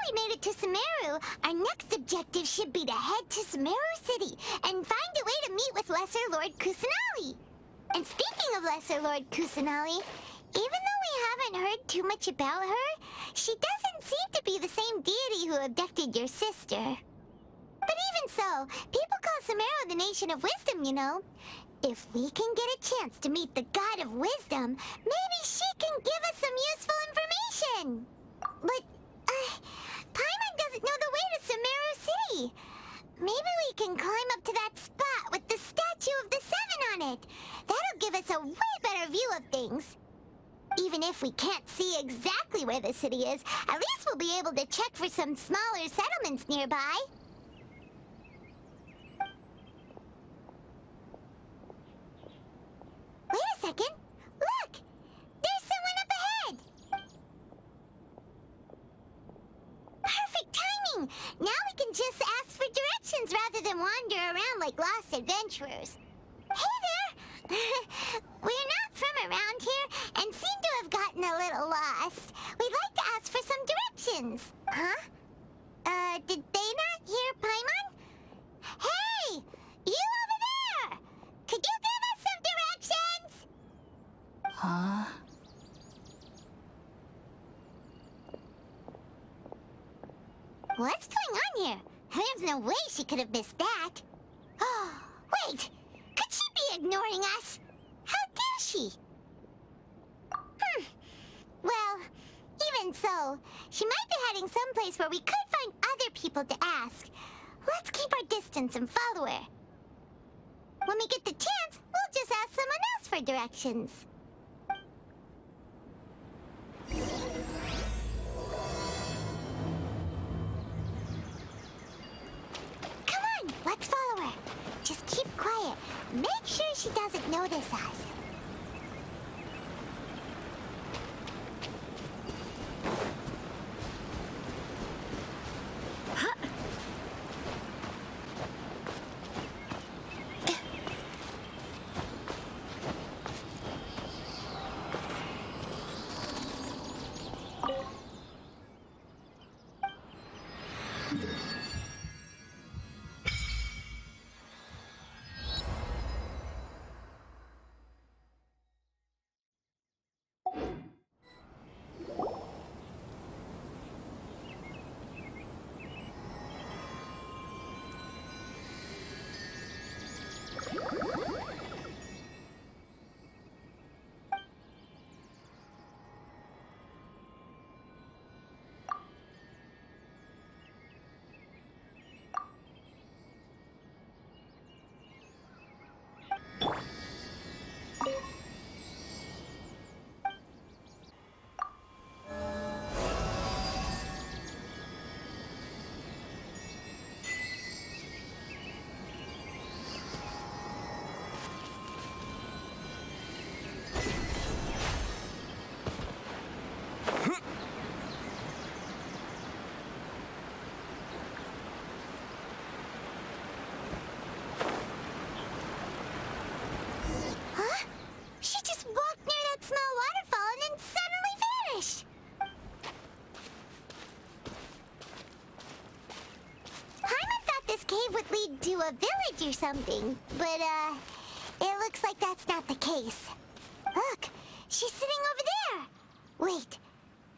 we made it to Sumeru, our next objective should be to head to Sumeru City and find a way to meet with Lesser Lord Kusanali. And speaking of Lesser Lord Kusanali, even though we haven't heard too much about her, she doesn't seem to be the same deity who abducted your sister. But even so, people call Sumeru the Nation of Wisdom, you know. If we can get a chance to meet the God of Wisdom, maybe she can give us some useful information. But, Paimon doesn't know the way to Sumeru City. Maybe we can climb up to that spot with the statue of the Seven on it. That'll give us a way better view of things. Even if we can't see exactly where the city is, at least we'll be able to check for some smaller settlements nearby. Wait a second. Look! There's someone up ahead! Perfect timing! Now we can just ask for directions rather than wander around like lost adventurers. Hey there! We're not from around here and seem to have gotten a little lost. We'd like to ask for some directions. Huh? Did they not hear Paimon? Hey! You over there! Could you give us some directions? Huh? What's going on here? There's no way she could have missed that. Oh, wait! Could she be ignoring us? How dare she? Well, even so, she might be heading someplace where we could find other people to ask. Let's keep our distance and follow her. When we get the chance, we'll just ask someone else for directions. Come on, let's follow her. Just keep quiet. Make sure she doesn't notice us. Would lead to a village or something, but it looks like that's not the case. Look, she's sitting over there. Wait,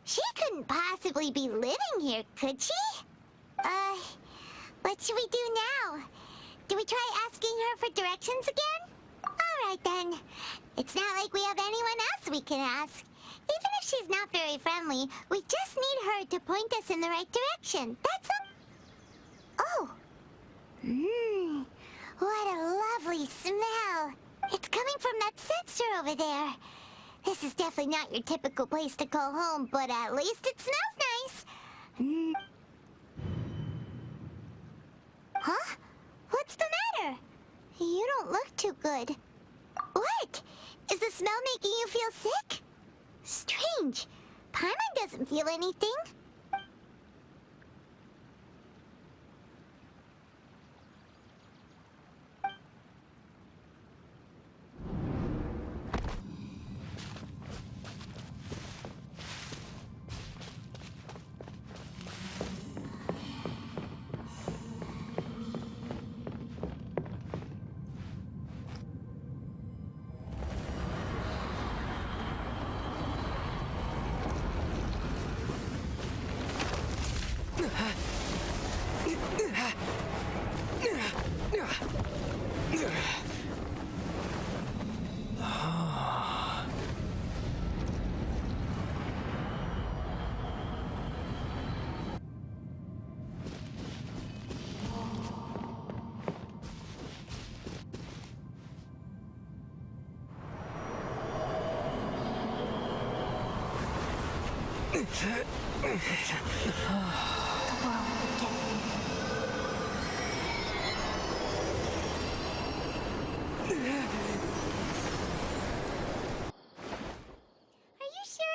she couldn't possibly be living here, could she? What should we do now? Do we try asking her for directions again? All right then. It's not like we have anyone else we can ask. Even if she's not very friendly, we just need her to point us in the right direction. That's all. Oh. What a lovely smell. It's coming from that sensor over there. This is definitely not your typical place to call home, but at least it smells nice. Huh? What's the matter? You don't look too good. What? Is the smell making you feel sick? Strange. Paimon doesn't feel anything. Sure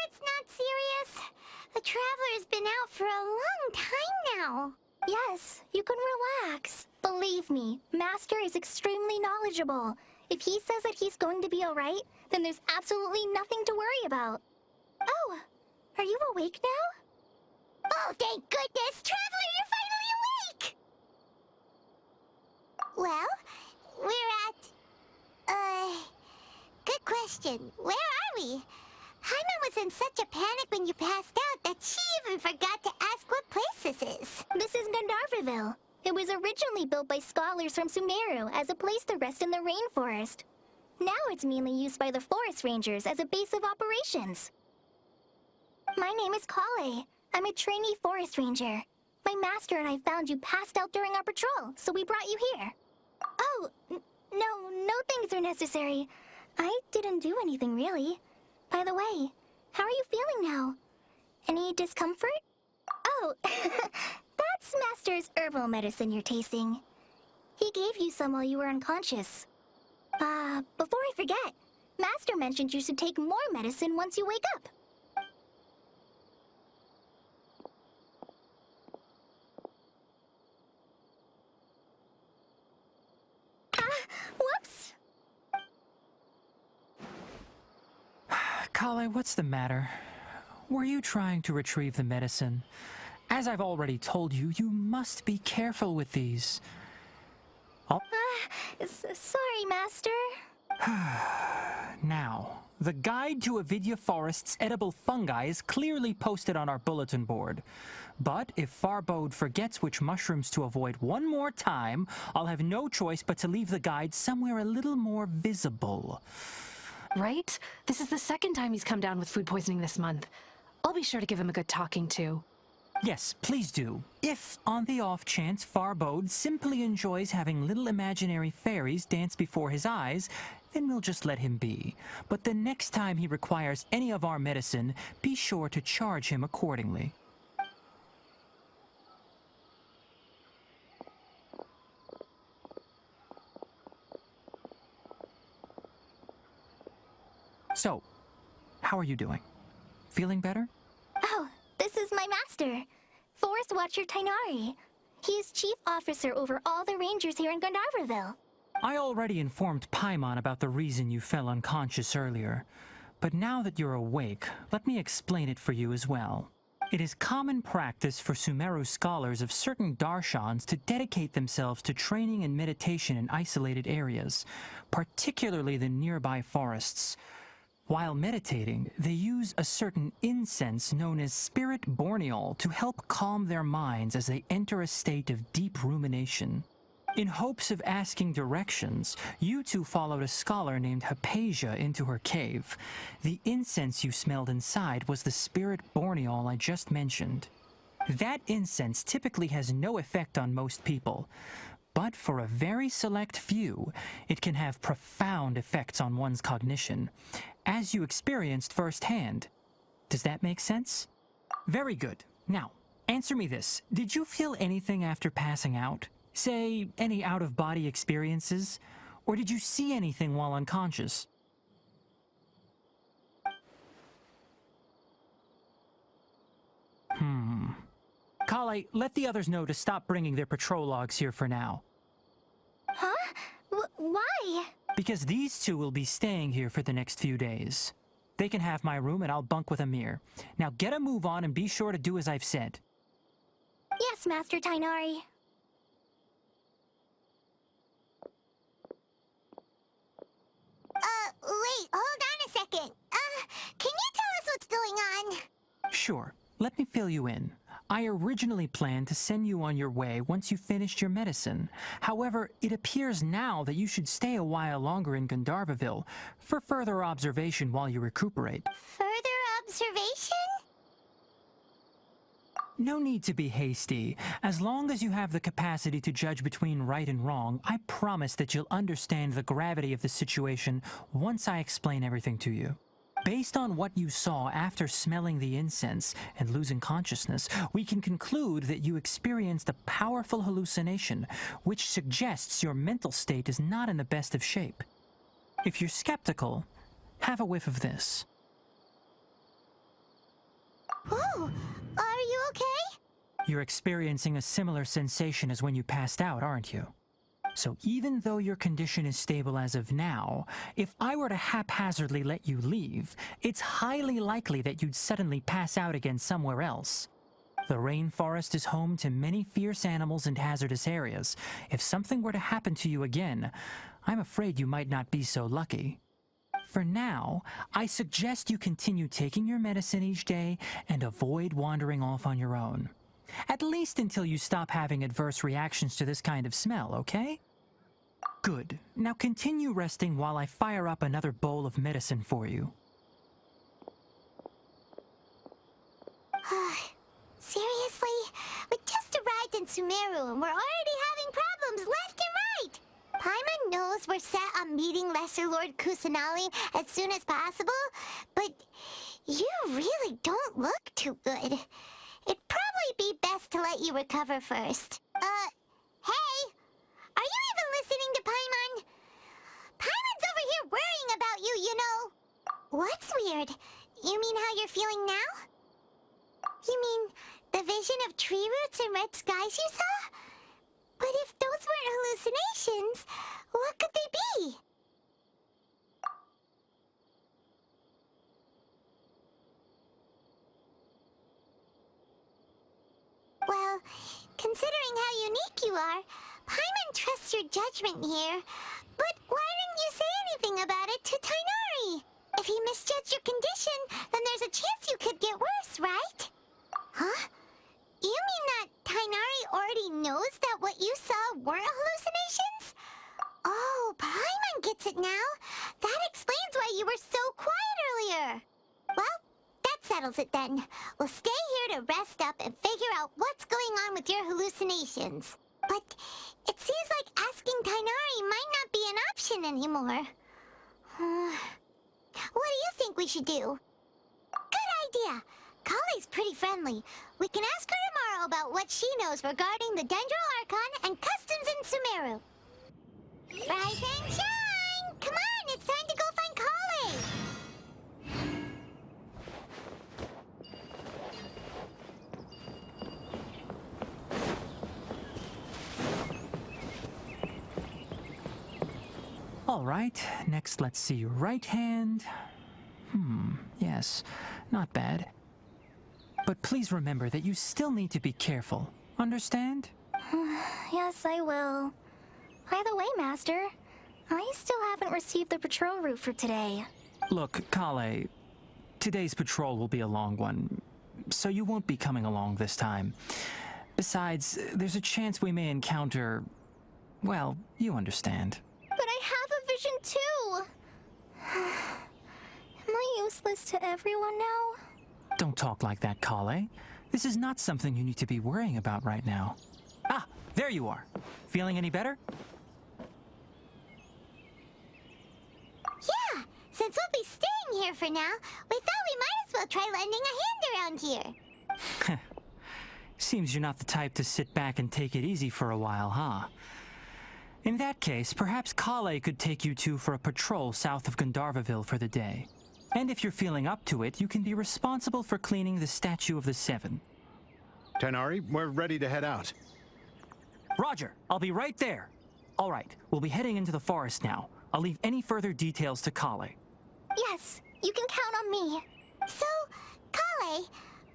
it's not serious? The Traveler's been out for a long time now. Yes, you can relax. Believe me, Master is extremely knowledgeable. If he says that he's going to be alright, then there's absolutely nothing to worry about. Oh, are you awake now? Oh, thank goodness! Traveler, you're finally awake! Well, we're at... Good question. Where are we? Hyman was in such a panic when you passed out that she even forgot to ask what place this is. This is Gandharvaville. It was originally built by scholars from Sumeru as a place to rest in the rainforest. Now it's mainly used by the forest rangers as a base of operations. My name is Collei. I'm a trainee forest ranger. My master and I found you passed out during our patrol, so we brought you here. Oh, no things are necessary. I didn't do anything really. By the way, how are you feeling now? Any discomfort? Oh, that's Master's herbal medicine you're tasting. He gave you some while you were unconscious. Before I forget, Master mentioned you should take more medicine once you wake up. Whoops! Collei, what's the matter? Were you trying to retrieve the medicine? As I've already told you, you must be careful with these. Oh. Sorry, Master. Now, the guide to Avidya Forest's edible fungi is clearly posted on our bulletin board. But if Farbode forgets which mushrooms to avoid one more time, I'll have no choice but to leave the guide somewhere a little more visible. Right? This is the second time he's come down with food poisoning this month. I'll be sure to give him a good talking to. Yes, please do. If, on the off chance, Farbode simply enjoys having little imaginary fairies dance before his eyes, then we'll just let him be. But the next time he requires any of our medicine, be sure to charge him accordingly. So, how are you doing? Feeling better? Oh, this is my master, Forest Watcher Tignari. He is chief officer over all the rangers here in Gandharvaville. I already informed Paimon about the reason you fell unconscious earlier. But now that you're awake, let me explain it for you as well. It is common practice for Sumeru scholars of certain darshans to dedicate themselves to training and meditation in isolated areas, particularly the nearby forests. While meditating, they use a certain incense known as spirit borneol to help calm their minds as they enter a state of deep rumination. In hopes of asking directions, you two followed a scholar named Hypatia into her cave. The incense you smelled inside was the spirit borneol I just mentioned. That incense typically has no effect on most people, but for a very select few, it can have profound effects on one's cognition, as you experienced firsthand. Does that make sense? Very good. Now, answer me this. Did you feel anything after passing out? Say, any out-of-body experiences? Or did you see anything while unconscious? Collei, let the others know to stop bringing their patrol logs here for now. Huh? Why? Because these two will be staying here for the next few days. They can have my room and I'll bunk with Amir. Now get a move on and be sure to do as I've said. Yes, Master Tignari. Wait, hold on a second. Can you tell us what's going on? Sure, let me fill you in. I originally planned to send you on your way once you finished your medicine. However, it appears now that you should stay a while longer in Gandharvaville for further observation while you recuperate. Further observation? No need to be hasty. As long as you have the capacity to judge between right and wrong, I promise that you'll understand the gravity of the situation once I explain everything to you. Based on what you saw after smelling the incense and losing consciousness, we can conclude that you experienced a powerful hallucination, which suggests your mental state is not in the best of shape. If you're skeptical, have a whiff of this. Whoa! Are you okay? You're experiencing a similar sensation as when you passed out, aren't you? So even though your condition is stable as of now, if I were to haphazardly let you leave, it's highly likely that you'd suddenly pass out again somewhere else. The rainforest is home to many fierce animals and hazardous areas. If something were to happen to you again, I'm afraid you might not be so lucky. For now, I suggest you continue taking your medicine each day and avoid wandering off on your own. At least until you stop having adverse reactions to this kind of smell, okay? Good. Now continue resting while I fire up another bowl of medicine for you. Seriously? We just arrived in Sumeru and we're already having problems left and right! Paimon knows we're set on meeting Lesser Lord Kusanali as soon as possible, but you really don't look too good. It'd probably be best to let you recover first. Hey! Are you even listening to Paimon? Paimon's over here worrying about you, you know. What's weird? You mean how you're feeling now? You mean the vision of tree roots and red skies you saw? But if those weren't hallucinations, what could they be? Well, considering how unique you are, Paimon trusts your judgment here. But why didn't you say anything about it to Tignari? If he misjudged your condition, then there's a chance you could get worse, right? Huh? You mean that Tignari already knows that what you saw weren't hallucinations? Oh, Paimon gets it now. That explains why you were so quiet earlier. Well, that settles it then. We'll stay here to rest up and figure out what's going on with your hallucinations. But it seems like asking Tignari might not be an option anymore. What do you think we should do? Good idea. Collei's pretty friendly. We can ask her tomorrow about what she knows regarding the Dendro Archon and customs in Sumeru. Rise and shine! Come on, it's time to go find Collei! All right, next let's see your right hand. Yes, not bad. But please remember that you still need to be careful. Understand? Yes, I will. By the way, Master, I still haven't received the patrol route for today. Look, Collei, today's patrol will be a long one, so you won't be coming along this time. Besides, there's a chance we may encounter... well, you understand. But I have a vision too! Am I useless to everyone now? Don't talk like that, Collei. This is not something you need to be worrying about right now. Ah, there you are. Feeling any better? Yeah, since we'll be staying here for now, we thought we might as well try lending a hand around here. Seems you're not the type to sit back and take it easy for a while, huh? In that case, perhaps Collei could take you two for a patrol south of Gandharvaville for the day. And if you're feeling up to it, you can be responsible for cleaning the Statue of the Seven. Tignari, we're ready to head out. Roger, I'll be right there. All right, we'll be heading into the forest now. I'll leave any further details to Collei. Yes, you can count on me. So, Collei,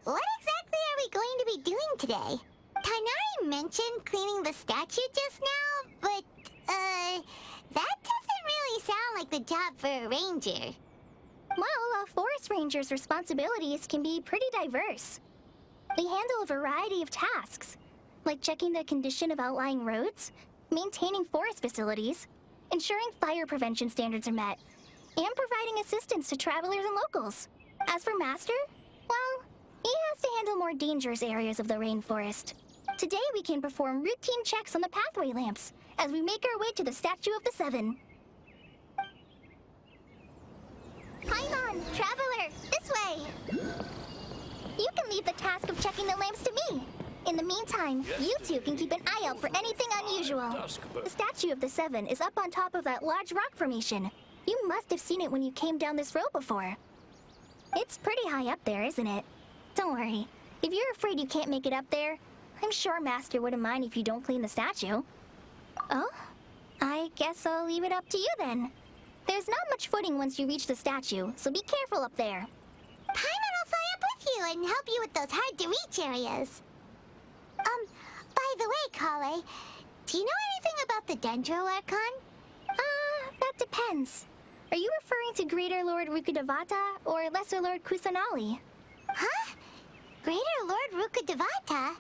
what exactly are we going to be doing today? Tignari mentioned cleaning the statue just now, but, that doesn't really sound like the job for a ranger. Well, a forest ranger's responsibilities can be pretty diverse. They handle a variety of tasks, like checking the condition of outlying roads, maintaining forest facilities, ensuring fire prevention standards are met, and providing assistance to travelers and locals. As for Master, well, he has to handle more dangerous areas of the rainforest. Today we can perform routine checks on the pathway lamps as we make our way to the Statue of the Seven. Paimon Paimon, traveler, this way! You can leave the task of checking the lamps to me. In the meantime, you two can keep an eye out for anything unusual. The statue of the Seven is up on top of that large rock formation. You must have seen it when you came down this road before. It's pretty high up there, isn't it? Don't worry. If you're afraid you can't make it up there, I'm sure Master wouldn't mind if you don't clean the statue. Oh? I guess I'll leave it up to you then. There's not much footing once you reach the statue, so be careful up there. Paimon will fly up with you and help you with those hard-to-reach areas. By the way, Collei, do you know anything about the Dendro Archon? That depends. Are you referring to Greater Lord Rukkhadevata or Lesser Lord Kusanali? Huh? Greater Lord Rukkhadevata?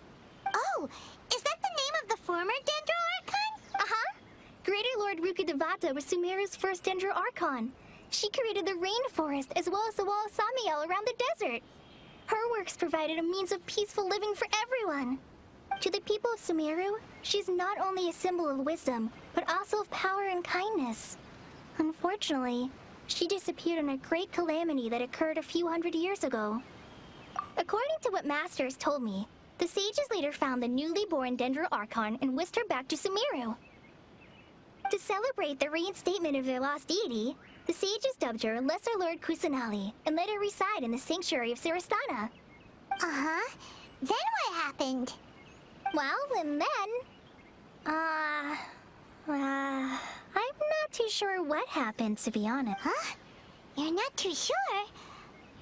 Oh, is that the name of the former Dendro Archon? Uh-huh. Greater Lord Rukkhadevata was Sumeru's first Dendro Archon. She created the rainforest as well as the wall of Samiel around the desert. Her works provided a means of peaceful living for everyone. To the people of Sumeru, she's not only a symbol of wisdom, but also of power and kindness. Unfortunately, she disappeared in a great calamity that occurred a few hundred years ago. According to what Master has told me, the sages later found the newly born Dendro Archon and whisked her back to Sumeru. To celebrate the reinstatement of their lost deity, the sages dubbed her Lesser Lord Kusanali and let her reside in the sanctuary of Sarastana. Uh-huh. Then what happened? Well, and then... I'm not too sure what happened, to be honest. Huh? You're not too sure?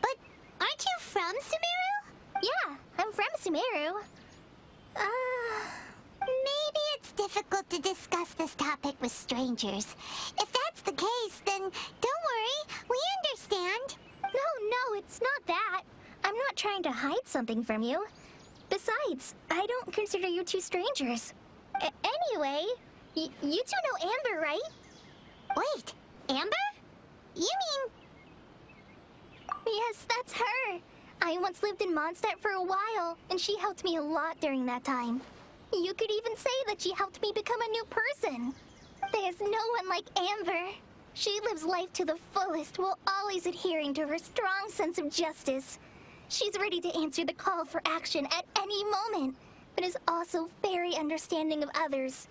But aren't you from Sumeru? Yeah, I'm from Sumeru. Maybe it's difficult to discuss this topic with strangers. If that's the case, then don't worry, we understand. No, it's not that. I'm not trying to hide something from you. Besides, I don't consider you two strangers. Anyway, you two know Amber, right? Wait, Amber? You mean... Yes, that's her. I once lived in Mondstadt for a while, and she helped me a lot during that time. You could even say that she helped me become a new person. There's no one like Amber. She lives life to the fullest while always adhering to her strong sense of justice. She's ready to answer the call for action at any moment, but is also very understanding of others.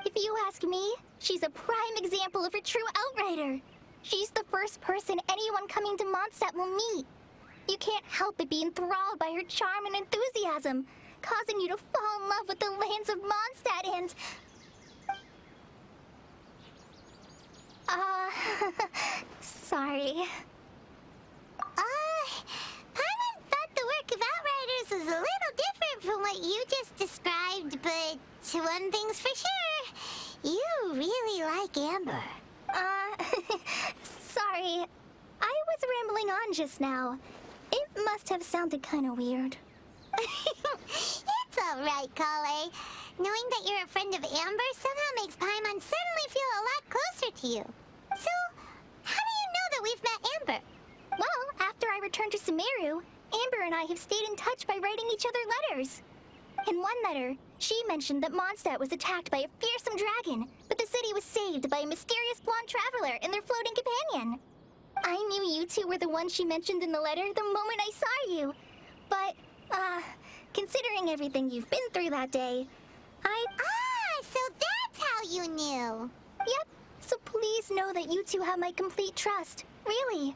If you ask me, she's a prime example of a true outrider. She's the first person anyone coming to Mondstadt will meet. You can't help but be enthralled by her charm and enthusiasm, causing you to fall in love with the lands of Mondstadt and... Sorry. Paimon thought the work of Outriders was a little different from what you just described, but one thing's for sure, you really like Amber. Sorry. I was rambling on just now. It must have sounded kind of weird. It's all right, Collei. Knowing that you're a friend of Amber somehow makes Paimon suddenly feel a lot closer to you. So, how do you know that we've met Amber? Well, after I returned to Sumeru, Amber and I have stayed in touch by writing each other letters. In one letter, she mentioned that Mondstadt was attacked by a fearsome dragon, but the city was saved by a mysterious blonde traveler and their floating companion. I knew you two were the ones she mentioned in the letter the moment I saw you. But, considering everything you've been through that day, So that's how you knew. Yep, so please know that you two have my complete trust, really.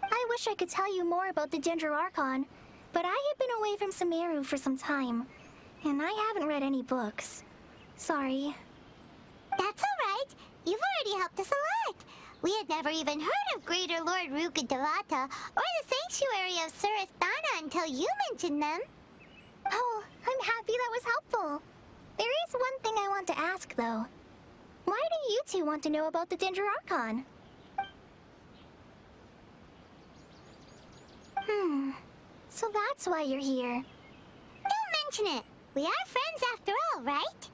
I wish I could tell you more about the Dendro Archon, but I have been away from Sumeru for some time, and I haven't read any books. Sorry. That's all right. You've already helped us a lot. We had never even heard of Greater Lord Rukkhadevata or the Sanctuary of Sarastana until you mentioned them. Oh, I'm happy that was helpful. There is one thing I want to ask, though. Why do you two want to know about the Dendro Archon? So that's why you're here. Don't mention it. We are friends after all, right?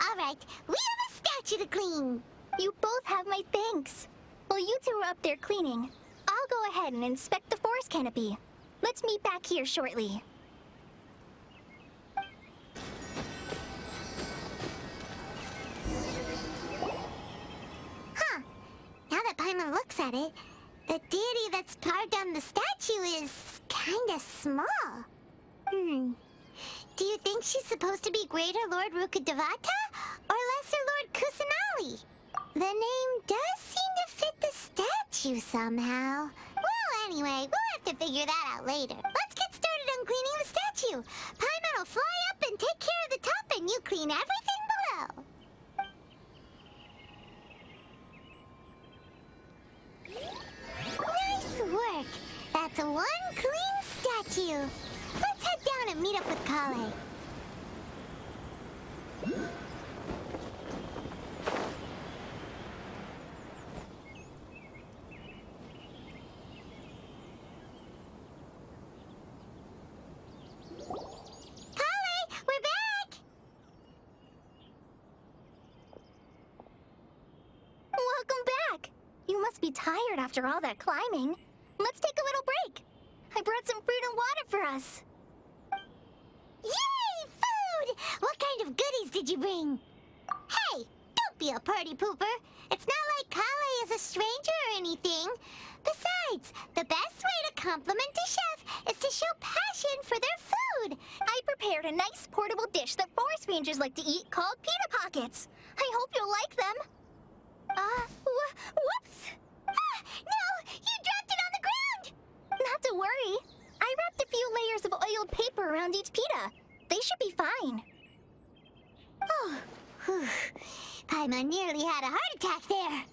All right, we have a statue to clean. You both have my thanks. While you two are up there cleaning, I'll go ahead and inspect the forest canopy. Let's meet back here shortly. Huh. Now that Paimon looks at at it, the deity that's carved on the statue is kinda small. Do you think she's supposed to be Greater Lord Rukkhadevata or Lesser Lord Kusanali? The name does seem to fit the statue somehow. Well, anyway, we'll have to figure that out later. Let's get started on cleaning the statue. Paimon will fly up and take care of the top, and you clean everything below. Nice work. That's one clean statue. Let's head down and meet up with Collei. Be tired after all that climbing. Let's take a little break. I brought some fruit and water for us. Yay! Food! What kind of goodies did you bring? Hey, don't be a party pooper. It's not like Collei is a stranger or anything. Besides, the best way to compliment a chef is to show passion for their food. I prepared a nice portable dish that forest rangers like to eat called pita pockets. I hope you'll like them. Whoops! No! You dropped it on the ground! Not to worry. I wrapped a few layers of oiled paper around each pita. They should be fine. Oh, whew. Paimon nearly had a heart attack there.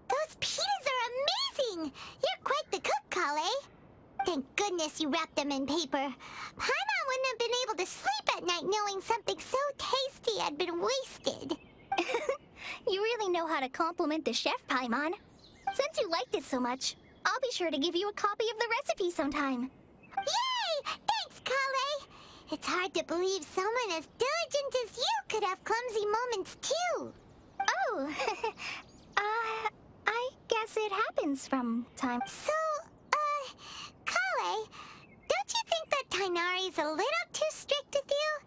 Those pitas are amazing! You're quite the cook, Collei. Thank goodness you wrapped them in paper. Paimon wouldn't have been able to sleep at night knowing something so tasty had been wasted. You really know how to compliment the chef, Paimon. Since you liked it so much, I'll be sure to give you a copy of the recipe sometime. Yay! Thanks, Collei! It's hard to believe someone as diligent as you could have clumsy moments, too. Oh, I guess it happens from time. So, Collei, don't you think that Tignari's a little too strict with you?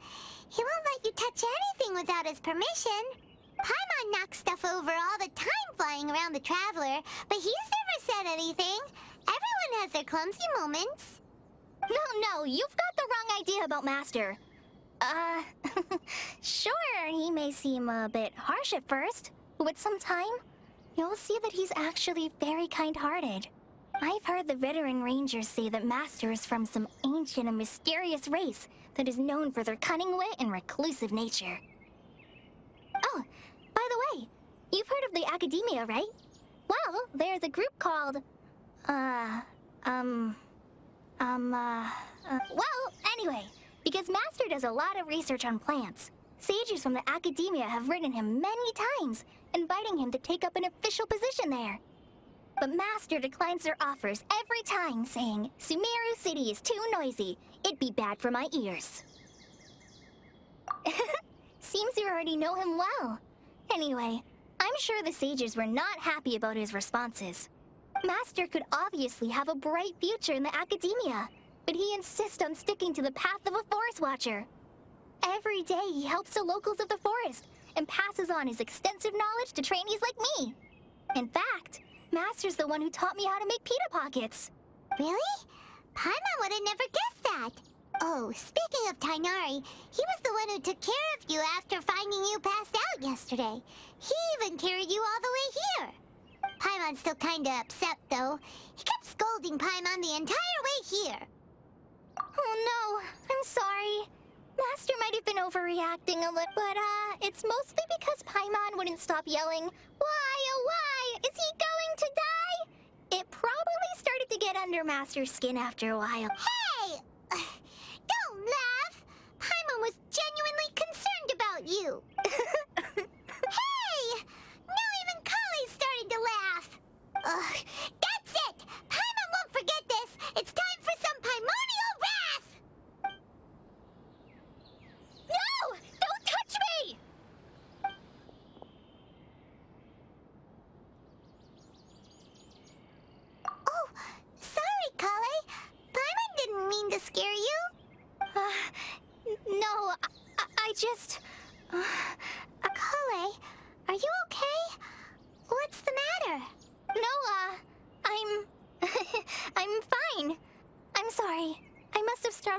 He won't let you touch anything without his permission. Paimon knocks stuff over all the time flying around the Traveler, but he's never said anything. Everyone has their clumsy moments. No, you've got the wrong idea about Master. Sure, he may seem a bit harsh at first, but with some time, you'll see that he's actually very kind-hearted. I've heard the veteran rangers say that Master is from some ancient and mysterious race that is known for their cunning wit and reclusive nature. Oh, by the way, you've heard of the Academia, right? Well, there's a group called, well, anyway, because Master does a lot of research on plants, sages from the Academia have written him many times, inviting him to take up an official position there. But Master declines their offers every time, saying, Sumeru City is too noisy. It'd be bad for my ears. Seems you already know him well. Anyway, I'm sure the sages were not happy about his responses. Master could obviously have a bright future in the Academia, but he insists on sticking to the path of a forest watcher. Every day he helps the locals of the forest and passes on his extensive knowledge to trainees like me. In fact, Master's the one who taught me how to make pita pockets. Really? Paimon would have never guessed that. Oh, speaking of Tignari, he was the one who took care of you after finding you passed out yesterday. He even carried you all the way here. Paimon's still kinda upset, though. He kept scolding Paimon the entire way here. Oh no, I'm sorry. Master might have been overreacting a little, but it's mostly because Paimon wouldn't stop yelling, "Why, oh why, is he going to die?" It probably started to get under Master's skin after a while. Hey! Don't laugh! Paimon was genuinely concerned about you. Hey! Now even Collei's starting to laugh. Ugh, that's it! Paimon won't forget this! It's time for some primordial wrath! No! Don't touch me! Oh, sorry, Collei. Paimon didn't mean to scare you. No, I just... Collei, are you okay?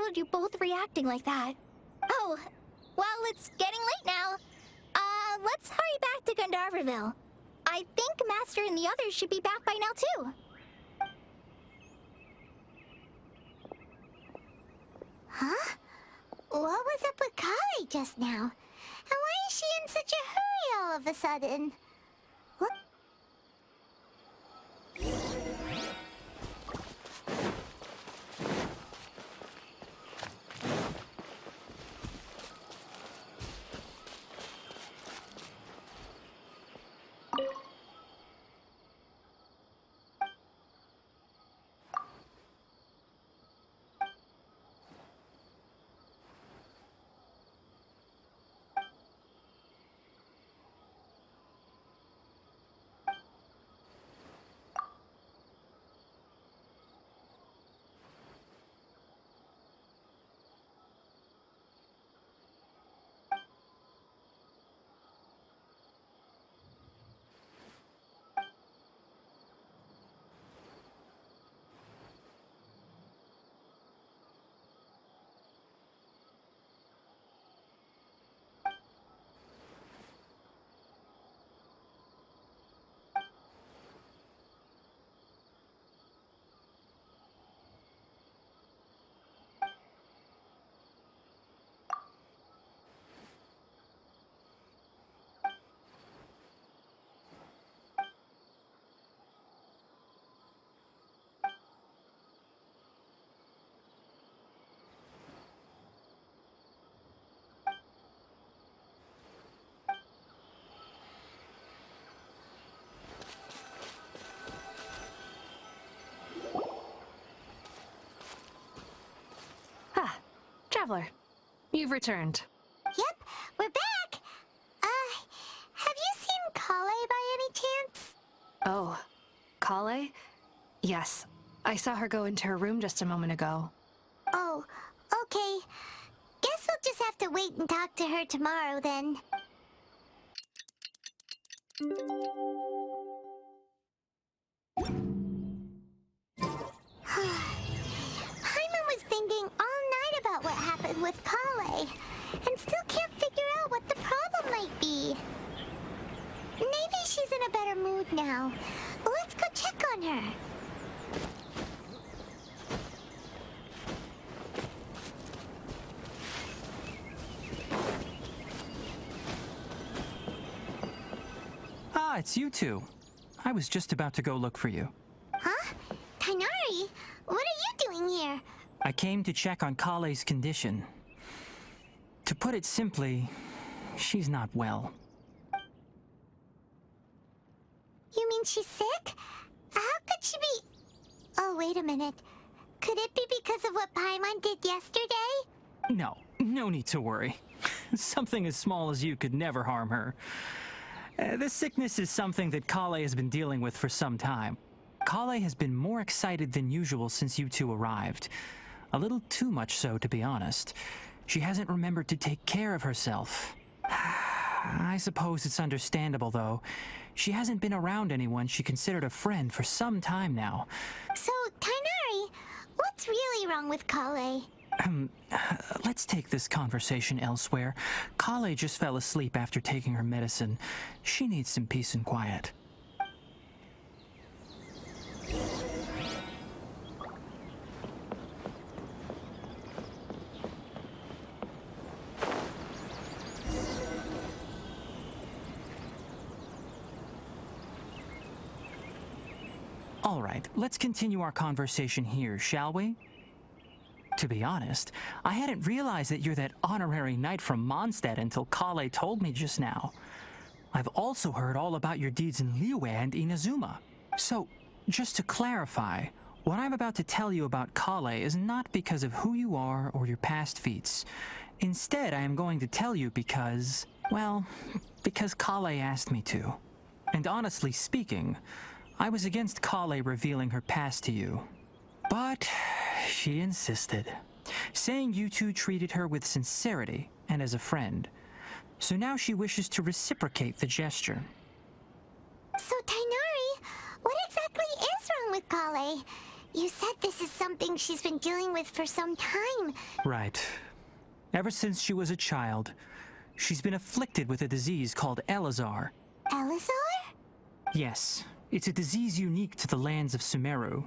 startled you both reacting like that. Oh, well, it's getting late now. Let's hurry back to Gandharvaville. I think Master and the others should be back by now, too. Huh? What was up with Collei just now? And why is she in such a hurry all of a sudden? What? Traveler, you've returned. Yep, we're back. Have you seen Collei by any chance? Oh, Collei? Yes, I saw her go into her room just a moment ago. Oh, okay. Guess we'll just have to wait and talk to her tomorrow then. Paimon was thinking all night about what happened with Collei, and still can't figure out what the problem might be. Maybe she's in a better mood now. Let's go check on her. Ah, it's you two. I was just about to go look for you. Huh? Tignari? What are you doing here? I came to check on Collei's condition. To put it simply, she's not well. You mean she's sick? How could she be... Oh, wait a minute. Could it be because of what Paimon did yesterday? No need to worry. Something as small as you could never harm her. This sickness is something that Collei has been dealing with for some time. Collei has been more excited than usual since you two arrived. A little too much so, to be honest. She hasn't remembered to take care of herself. I suppose it's understandable, though. She hasn't been around anyone she considered a friend for some time now. So, Tignari, what's really wrong with Collei? Let's take this conversation elsewhere. Collei just fell asleep after taking her medicine. She needs some peace and quiet. All right, let's continue our conversation here, shall we? To be honest, I hadn't realized that you're that honorary knight from Mondstadt until Collei told me just now. I've also heard all about your deeds in Liyue and Inazuma. So, just to clarify, what I'm about to tell you about Collei is not because of who you are or your past feats. Instead, I am going to tell you because, well, because Collei asked me to. And honestly speaking, I was against Collei revealing her past to you. But she insisted, saying you two treated her with sincerity and as a friend. So now she wishes to reciprocate the gesture. So, Tignari, what exactly is wrong with Collei? You said this is something she's been dealing with for some time. Right. Ever since she was a child, she's been afflicted with a disease called Elazar. Elazar? Yes, it's a disease unique to the lands of Sumeru.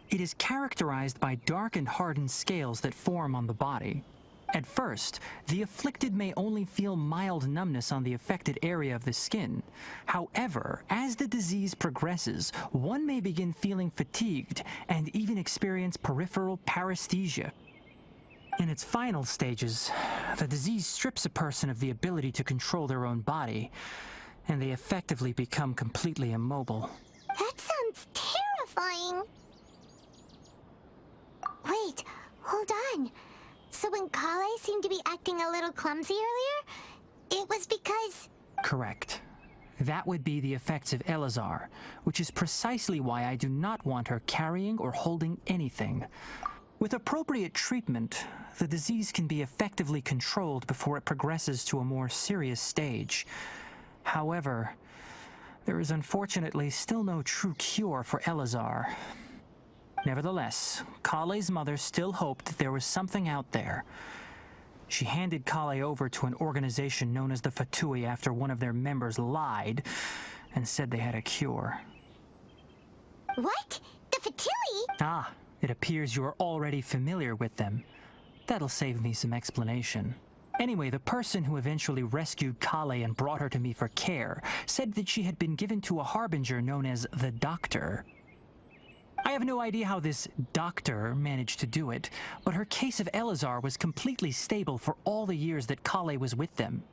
It is characterized by dark and hardened scales that form on the body. At first, the afflicted may only feel mild numbness on the affected area of the skin. However, as the disease progresses, one may begin feeling fatigued and even experience peripheral paresthesia. In its final stages, the disease strips a person of the ability to control their own body, and they effectively become completely immobile. That sounds terrifying. Wait, hold on. So when Collei seemed to be acting a little clumsy earlier, it was because... Correct. That would be the effects of Elazar, which is precisely why I do not want her carrying or holding anything. With appropriate treatment, the disease can be effectively controlled before it progresses to a more serious stage. However, there is unfortunately still no true cure for Elazar. Nevertheless, Collei's mother still hoped that there was something out there. She handed Collei over to an organization known as the Fatui after one of their members lied and said they had a cure. What? The Fatui? Ah, it appears you are already familiar with them. That'll save me some explanation. Anyway, the person who eventually rescued Collei and brought her to me for care said that she had been given to a harbinger known as the Doctor. I have no idea how this doctor managed to do it, but her case of Elazar was completely stable for all the years that Collei was with them.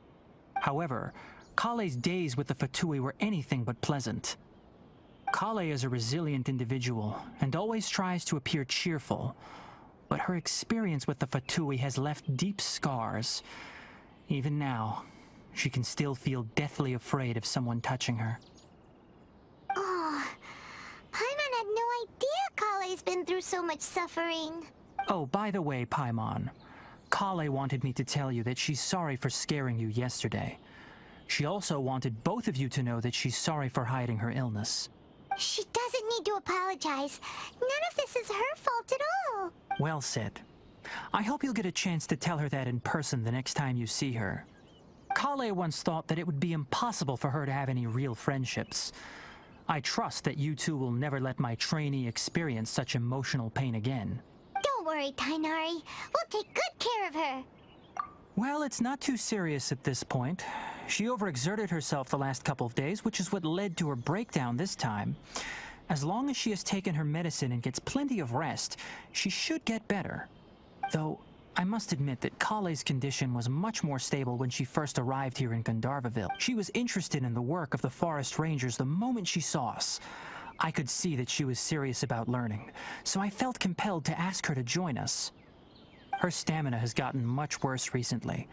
However, Collei's days with the Fatui were anything but pleasant. Collei is a resilient individual and always tries to appear cheerful, but her experience with the Fatui has left deep scars. Even now, she can still feel deathly afraid of someone touching her. Oh, Paimon had no idea Collei's been through so much suffering. Oh, by the way, Paimon, Collei wanted me to tell you that she's sorry for scaring you yesterday. She also wanted both of you to know that she's sorry for hiding her illness. She doesn't need to apologize. None of this is her fault at all. Well said. I hope you'll get a chance to tell her that in person the next time you see her. Collei once thought that it would be impossible for her to have any real friendships. I trust that you two will never let my trainee experience such emotional pain again. Don't worry, Tignari. We'll take good care of her. Well, it's not too serious at this point. She overexerted herself the last couple of days, which is what led to her breakdown this time. As long as she has taken her medicine and gets plenty of rest, she should get better. Though, I must admit that Collei's condition was much more stable when she first arrived here in Gandharvaville. She was interested in the work of the forest rangers the moment she saw us. I could see that she was serious about learning, so I felt compelled to ask her to join us. Her stamina has gotten much worse recently.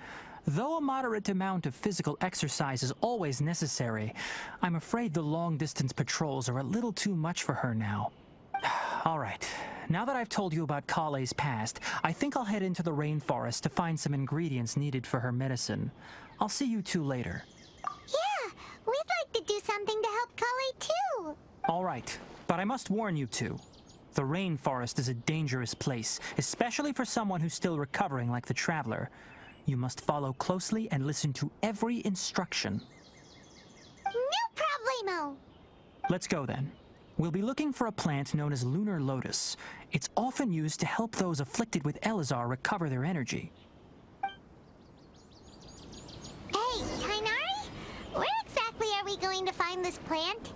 Though a moderate amount of physical exercise is always necessary, I'm afraid the long-distance patrols are a little too much for her now. All right, now that I've told you about Collei's past, I think I'll head into the rainforest to find some ingredients needed for her medicine. I'll see you two later. Yeah, we'd like to do something to help Collei too. All right, but I must warn you two. The rainforest is a dangerous place, especially for someone who's still recovering like the Traveler. You must follow closely and listen to every instruction. No problemo. Let's go then. We'll be looking for a plant known as lunar lotus. It's often used to help those afflicted with Elazar recover their energy. Hey, Tignari? Where exactly are we going to find this plant?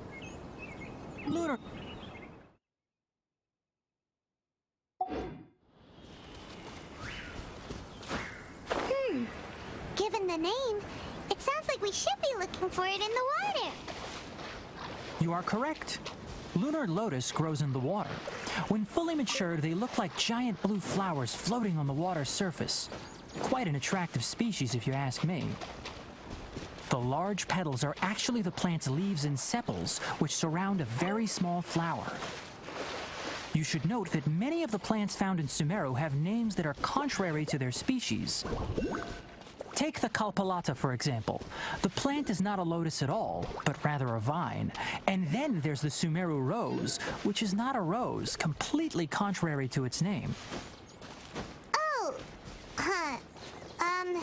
Lunar... Given the name, it sounds like we should be looking for it in the water. You are correct. Lunar lotus grows in the water. When fully matured, they look like giant blue flowers floating on the water's surface. Quite an attractive species, if you ask me. The large petals are actually the plant's leaves and sepals, which surround a very small flower. You should note that many of the plants found in Sumeru have names that are contrary to their species. Take the Kalpalata, for example. The plant is not a lotus at all, but rather a vine. And then there's the Sumeru rose, which is not a rose, completely contrary to its name. Oh, okay then.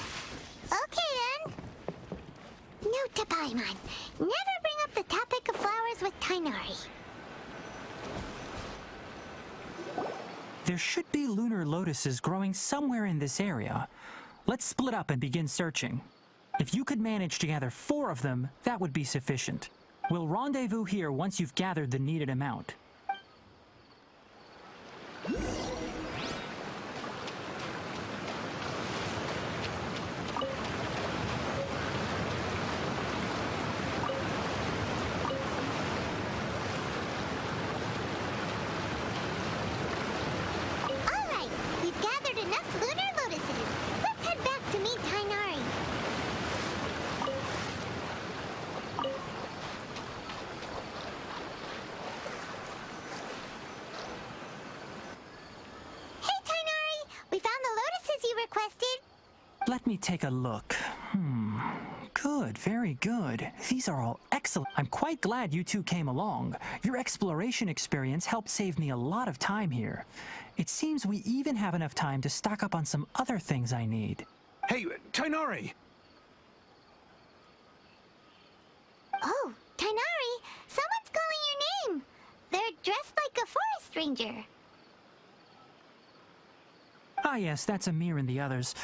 Note to Paimon, never bring up the topic of flowers with Tignari. There should be lunar lotuses growing somewhere in this area. Let's split up and begin searching. If you could manage to gather 4 of them, that would be sufficient. We'll rendezvous here once you've gathered the needed amount. Let me take a look. Good, very good. These are all excellent. I'm quite glad you two came along. Your exploration experience helped save me a lot of time here. It seems we even have enough time to stock up on some other things I need. Hey, Tignari! Oh, Tignari! Someone's calling your name! They're dressed like a forest ranger. Ah yes, that's Amir and the others.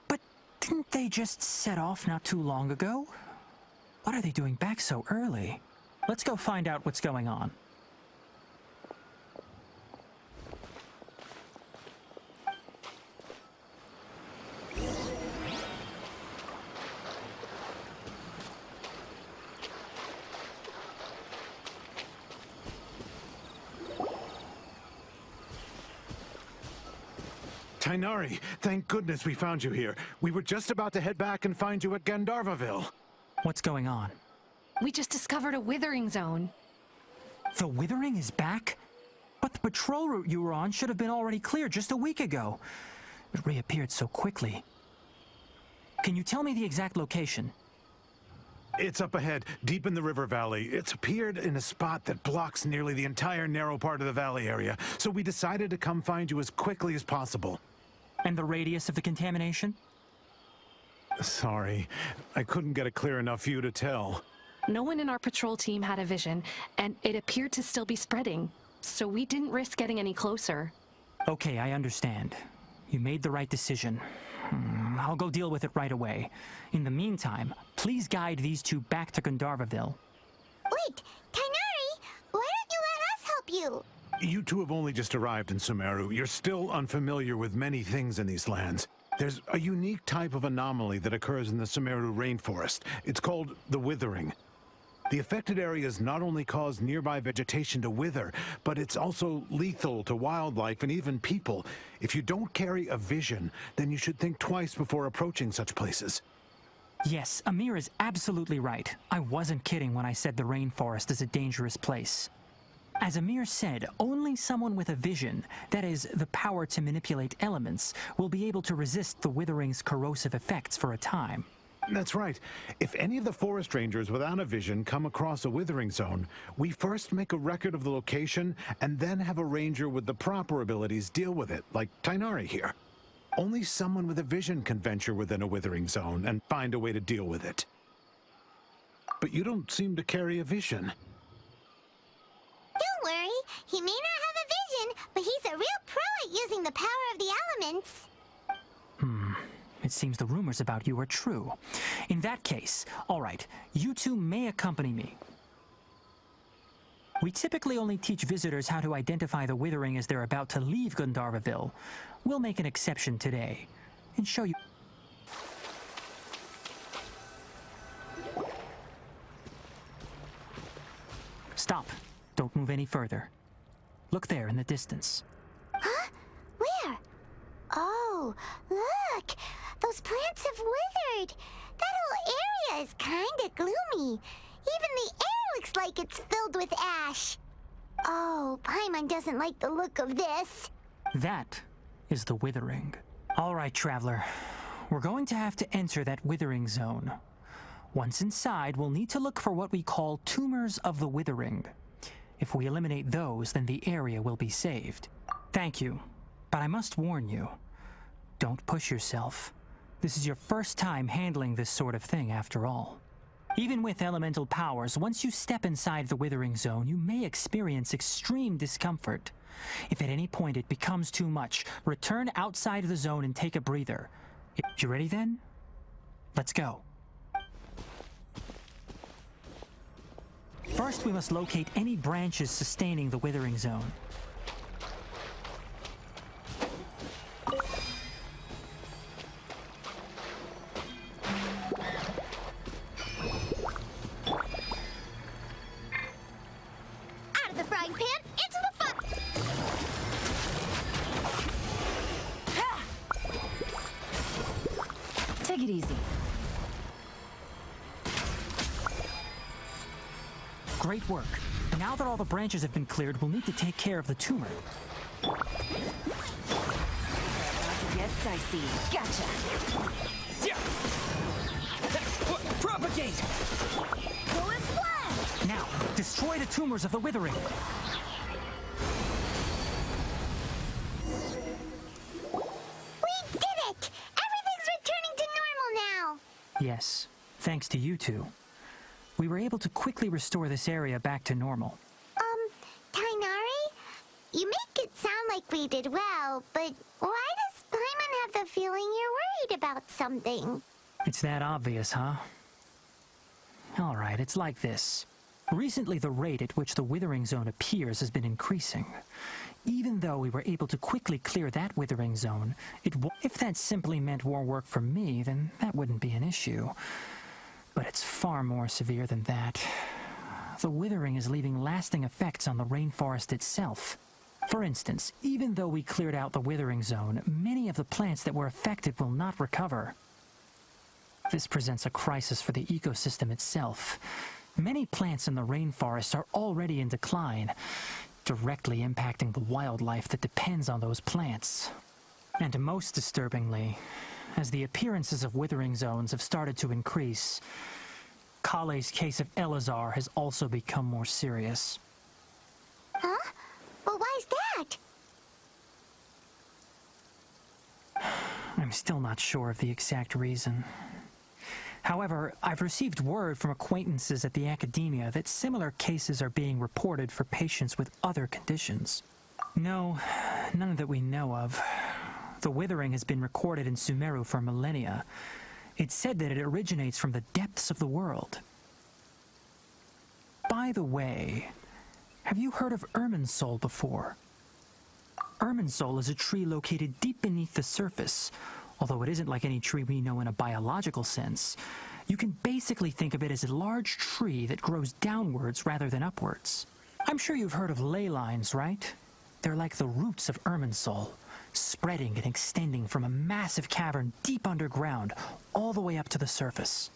But didn't they just set off not too long ago? What are they doing back so early? Let's go find out what's going on. Tignari, thank goodness we found you here. We were just about to head back and find you at Gandharvaville. What's going on? We just discovered a withering zone. The withering is back? But the patrol route you were on should have been already cleared just a week ago. It reappeared so quickly. Can you tell me the exact location? It's up ahead, deep in the river valley. It's appeared in a spot that blocks nearly the entire narrow part of the valley area, so we decided to come find you as quickly as possible. And the radius of the contamination? Sorry, I couldn't get a clear enough view to tell. No one in our patrol team had a vision, and it appeared to still be spreading, so we didn't risk getting any closer. Okay, I understand. You made the right decision. I'll go deal with it right away. In the meantime, please guide these two back to Gandharvaville. Wait, Tignari! Why don't you let us help you? You two have only just arrived in Sumeru. You're still unfamiliar with many things in these lands. There's a unique type of anomaly that occurs in the Sumeru rainforest. It's called the withering. The affected areas not only cause nearby vegetation to wither, but it's also lethal to wildlife and even people. If you don't carry a vision, then you should think twice before approaching such places. Yes, Amir is absolutely right. I wasn't kidding when I said the rainforest is a dangerous place. As Amir said, only someone with a vision, that is, the power to manipulate elements, will be able to resist the withering's corrosive effects for a time. That's right. If any of the forest rangers without a vision come across a withering zone, we first make a record of the location and then have a ranger with the proper abilities deal with it, like Tignari here. Only someone with a vision can venture within a withering zone and find a way to deal with it. But you don't seem to carry a vision. Don't worry, he may not have a vision, but he's a real pro at using the power of the elements. It seems the rumors about you are true. In that case, all right, you two may accompany me. We typically only teach visitors how to identify the withering as they're about to leave Gandharvaville. We'll make an exception today and show you. Stop. Don't move any further. Look there in the distance. Huh? Where? Oh, look! Those plants have withered! That whole area is kinda gloomy. Even the air looks like it's filled with ash. Oh, Paimon doesn't like the look of this. That is the withering. All right, traveler. we're going to have to enter that withering zone. Once inside, we'll need to look for what we call tumors of the withering. If we eliminate those, then the area will be saved. Thank you, but I must warn you, don't push yourself. This is your first time handling this sort of thing, after all. Even with elemental powers, once you step inside the withering zone, you may experience extreme discomfort. If at any point it becomes too much, return outside of the zone and take a breather. You ready then? Let's go. First, we must locate any branches sustaining the withering zone. Out of the frying pan, into the fire! Take it easy. Great work. Now that all the branches have been cleared, we'll need to take care of the tumor. Yes, dicey. Gotcha. Propagate! Go and splash! Now, destroy the tumors of the withering. We did it! Everything's returning to normal now! Yes, thanks to you two. We were able to quickly restore this area back to normal. Tignari? You make it sound like we did well, but why does Paimon have the feeling you're worried about something? It's that obvious, huh? Alright, it's like this. Recently, the rate at which the withering zone appears has been increasing. Even though we were able to quickly clear that withering zone, if that simply meant more work for me, then that wouldn't be an issue. But it's far more severe than that. The withering is leaving lasting effects on the rainforest itself. For instance, even though we cleared out the withering zone, many of the plants that were affected will not recover. This presents a crisis for the ecosystem itself. Many plants in the rainforest are already in decline, directly impacting the wildlife that depends on those plants. And most disturbingly, as the appearances of withering zones have started to increase, Collei's case of Elazar has also become more serious. Huh? Well, why is that? I'm still not sure of the exact reason. However, I've received word from acquaintances at the academia that similar cases are being reported for patients with other conditions. No, none that we know of. The withering has been recorded in Sumeru for millennia. It's said that it originates from the depths of the world. By the way, have you heard of Irminsul before? Irminsul is a tree located deep beneath the surface. Although it isn't like any tree we know in a biological sense, you can basically think of it as a large tree that grows downwards rather than upwards. I'm sure you've heard of ley lines, right? They're like the roots of Irminsul, spreading and extending from a massive cavern deep underground all the way up to the surface.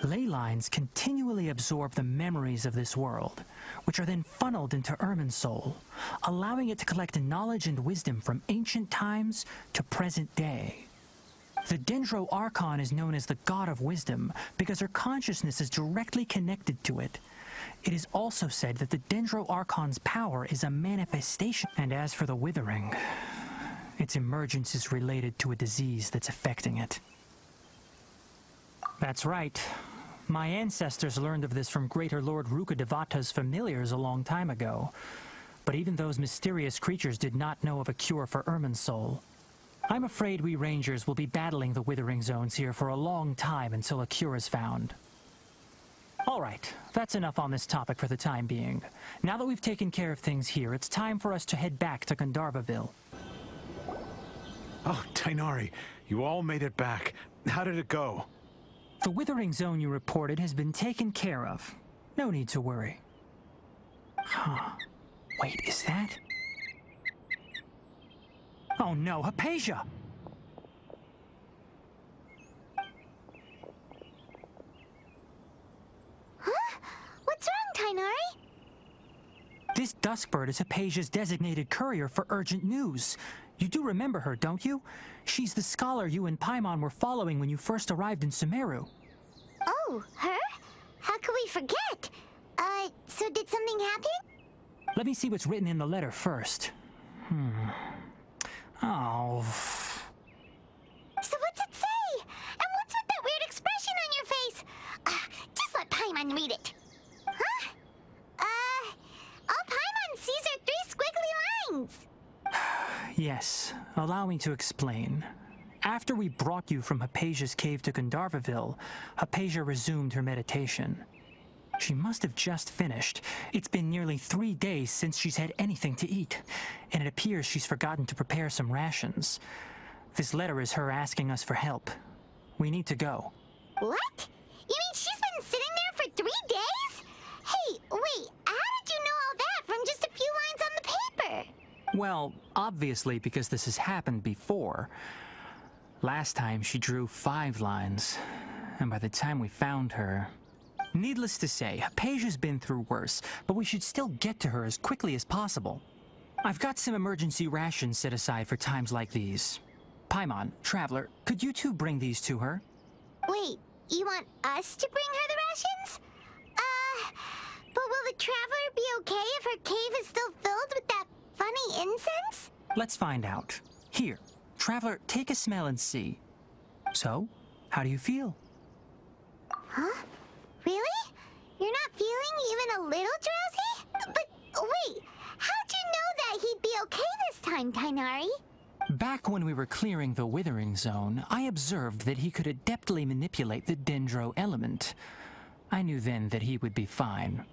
Ley lines continually absorb the memories of this world, which are then funneled into Irminsul, allowing it to collect knowledge and wisdom from ancient times to present day. The Dendro Archon is known as the God of Wisdom because her consciousness is directly connected to it. It is also said that the Dendro Archon's power is a manifestation. And as for the Withering, its emergence is related to a disease that's affecting it. That's right. My ancestors learned of this from Greater Lord Rukkhadevata's familiars a long time ago. But even those mysterious creatures did not know of a cure for Irminsul. I'm afraid we Rangers will be battling the Withering Zones here for a long time until a cure is found. Alright, that's enough on this topic for the time being. Now that we've taken care of things here, it's time for us to head back to Gandharvaville. Oh, Tignari, you all made it back. How did it go? The Withering Zone you reported has been taken care of. No need to worry. Huh. Wait, is that? Oh no, Hypatia! Huh? What's wrong, Tignari? This Duskbird is Hypatia's designated courier for urgent news. You do remember her, don't you? She's the scholar you and Paimon were following when you first arrived in Sumeru. Oh, her? How could we forget? So did something happen? Let me see what's written in the letter first. Oh. So what's it say? And what's with that weird expression on your face? Just let Paimon read it. Huh? All Paimon sees are 3 squiggly lines. Yes, allow me to explain. After we brought you from Hypatia's cave to Gandharvaville, Hypatia resumed her meditation. She must have just finished. It's been nearly 3 days since she's had anything to eat, and it appears she's forgotten to prepare some rations. This letter is her asking us for help. We need to go. What? You mean she's been sitting there for 3 days? Hey, wait, how did you know all that from just a few lines on the paper? Well, obviously because this has happened before. Last time she drew 5 lines, and by the time we found her... Needless to say, Hypatia's been through worse, but we should still get to her as quickly as possible. I've got some emergency rations set aside for times like these. Paimon, Traveler, could you two bring these to her? Wait, you want us to bring her the rations? But will the Traveler be okay if her cave is still filled with that funny incense? Let's find out. Here, Traveler, take a smell and see. So, how do you feel? Huh? Really? You're not feeling even a little drowsy? But wait, how'd you know that he'd be okay this time, Tignari? Back when we were clearing the Withering Zone, I observed that he could adeptly manipulate the Dendro element. I knew then that he would be fine.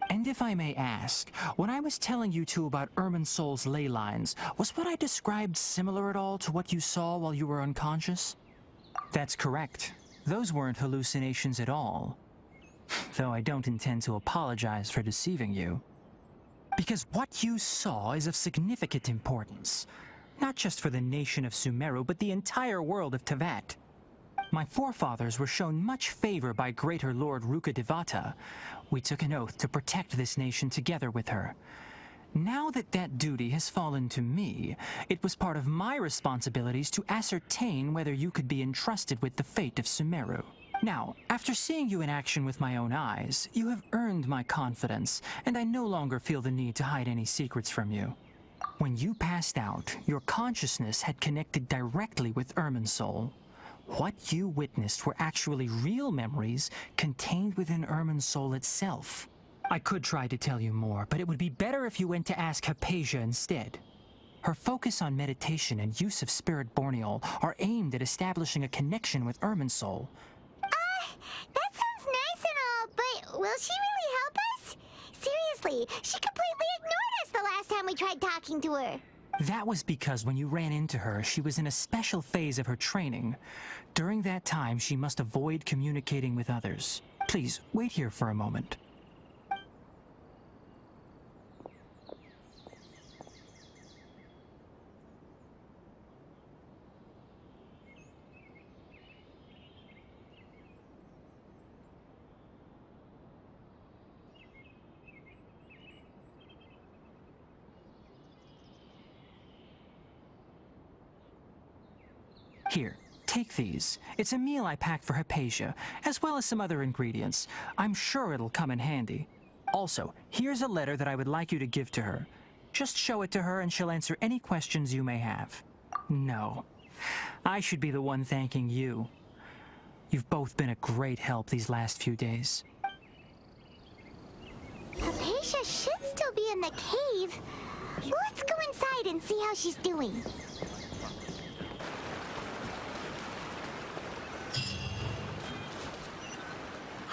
And if I may ask, when I was telling you two about Irminsul's ley lines, was what I described similar at all to what you saw while you were unconscious? That's correct. Those weren't hallucinations at all. Though I don't intend to apologize for deceiving you. Because what you saw is of significant importance. Not just for the nation of Sumeru, but the entire world of Teyvat. My forefathers were shown much favor by Greater Lord Rukkhadevata. We took an oath to protect this nation together with her. Now that that duty has fallen to me, it was part of my responsibilities to ascertain whether you could be entrusted with the fate of Sumeru. Now, after seeing you in action with my own eyes, you have earned my confidence, and I no longer feel the need to hide any secrets from you. When you passed out, your consciousness had connected directly with Irminsul. What you witnessed were actually real memories contained within Irminsul itself. I could try to tell you more, but it would be better if you went to ask Hypatia instead. Her focus on meditation and use of Spirit Borneol are aimed at establishing a connection with Irminsul. That sounds nice and all, but will she really help us? Seriously, she completely ignored us the last time we tried talking to her. That was because when you ran into her, she was in a special phase of her training. During that time, she must avoid communicating with others. Please, wait here for a moment. Here, take these. It's a meal I packed for Hypatia, as well as some other ingredients. I'm sure it'll come in handy. Also, here's a letter that I would like you to give to her. Just show it to her and she'll answer any questions you may have. No, I should be the one thanking you. You've both been a great help these last few days. Hypatia should still be in the cave. Let's go inside and see how she's doing.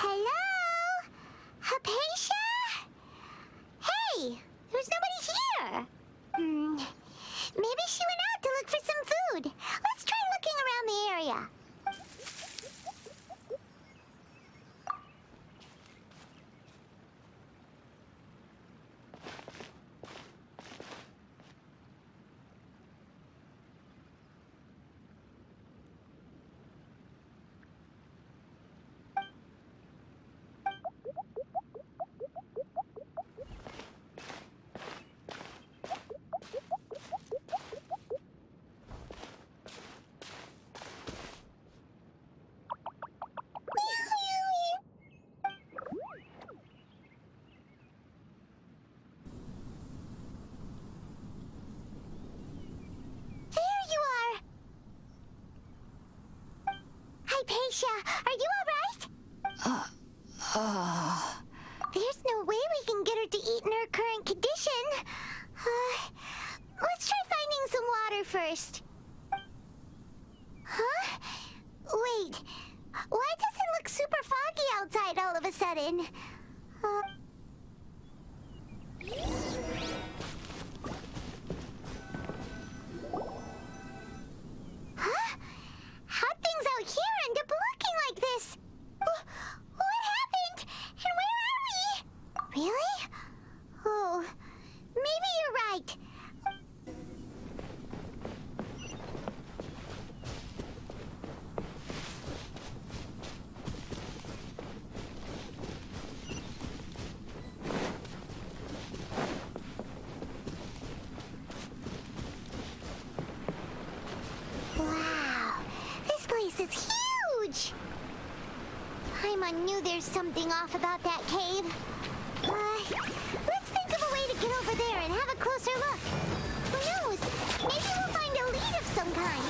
Hello? Hypatia? Hey, there's nobody here. Maybe she went out to look for some food. Let's try looking around the area. sudden. Huh? How'd things out here end up looking like this? What happened? And where are we? Really? Oh, maybe you're right. Wow, this place is huge! Paimon knew there's something off about that cave. Let's think of a way to get over there and have a closer look. Who knows? Maybe we'll find a lead of some kind.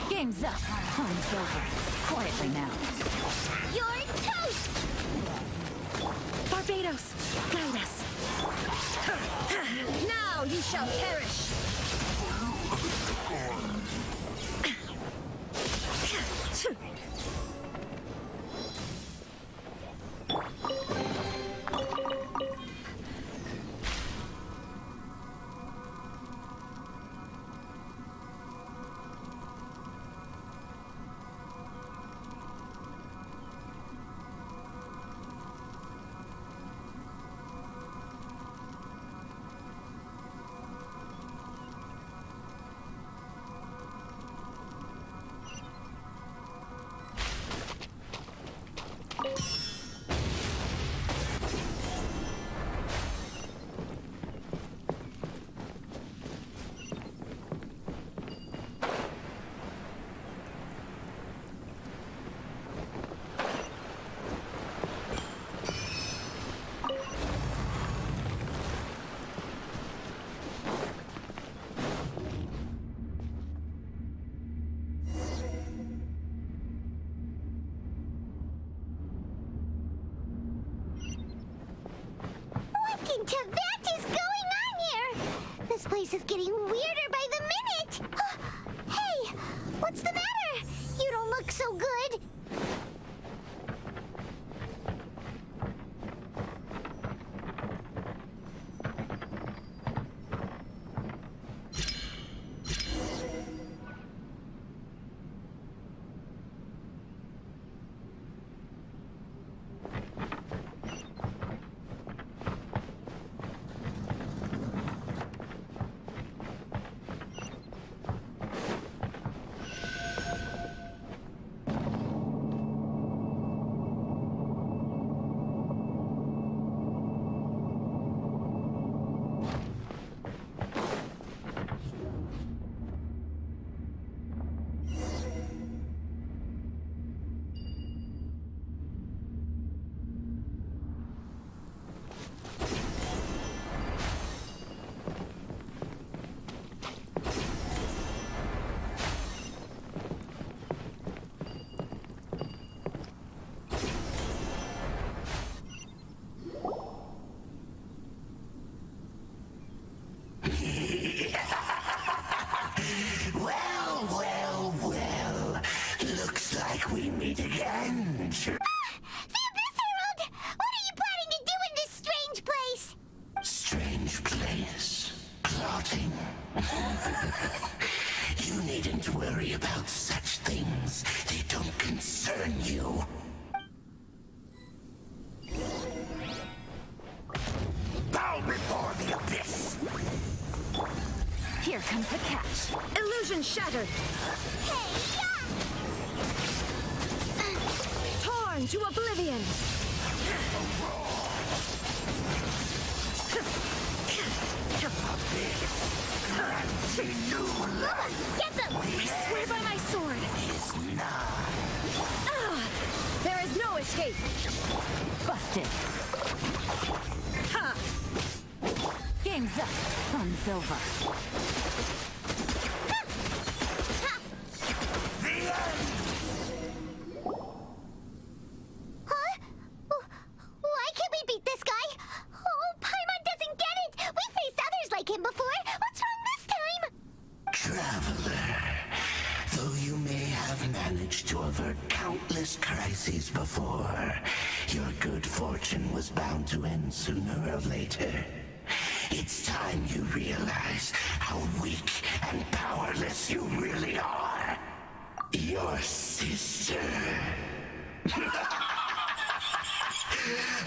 Game's up. Time's over. Quietly now. You're toast! Barbados, guide us. Now you shall perish. place is getting weirder by the minute! Hey, what's the matter? You don't look so good. We meet again. The Abyss Herald! What are you planning to do in this strange place? Strange place. Plotting. You needn't worry about such things. They don't concern you. Bow before the Abyss! Here comes the catch. Illusion shattered. Hey, yeah! Torn to oblivion. Get them! I swear by my sword. There is no escape. Busted. Ha! Game's up. Fun's over. Huh? Why can't we beat this guy? Oh, Paimon doesn't get it! We faced others like him before! What's wrong this time? Traveler, though you may have managed to avert countless crises before, your good fortune was bound to end sooner or later. It's time you realize how weak and powerless you really are. Your sister.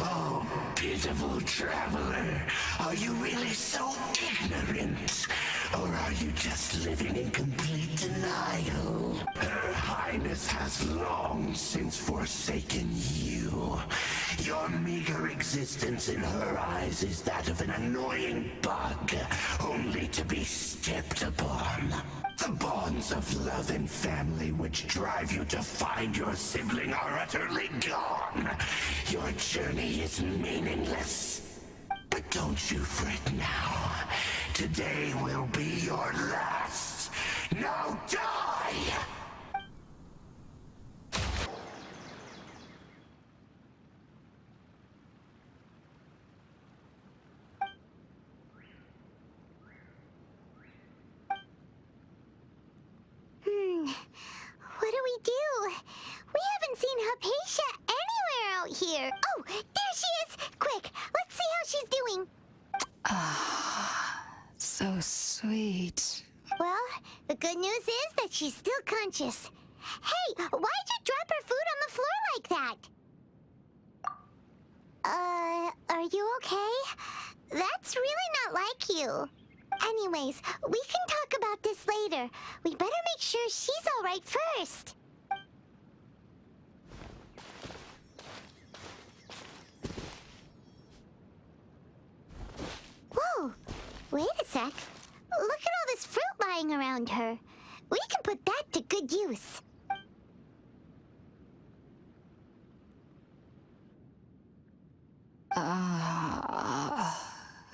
Oh, pitiful traveler. Are you really so ignorant? Or are you just living in complete denial? Her Highness has long since forsaken you. Your meager existence in her eyes is that of an annoying bug, only to be stepped upon. The bonds of love and family which drive you to find your sibling are utterly gone. Your journey is meaningless. But don't you fret now. Today will be your last. Now die! What do we do? We haven't seen Hypatia anywhere out here. Oh, there she is! Quick, let's see how she's doing. So sweet. Well, the good news is that she's still conscious. Hey, why'd you drop her food on the floor like that? Are you okay? That's really not like you. Anyways, we can talk about this later. We better make sure she's all right first. Whoa, wait a sec. Look at all this fruit lying around her. We can put that to good use.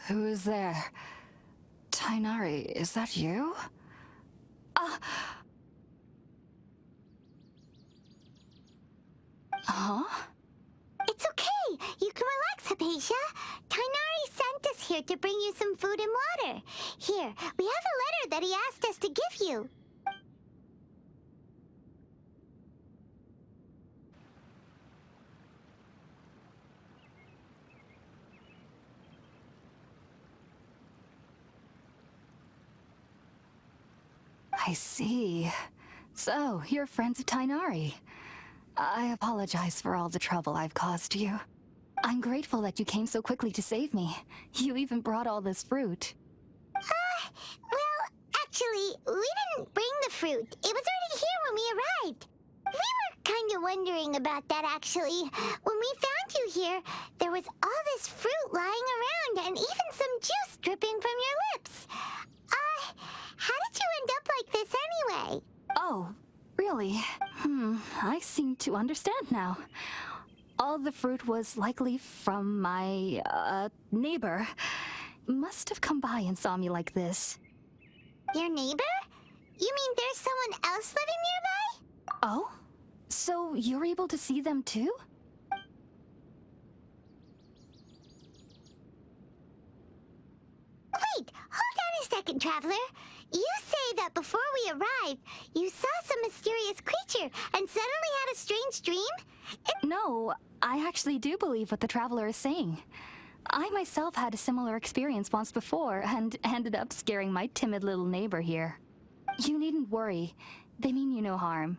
Who is there? Tignari, is that you? Huh? It's okay. You can relax, Hypatia. Tignari sent us here to bring you some food and water. Here, we have a letter that he asked us to give you. I see. So, you're friends of Tignari. I apologize for all the trouble I've caused you. I'm grateful that you came so quickly to save me. You even brought all this fruit. Well, actually, we didn't bring the fruit. It was already here when we arrived. We were kind of wondering about that, actually. When we found you here, there was all this fruit lying around and even some juice dripping from your lips. How did you end up like this anyway? Oh, really? I seem to understand now. All the fruit was likely from my, neighbor. Must have come by and saw me like this. Your neighbor? You mean there's someone else living nearby? Oh? So you're able to see them too? Wait, hold on a second, Traveler. You say that before we arrived, you saw some mysterious creature and suddenly had a strange dream? No, I actually do believe what the Traveler is saying. I myself had a similar experience once before and ended up scaring my timid little neighbor here. You needn't worry. They mean you no harm.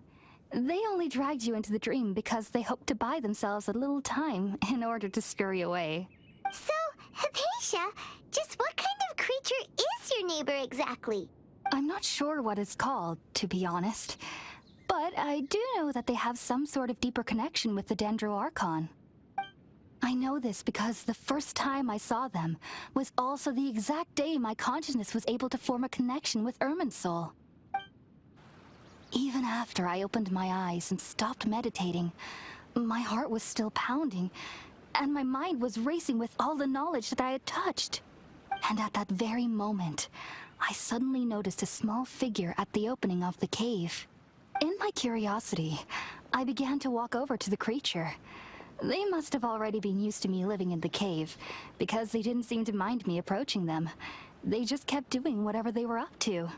They only dragged you into the dream because they hoped to buy themselves a little time in order to scurry away. So, Hypatia, just what kind of creature is your neighbor exactly? I'm not sure what it's called, to be honest. But I do know that they have some sort of deeper connection with the Dendro Archon. I know this because the first time I saw them was also the exact day my consciousness was able to form a connection with Irminsul. Even after I opened my eyes and stopped meditating, my heart was still pounding, and my mind was racing with all the knowledge that I had touched. And at that very moment, I suddenly noticed a small figure at the opening of the cave. In my curiosity, I began to walk over to the creature. They must have already been used to me living in the cave, because they didn't seem to mind me approaching them. They just kept doing whatever they were up to.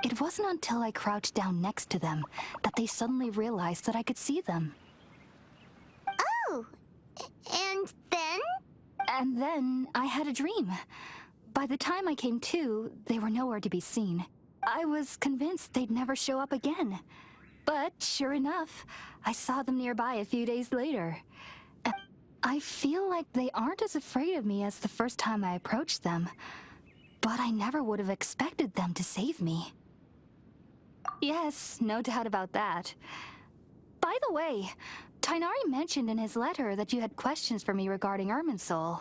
It wasn't until I crouched down next to them that they suddenly realized that I could see them. Oh, and then? And then I had a dream. By the time I came to, they were nowhere to be seen. I was convinced they'd never show up again. But sure enough, I saw them nearby a few days later. I feel like they aren't as afraid of me as the first time I approached them. But I never would have expected them to save me. Yes, no doubt about that. By the way, Tignari mentioned in his letter that you had questions for me regarding Irminsul.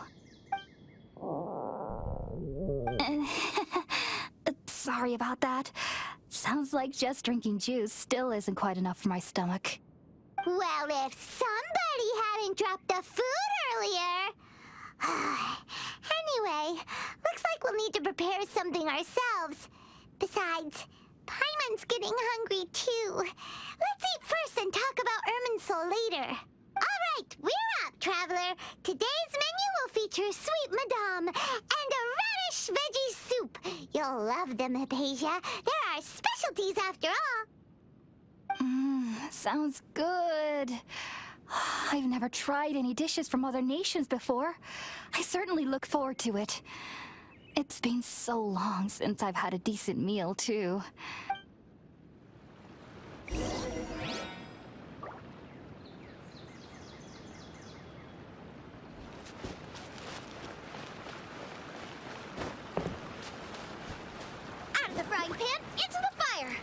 Sorry about that. Sounds like just drinking juice still isn't quite enough for my stomach. Well, if somebody hadn't dropped the food earlier... Anyway, looks like we'll need to prepare something ourselves. Besides, Paimon's getting hungry too. Let's eat first and talk about Irminsul later. Alright, we're up, Traveler. Today's menu will feature sweet madame and a radish veggie soup. You'll love them, Hypatia. They're our specialties after all. Sounds good. I've never tried any dishes from other nations before. I certainly look forward to it. It's been so long since I've had a decent meal, too. Out of the frying pan, into the fire!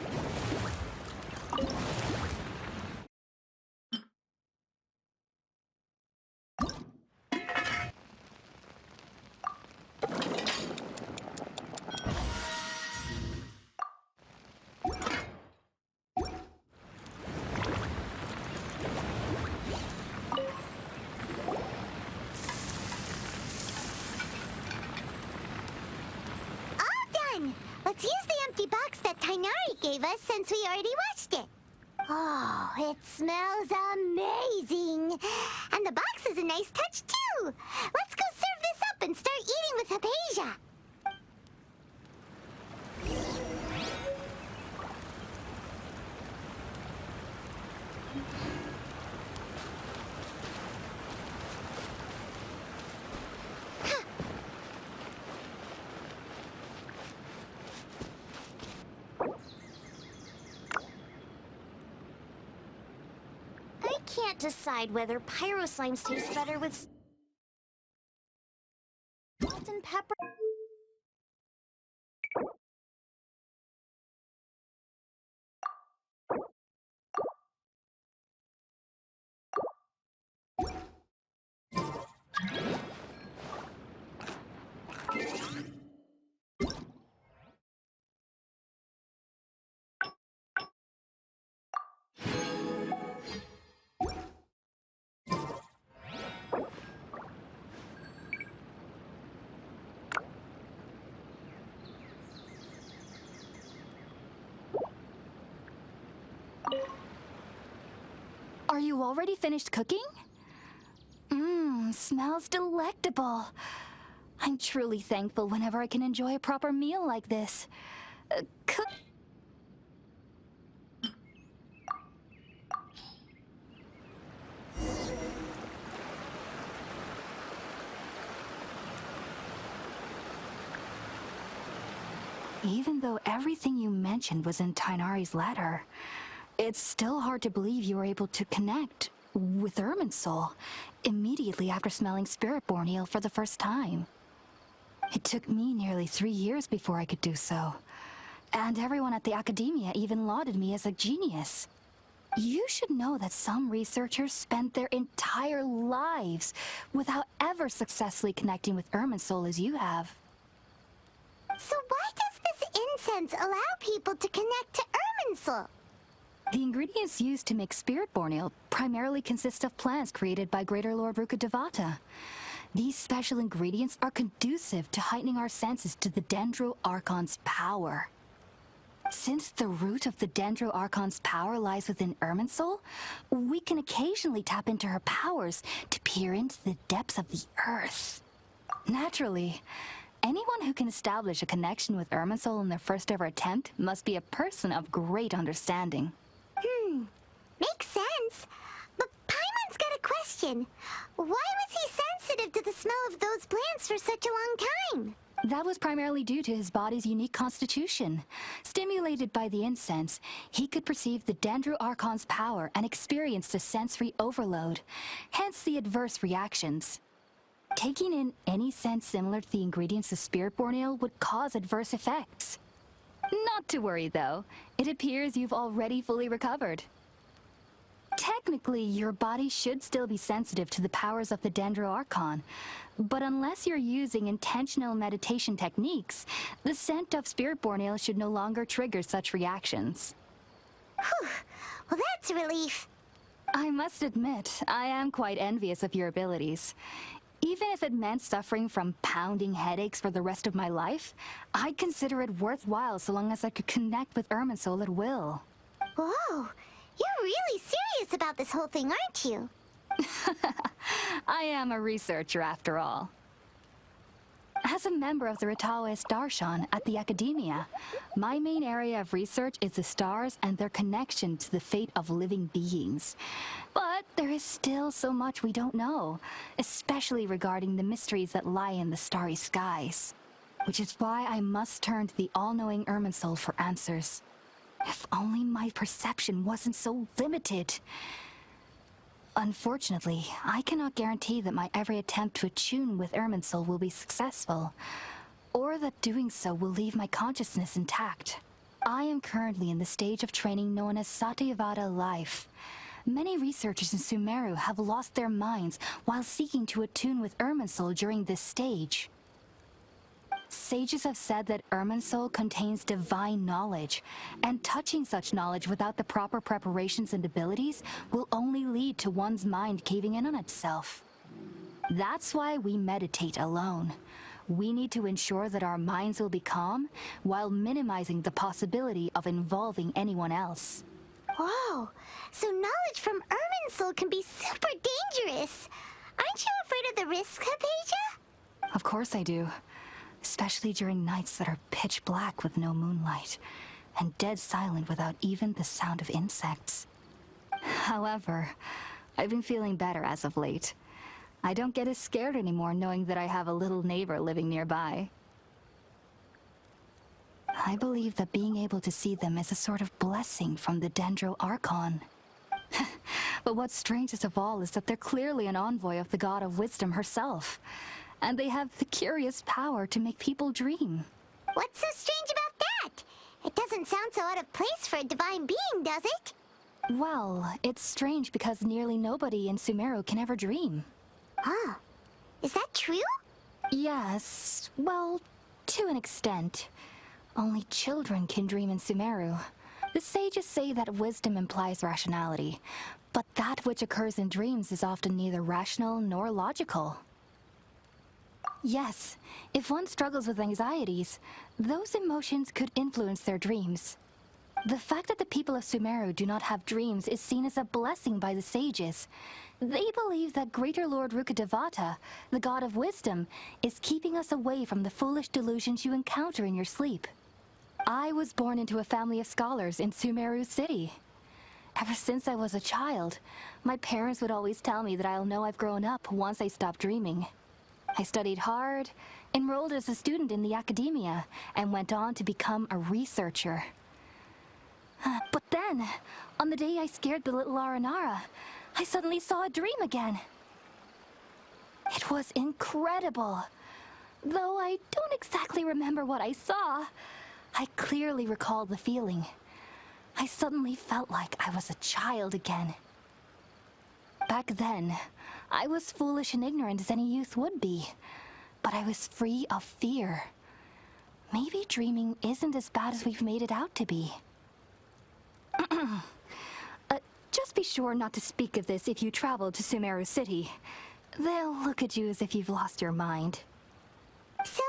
Let's use the empty box that Tignari gave us since we already watched it. Oh, it smells amazing. And the box is a nice touch, too. Let's go serve this up and start eating with Hypatia. Asia! I can't decide whether pyro slimes taste better with salt and pepper. Are you already finished cooking? Smells delectable. I'm truly thankful whenever I can enjoy a proper meal like this. Cook... Even though everything you mentioned was in Tignari's letter, it's still hard to believe you were able to connect with Irminsul immediately after smelling Spiritborn eel for the first time. It took me nearly 3 years before I could do so, and everyone at the Academia even lauded me as a genius. You should know that some researchers spend their entire lives without ever successfully connecting with Irminsul as you have. So why does this incense allow people to connect to Irminsul? The ingredients used to make Spiritborn eel primarily consist of plants created by Greater Lord Rukkhadevata. These special ingredients are conducive to heightening our senses to the Dendro Archon's power. Since the root of the Dendro Archon's power lies within Irminsul, we can occasionally tap into her powers to peer into the depths of the earth. Naturally, anyone who can establish a connection with Irminsul in their first ever attempt must be a person of great understanding. Makes sense. But Paimon's got a question. Why was he sensitive to the smell of those plants for such a long time? That was primarily due to his body's unique constitution. Stimulated by the incense, he could perceive the Dendro Archon's power and experienced a sensory overload, hence the adverse reactions. Taking in any scent similar to the ingredients of Spiritborn eel would cause adverse effects. Not to worry, though. It appears you've already fully recovered. Technically, your body should still be sensitive to the powers of the Dendro Archon, but unless you're using intentional meditation techniques, the scent of Spiritborn eel should no longer trigger such reactions. Whew. Well, that's a relief. I must admit, I am quite envious of your abilities. Even if it meant suffering from pounding headaches for the rest of my life, I'd consider it worthwhile so long as I could connect with Irminsul at will. Whoa, you're really serious about this whole thing, aren't you? I am a researcher after all. As a member of the Ritaoist Darshan at the Academia, my main area of research is the stars and their connection to the fate of living beings. But there is still so much we don't know, especially regarding the mysteries that lie in the starry skies. Which is why I must turn to the all-knowing Irminsul for answers. If only my perception wasn't so limited. Unfortunately, I cannot guarantee that my every attempt to attune with Irminsul will be successful, or that doing so will leave my consciousness intact. I am currently in the stage of training known as Satyavada life. Many researchers in Sumeru have lost their minds while seeking to attune with Irminsul during this stage. Sages have said that Irminsul contains divine knowledge, and touching such knowledge without the proper preparations and abilities will only lead to one's mind caving in on itself. That's why we meditate alone. We need to ensure that our minds will be calm while minimizing the possibility of involving anyone else. Whoa, so knowledge from Irminsul can be super dangerous. Aren't you afraid of the risks, Hypatia? Of course I do. especially during nights that are pitch black with no moonlight, and dead silent without even the sound of insects. However, I've been feeling better as of late. I don't get as scared anymore knowing that I have a little neighbor living nearby. I believe that being able to see them is a sort of blessing from the Dendro Archon. But what's strangest of all is that they're clearly an envoy of the God of Wisdom herself, and they have the curious power to make people dream. What's so strange about that? It doesn't sound so out of place for a divine being, does it? Well, it's strange because nearly nobody in Sumeru can ever dream. Ah, is that true? Yes, well, to an extent. Only children can dream in Sumeru. The sages say that wisdom implies rationality, but that which occurs in dreams is often neither rational nor logical. Yes, if one struggles with anxieties, those emotions could influence their dreams. The fact that the people of Sumeru do not have dreams is seen as a blessing by the sages. They believe that Greater Lord Rukkhadevata, the god of wisdom, is keeping us away from the foolish delusions you encounter in your sleep. I was born into a family of scholars in Sumeru City. Ever since I was a child, my parents would always tell me that I'll know I've grown up once I stop dreaming. I studied hard, enrolled as a student in the academia, and went on to become a researcher. But then, on the day I scared the little Aranara, I suddenly saw a dream again. It was incredible. Though I don't exactly remember what I saw, I clearly recall the feeling. I suddenly felt like I was a child again. Back then, I was foolish and ignorant as any youth would be, but I was free of fear. Maybe dreaming isn't as bad as we've made it out to be. Just be sure not to speak of this if you travel to Sumeru City. They'll look at you as if you've lost your mind. So,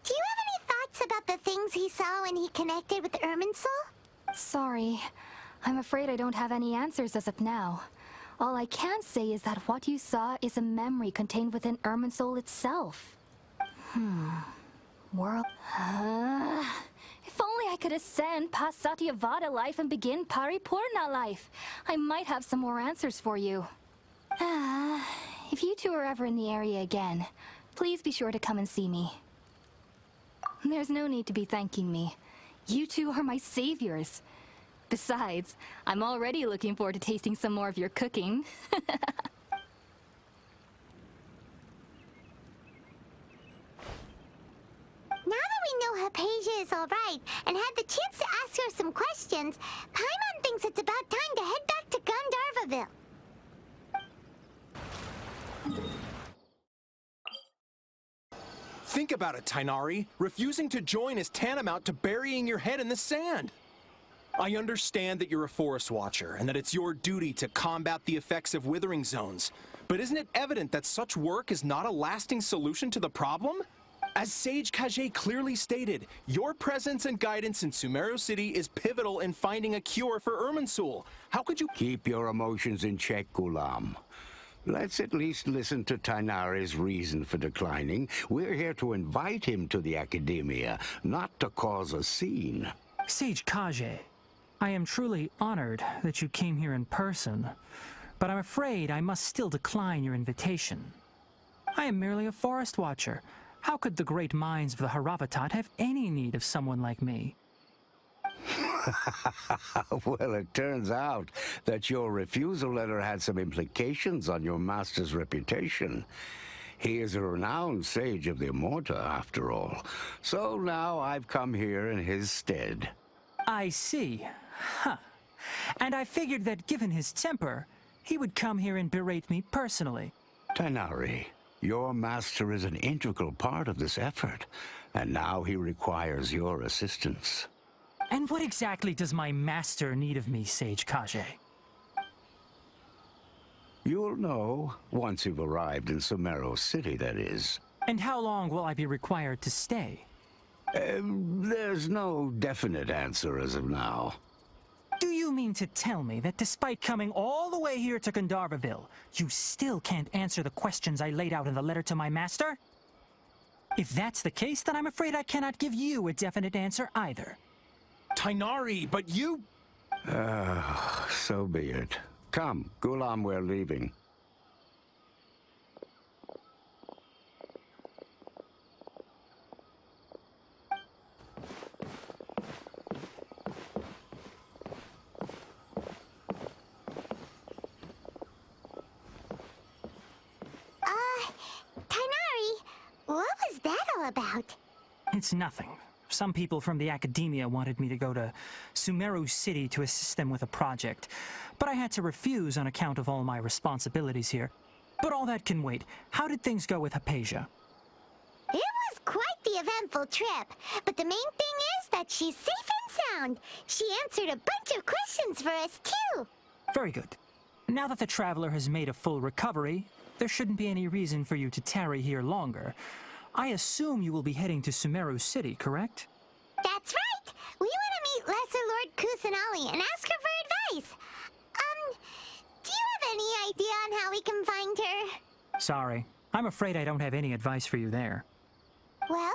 do you have any thoughts about the things he saw when he connected with Irminsul? Sorry. I'm afraid I don't have any answers as of now. All I can say is that what you saw is a memory contained within Irminsul itself. World... if only I could ascend past Satyavada life and begin Paripurna life. I might have some more answers for you. If you two are ever in the area again, please be sure to come and see me. There's no need to be thanking me. You two are my saviors. Besides, I'm already looking forward to tasting some more of your cooking. Now that we know Hypatia is alright and had the chance to ask her some questions, Paimon thinks it's about time to head back to Gandharvaville. Think about it, Tignari. Refusing to join is tantamount to burying your head in the sand. I understand that you're a forest watcher and that it's your duty to combat the effects of withering zones. But isn't it evident that such work is not a lasting solution to the problem? As Sage Kage clearly stated, your presence and guidance in Sumeru City is pivotal in finding a cure for Irminsul. How could you— Keep your emotions in check, Ghulam. Let's at least listen to Tignari's reason for declining. We're here to invite him to the academia, not to cause a scene. Sage Kage, I am truly honored that you came here in person, but I'm afraid I must still decline your invitation. I am merely a forest watcher. How could the great minds of the Haravatat have any need of someone like me? Well, it turns out that your refusal letter had some implications on your master's reputation. He is a renowned sage of the Immorta, after all. So now I've come here in his stead. I see. Huh. And I figured that given his temper, he would come here and berate me personally. Tignari, your master is an integral part of this effort, and now he requires your assistance. And what exactly does my master need of me, Sage Kage? You'll know, once you've arrived in Sumeru City, that is. And how long will I be required to stay? There's no definite answer as of now. Do you mean to tell me that despite coming all the way here to Gandharvaville, you still can't answer the questions I laid out in the letter to my master? If that's the case, then I'm afraid I cannot give you a definite answer either. Tignari, but you... So be it. Come, Gulam, we're leaving. Tignari, what was that all about? It's nothing. Some people from the academia wanted me to go to Sumeru City to assist them with a project, but I had to refuse on account of all my responsibilities here. But all that can wait. How did things go with Hypatia? It was quite the eventful trip, but the main thing is that she's safe and sound. She answered a bunch of questions for us, too. Very good. Now that the traveler has made a full recovery, there shouldn't be any reason for you to tarry here longer. I assume you will be heading to Sumeru City, correct? That's right! We want to meet Lesser Lord Kusanali and ask her for advice. Do you have any idea on how we can find her? Sorry. I'm afraid I don't have any advice for you there. Well,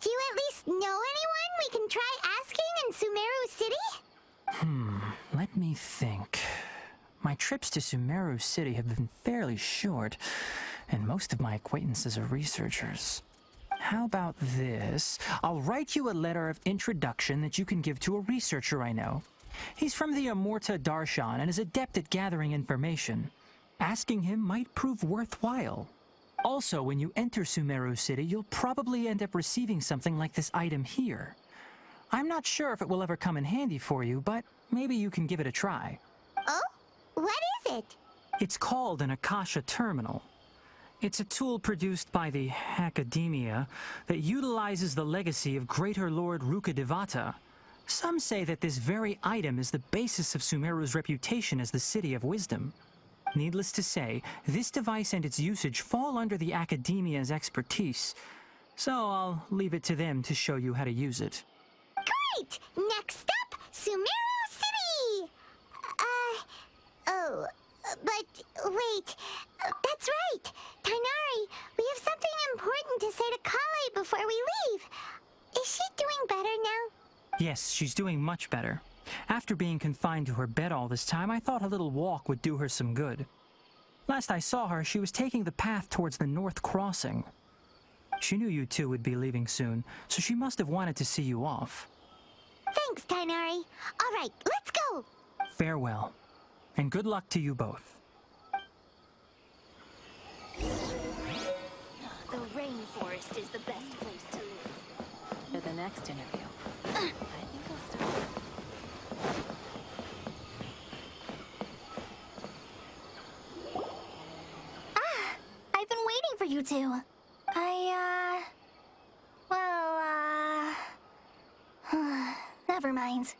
do you at least know anyone we can try asking in Sumeru City? Let me think. My trips to Sumeru City have been fairly short, and most of my acquaintances are researchers. How about this? I'll write you a letter of introduction that you can give to a researcher I know. He's from the Amurta Darshan and is adept at gathering information. Asking him might prove worthwhile. Also, when you enter Sumeru City, you'll probably end up receiving something like this item here. I'm not sure if it will ever come in handy for you, but maybe you can give it a try. Oh? What is it? It's called an Akasha Terminal. It's a tool produced by the academia that utilizes the legacy of Greater Lord Rukkhadevata. Some say that this very item is the basis of Sumeru's reputation as the City of Wisdom. Needless to say, this device and its usage fall under the academia's expertise, so I'll leave it to them to show you how to use it. Great! Next up, Sumeru City! But wait, that's right! Tignari, we have something important to say to Collei before we leave. Is she doing better now? Yes, she's doing much better. After being confined to her bed all this time, I thought a little walk would do her some good. Last I saw her, she was taking the path towards the North Crossing. She knew you two would be leaving soon, so she must have wanted to see you off. Thanks, Tignari. All right, let's go! Farewell, and good luck to you both. The rainforest is the best place to live. For the next interview, I think I'll start. I've been waiting for you two. Never mind.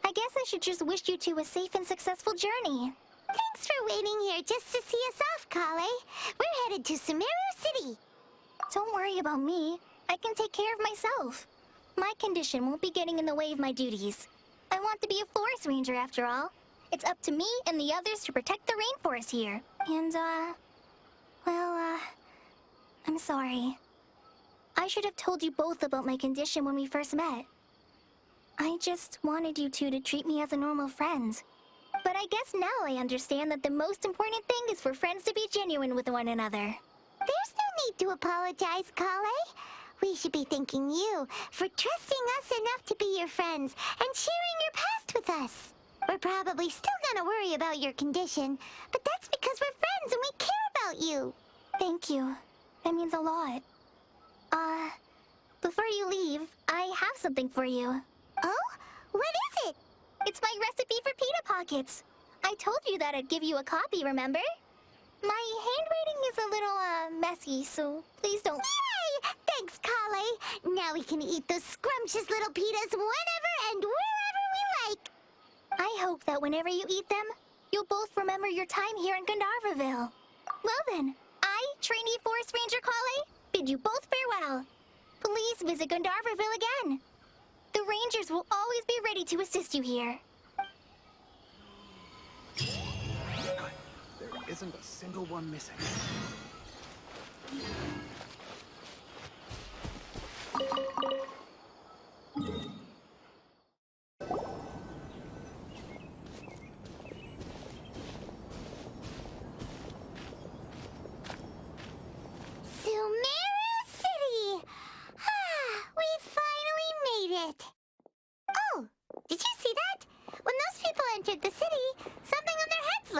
I guess I should just wish you two a safe and successful journey. Thanks for waiting here just to see us off, Collei. We're headed to Sumeru City. Don't worry about me. I can take care of myself. My condition won't be getting in the way of my duties. I want to be a forest ranger after all. It's up to me and the others to protect the rainforest here. And, I'm sorry. I should have told you both about my condition when we first met. I just wanted you two to treat me as a normal friend. But I guess now I understand that the most important thing is for friends to be genuine with one another. There's no need to apologize, Collei. We should be thanking you for trusting us enough to be your friends and sharing your past with us. We're probably still gonna worry about your condition, but that's because we're friends and we care about you. Thank you. That means a lot. Before you leave, I have something for you. Oh? What is it? It's my recipe for pita pockets. I told you that I'd give you a copy, remember? My handwriting is a little, messy, so please don't... Yay! Thanks, Collei. Now we can eat those scrumptious little pitas whenever and wherever we like. I hope that whenever you eat them, you'll both remember your time here in Gandharvaville. Well then, I, trainee Forest Ranger Collei, bid you both farewell. Please visit Gandharvaville again. The Rangers will always be ready to assist you here. There isn't a single one missing.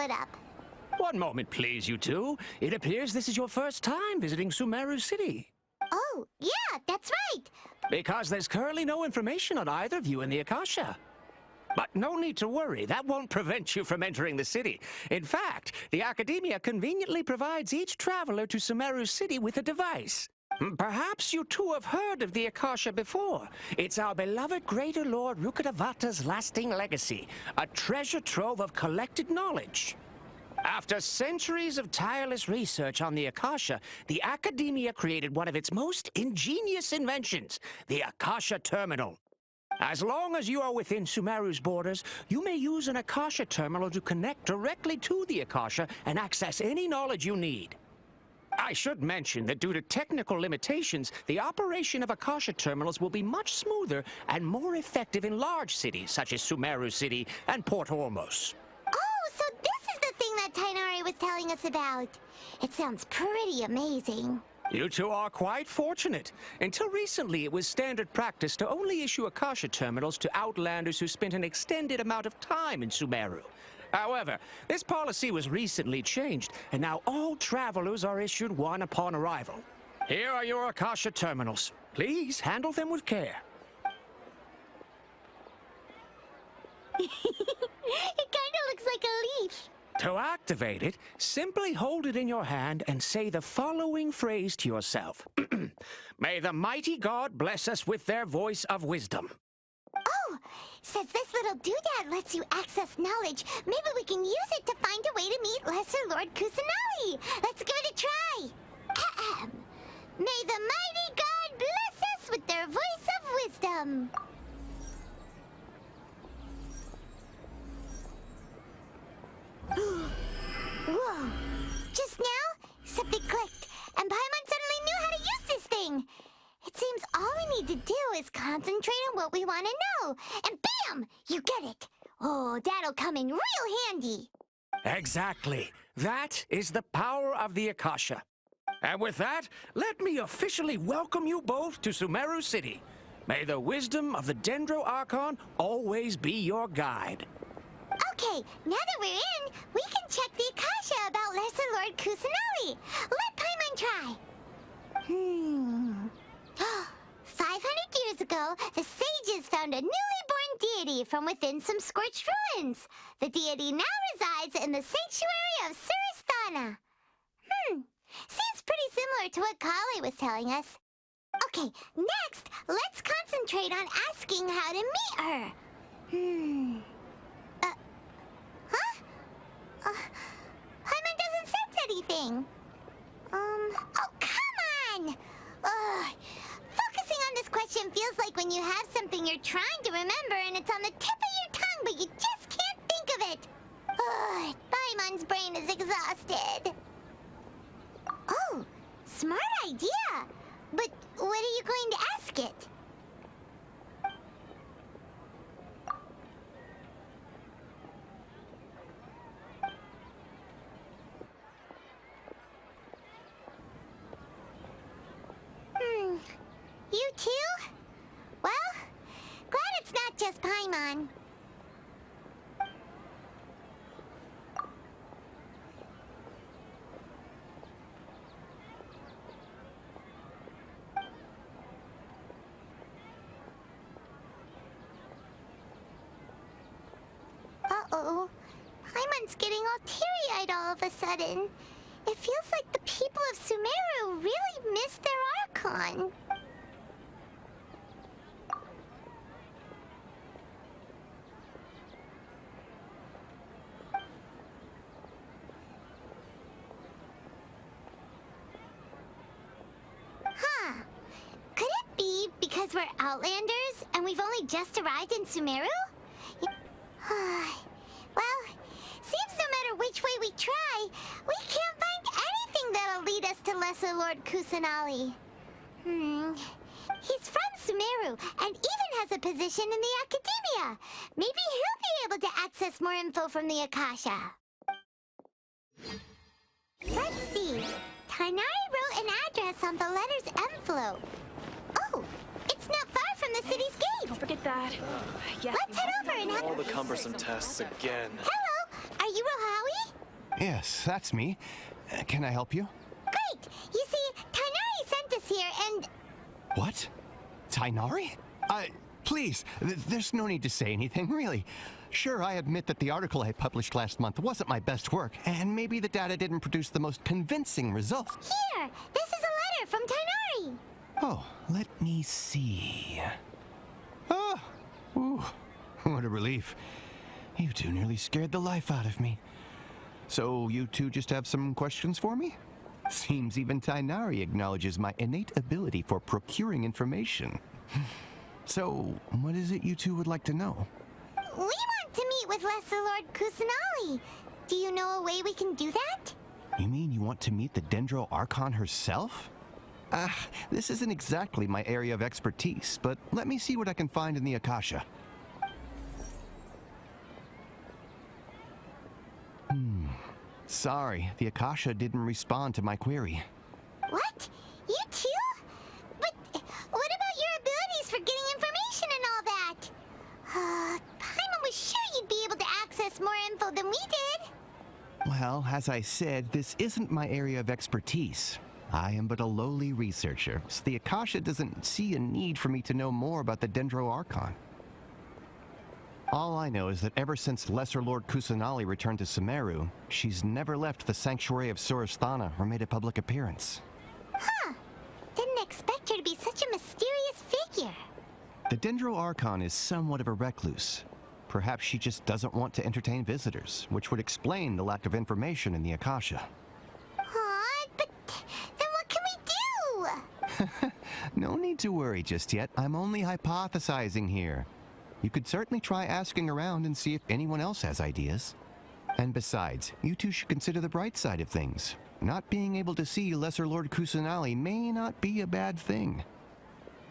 split up. One moment, please, you two. It appears this is your first time visiting Sumeru City. Oh, yeah, that's right. Because there's currently no information on either of you in the Akasha. But no need to worry, that won't prevent you from entering the city. In fact, the Academia conveniently provides each traveler to Sumeru City with a device. Perhaps you two have heard of the Akasha before. It's our beloved Greater Lord Rukkhadevata's lasting legacy, a treasure trove of collected knowledge. After centuries of tireless research on the Akasha, the Academia created one of its most ingenious inventions, the Akasha Terminal. As long as you are within Sumeru's borders, you may use an Akasha Terminal to connect directly to the Akasha and access any knowledge you need. I should mention that due to technical limitations, the operation of Akasha Terminals will be much smoother and more effective in large cities such as Sumeru City and Port Ormos. Oh, so this is the thing that Tignari was telling us about. It sounds pretty amazing. You two are quite fortunate. Until recently, it was standard practice to only issue Akasha Terminals to outlanders who spent an extended amount of time in Sumeru. However, this policy was recently changed, and now all travelers are issued one upon arrival. Here are your Akasha Terminals. Please handle them with care. It kind of looks like a leaf. To activate it, simply hold it in your hand and say the following phrase to yourself. May the mighty God bless us with their voice of wisdom. Oh, since this little doodad lets you access knowledge, maybe we can use it to find a way to meet Lesser Lord Kusanali. Let's give it a try. Ahem. May the mighty God bless us with their voice of wisdom. Whoa! Just now, something clicked, and Paimon suddenly knew how to use this thing. It seems all we need to do is concentrate on what we want to know, and bam! You get it. Oh, that'll come in real handy. Exactly. That is the power of the Akasha. And with that, let me officially welcome you both to Sumeru City. May the wisdom of the Dendro Archon always be your guide. Okay, now that we're in, we can check the Akasha about Lesser Lord Kusanali. Let Paimon try. 500 years ago, the sages found a newly born deity from within some scorched ruins. The deity now resides in the sanctuary of Surasthana. Seems pretty similar to what Collei was telling us. Okay, next, let's concentrate on asking how to meet her. Paimon doesn't sense anything. Oh, come on! Focusing on this question feels like when you have something you're trying to remember and it's on the tip of your tongue, but you just can't think of it. Paimon's brain is exhausted. Oh, smart idea. But what are you going to ask it? You too? Well, glad it's not just Paimon. Uh-oh. Paimon's getting all teary-eyed all of a sudden. It feels like the people of Sumeru really miss their Archon. Could it be because we're Outlanders and we've only just arrived in Sumeru? Well, seems no matter which way we try, we can't find anything that'll lead us to Lesser Lord Kusanali. He's from Sumeru and even has a position in the Academia. Maybe he'll be able to access more info from the Akasha. Let's see. Tignari wrote an address on the letter's envelope. Oh, it's not far from the city's gate. Don't forget that. Yeah. Let's head over and have... All the cumbersome tests again. Hello, are you Rohawi? Yes, that's me. Can I help you? Great! You see, Tignari sent us here and... What? Tignari? Please, there's no need to say anything, really. Sure, I admit that the article I published last month wasn't my best work, and maybe the data didn't produce the most convincing results. Here! This is a letter from Tignari! Oh, let me see. Oh, ooh, what a relief. You two nearly scared the life out of me. So you two just have some questions for me? Seems even Tignari acknowledges my innate ability for procuring information. So, what is it you two would like to know? We want to meet with Lesser Lord Kusanali. Do you know a way we can do that? You mean you want to meet the Dendro Archon herself? This isn't exactly my area of expertise, but let me see what I can find in the Akasha. Sorry, the Akasha didn't respond to my query. What? You too? But what about your abilities for getting information and all that? Paimon was sure you'd be able to access more info than we did. Well, as I said, this isn't my area of expertise. I am but a lowly researcher, so the Akasha doesn't see a need for me to know more about the Dendro Archon. All I know is that ever since Lesser Lord Kusanali returned to Sumeru, she's never left the Sanctuary of Surasthana or made a public appearance. Huh. Didn't expect her to be such a mysterious figure. The Dendro Archon is somewhat of a recluse. Perhaps she just doesn't want to entertain visitors, which would explain the lack of information in the Akasha. But then what can we do? No need to worry just yet. I'm only hypothesizing here. You could certainly try asking around and see if anyone else has ideas. And besides, you two should consider the bright side of things. Not being able to see Lesser Lord Kusanali may not be a bad thing.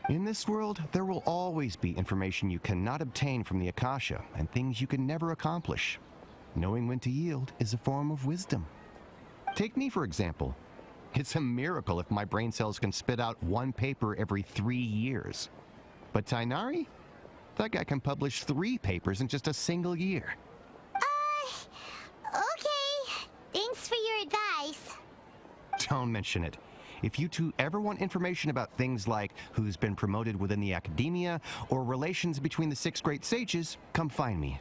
In this world, there will always be information you cannot obtain from the Akasha, and things you can never accomplish. Knowing when to yield is a form of wisdom. Take me, for example. It's a miracle if my brain cells can spit out one paper every 3 years. But Tignari? That guy can publish 3 papers in just a single year. Okay. Thanks for your advice. Don't mention it. If you two ever want information about things like who's been promoted within the academia or relations between the 6 great sages, come find me.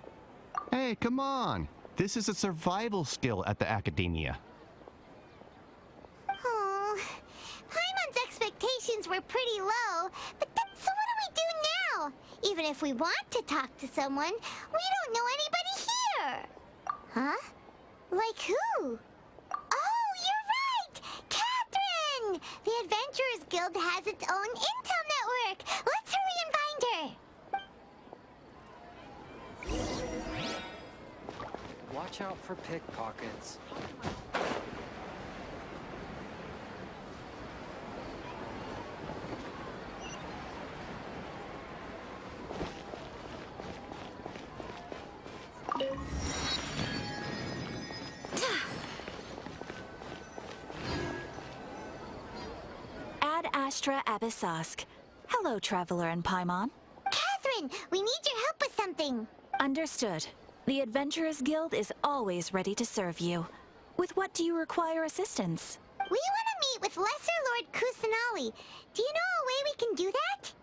Hey, come on. This is a survival skill at the academia. Oh, Paimon's expectations were pretty low, but so what do we do now? Even if we want to talk to someone, we don't know anybody here. Huh? Like who? Oh, you're right! Catherine! The Adventurers Guild has its own intel network. Let's hurry and find her. Watch out for pickpockets. Ad Astra Abyssosk. Hello, Traveler and Paimon. Catherine, we need your help with something. Understood. The Adventurers Guild is always ready to serve you. With what do you require assistance? We want to meet with Lesser Lord Kusanali. Do you know a way we can do that?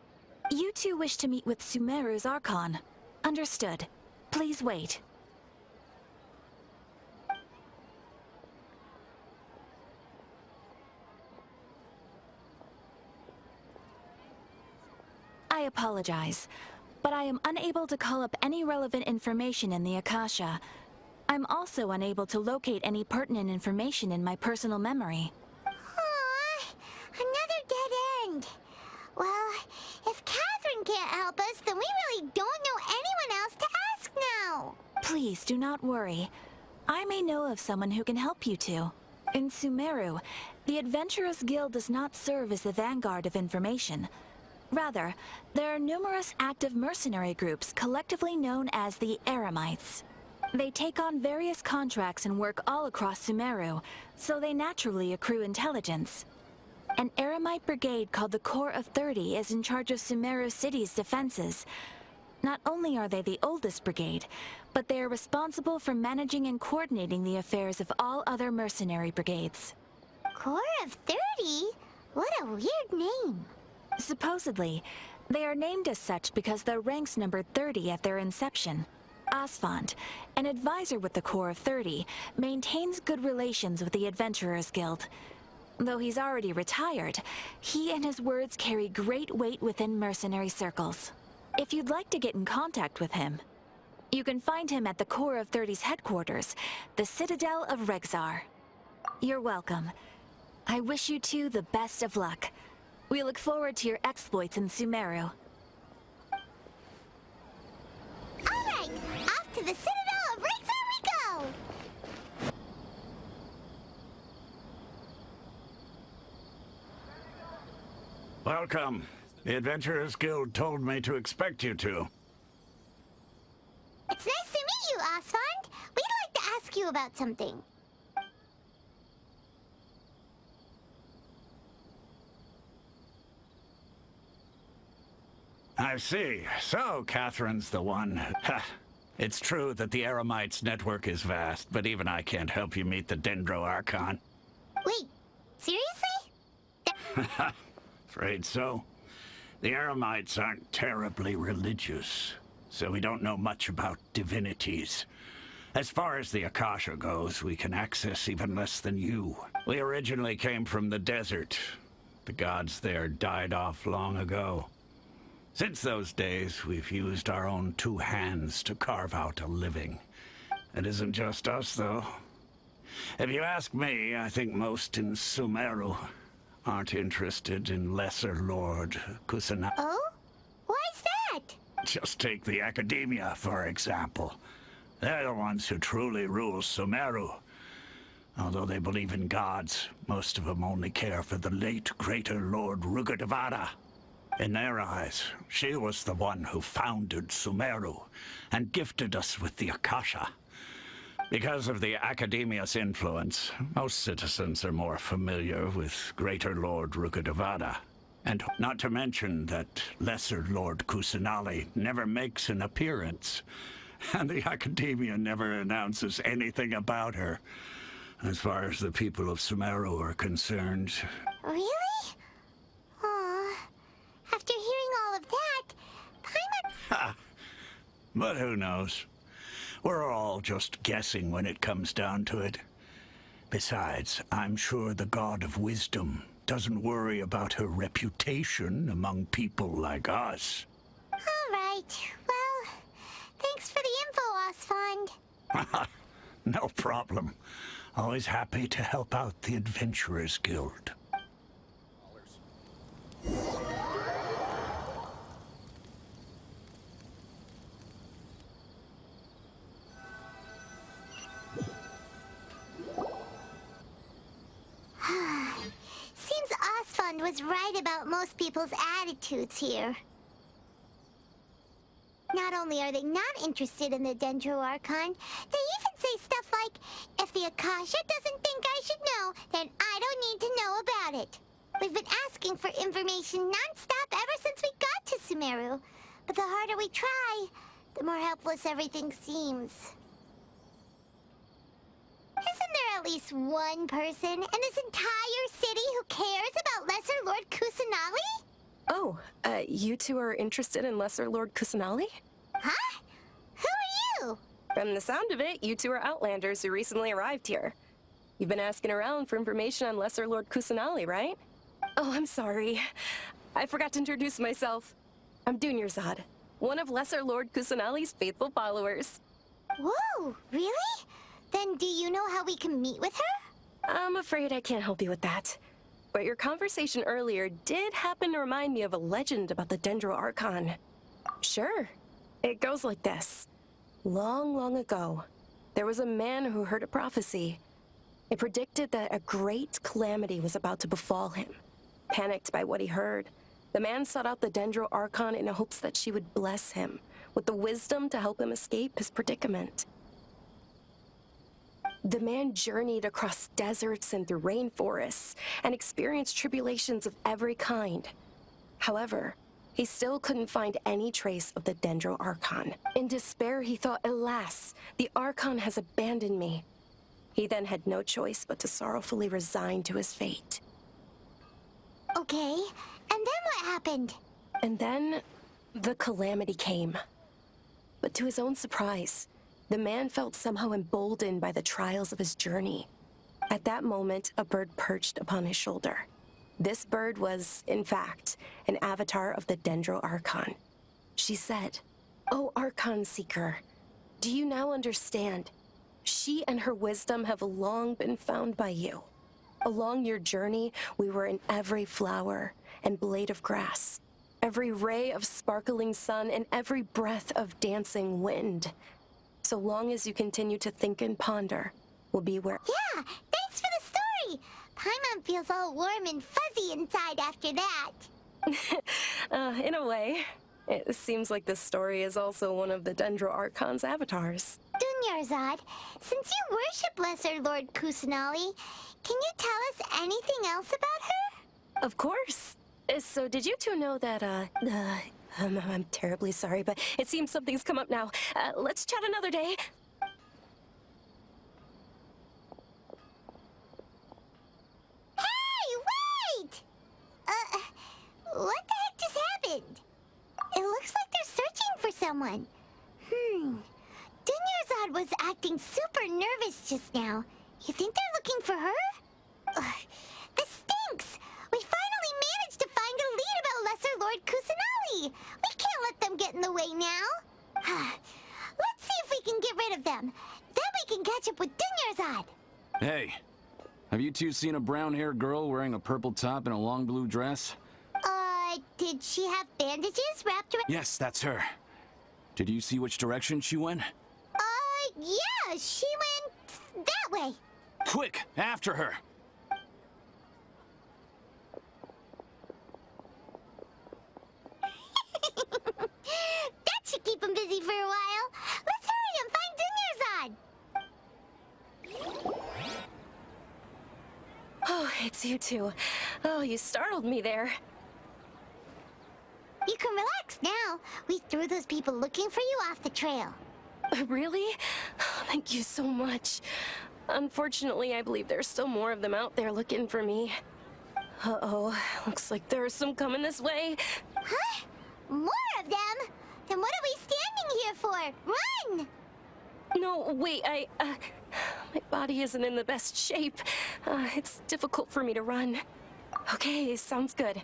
You two wish to meet with Sumeru's Archon. Understood. Please wait. I apologize, but I am unable to call up any relevant information in the Akasha. I'm also unable to locate any pertinent information in my personal memory. Aww, another dead end. Well, if Catherine can't help us, then we really don't know anyone else to ask now. Please do not worry. I may know of someone who can help you two. In Sumeru, the Adventurers Guild does not serve as the vanguard of information. Rather, there are numerous active mercenary groups collectively known as the Eremites. They take on various contracts and work all across Sumeru, so they naturally accrue intelligence. An Eremite brigade called the Corps of 30 is in charge of Sumeru City's defenses. Not only are they the oldest brigade, but they are responsible for managing and coordinating the affairs of all other mercenary brigades. Corps of 30? What a weird name. Supposedly, they are named as such because their ranks numbered 30 at their inception. Asfand, an advisor with the Corps of 30, maintains good relations with the Adventurers Guild. Though he's already retired, he and his words carry great weight within mercenary circles. If you'd like to get in contact with him, you can find him at the Corps of 30's headquarters, the Citadel of Rexar. You're welcome. I wish you two the best of luck. We look forward to your exploits in Sumeru. Alright, off to the Citadel of Rexar we go! Welcome. The Adventurers Guild told me to expect you two. It's nice to meet you, Asfand. We'd like to ask you about something. I see. So, Catherine's the one. Ha! It's true that the Eremites' network is vast, but even I can't help you meet the Dendro Archon. Wait, seriously? Afraid so. The Eremites aren't terribly religious, so we don't know much about divinities. As far as the Akasha goes, we can access even less than you. We originally came from the desert. The gods there died off long ago. Since those days, we've used our own two hands to carve out a living. It isn't just us, though. If you ask me, I think most in Sumeru aren't interested in Lesser Lord Kusanagi. Oh? Why's that? Just take the Academia, for example. They're the ones who truly rule Sumeru. Although they believe in gods, most of them only care for the late Greater Lord Rugadavada. In their eyes, she was the one who founded Sumeru and gifted us with the Akasha. Because of the Academia's influence, most citizens are more familiar with Greater Lord Rugadavada. And not to mention that Lesser Lord Kusanagi never makes an appearance. And the Academia never announces anything about her, as far as the people of Sumeru are concerned. Really? Aw. After hearing all of that, Paimon... Ha! But who knows? We're all just guessing when it comes down to it. Besides, I'm sure the God of Wisdom doesn't worry about her reputation among people like us. All right. Well, thanks for the info, Asfand. No problem. Always happy to help out the Adventurers Guild. Seems Asfand was right about most people's attitudes here. Not only are they not interested in the Dendro Archon, they even say stuff like, if the Akasha doesn't think I should know, then I don't need to know about it. We've been asking for information non-stop ever since we got to Sumeru. But the harder we try, the more helpless everything seems. Isn't there at least one person in this entire city who cares about Lesser Lord Kusanagi? Oh, you two are interested in Lesser Lord Kusanagi? Huh? Who are you? From the sound of it, you two are Outlanders who recently arrived here. You've been asking around for information on Lesser Lord Kusanagi, right? Oh, I'm sorry. I forgot to introduce myself. I'm Dunyarzad, one of Lesser Lord Kusanagi's faithful followers. Whoa, really? Then do you know how we can meet with her? I'm afraid I can't help you with that. But your conversation earlier did happen to remind me of a legend about the Dendro Archon. Sure. It goes like this. Long, long ago, there was a man who heard a prophecy. It predicted that a great calamity was about to befall him. Panicked by what he heard, the man sought out the Dendro Archon in hopes that she would bless him with the wisdom to help him escape his predicament. The man journeyed across deserts and through rainforests and experienced tribulations of every kind. However, He still couldn't find any trace of the Dendro Archon. In despair, he thought, alas, the Archon has abandoned me. He then had no choice but to sorrowfully resign to his fate. Okay, and then what happened? And then, the calamity came. But to his own surprise, the man felt somehow emboldened by the trials of his journey. At that moment, a bird perched upon his shoulder. This bird was, in fact, an avatar of the Dendro Archon. She said, "O Archon Seeker, do you now understand? She and her wisdom have long been found by you. Along your journey, we were in every flower and blade of grass, every ray of sparkling sun, and every breath of dancing wind. So long as you continue to think and ponder, we'll be where..." Yeah, thanks for the story! Paimon feels all warm and fuzzy inside after that. In a way. It seems like this story is also one of the Dendro Archon's avatars. Dunyarzad, since you worship Lesser Lord Kusanali, can you tell us anything else about her? Of course. So did you two know that, I'm terribly sorry, but it seems something's come up now. Let's chat another day. Hey, wait! What the heck just happened? It looks like they're searching for someone. Dunyarzad was acting super nervous just now. You think they're looking for her? This stinks! We finally managed to find a lead about Lesser Lord Kusanali! We can't let them get in the way now. Let's see if we can get rid of them. Then we can catch up with Dunyarzad. Hey, have you two seen a brown-haired girl wearing a purple top and a long blue dress? Did she have bandages wrapped around? Yes, that's her. Did you see which direction she went? Yeah, she went that way. Quick, after her! That should keep him busy for a while. Let's hurry and find Dunyarzad. Oh, it's you two. Oh, you startled me there. You can relax now. We threw those people looking for you off the trail. Really? Thank you so much. Unfortunately, I believe there's still more of them out there looking for me. Uh-oh, looks like there's some coming this way. Huh? More of them? Then what are we standing here for? Run! No, wait, my body isn't in the best shape. It's difficult for me to run. Okay, sounds good.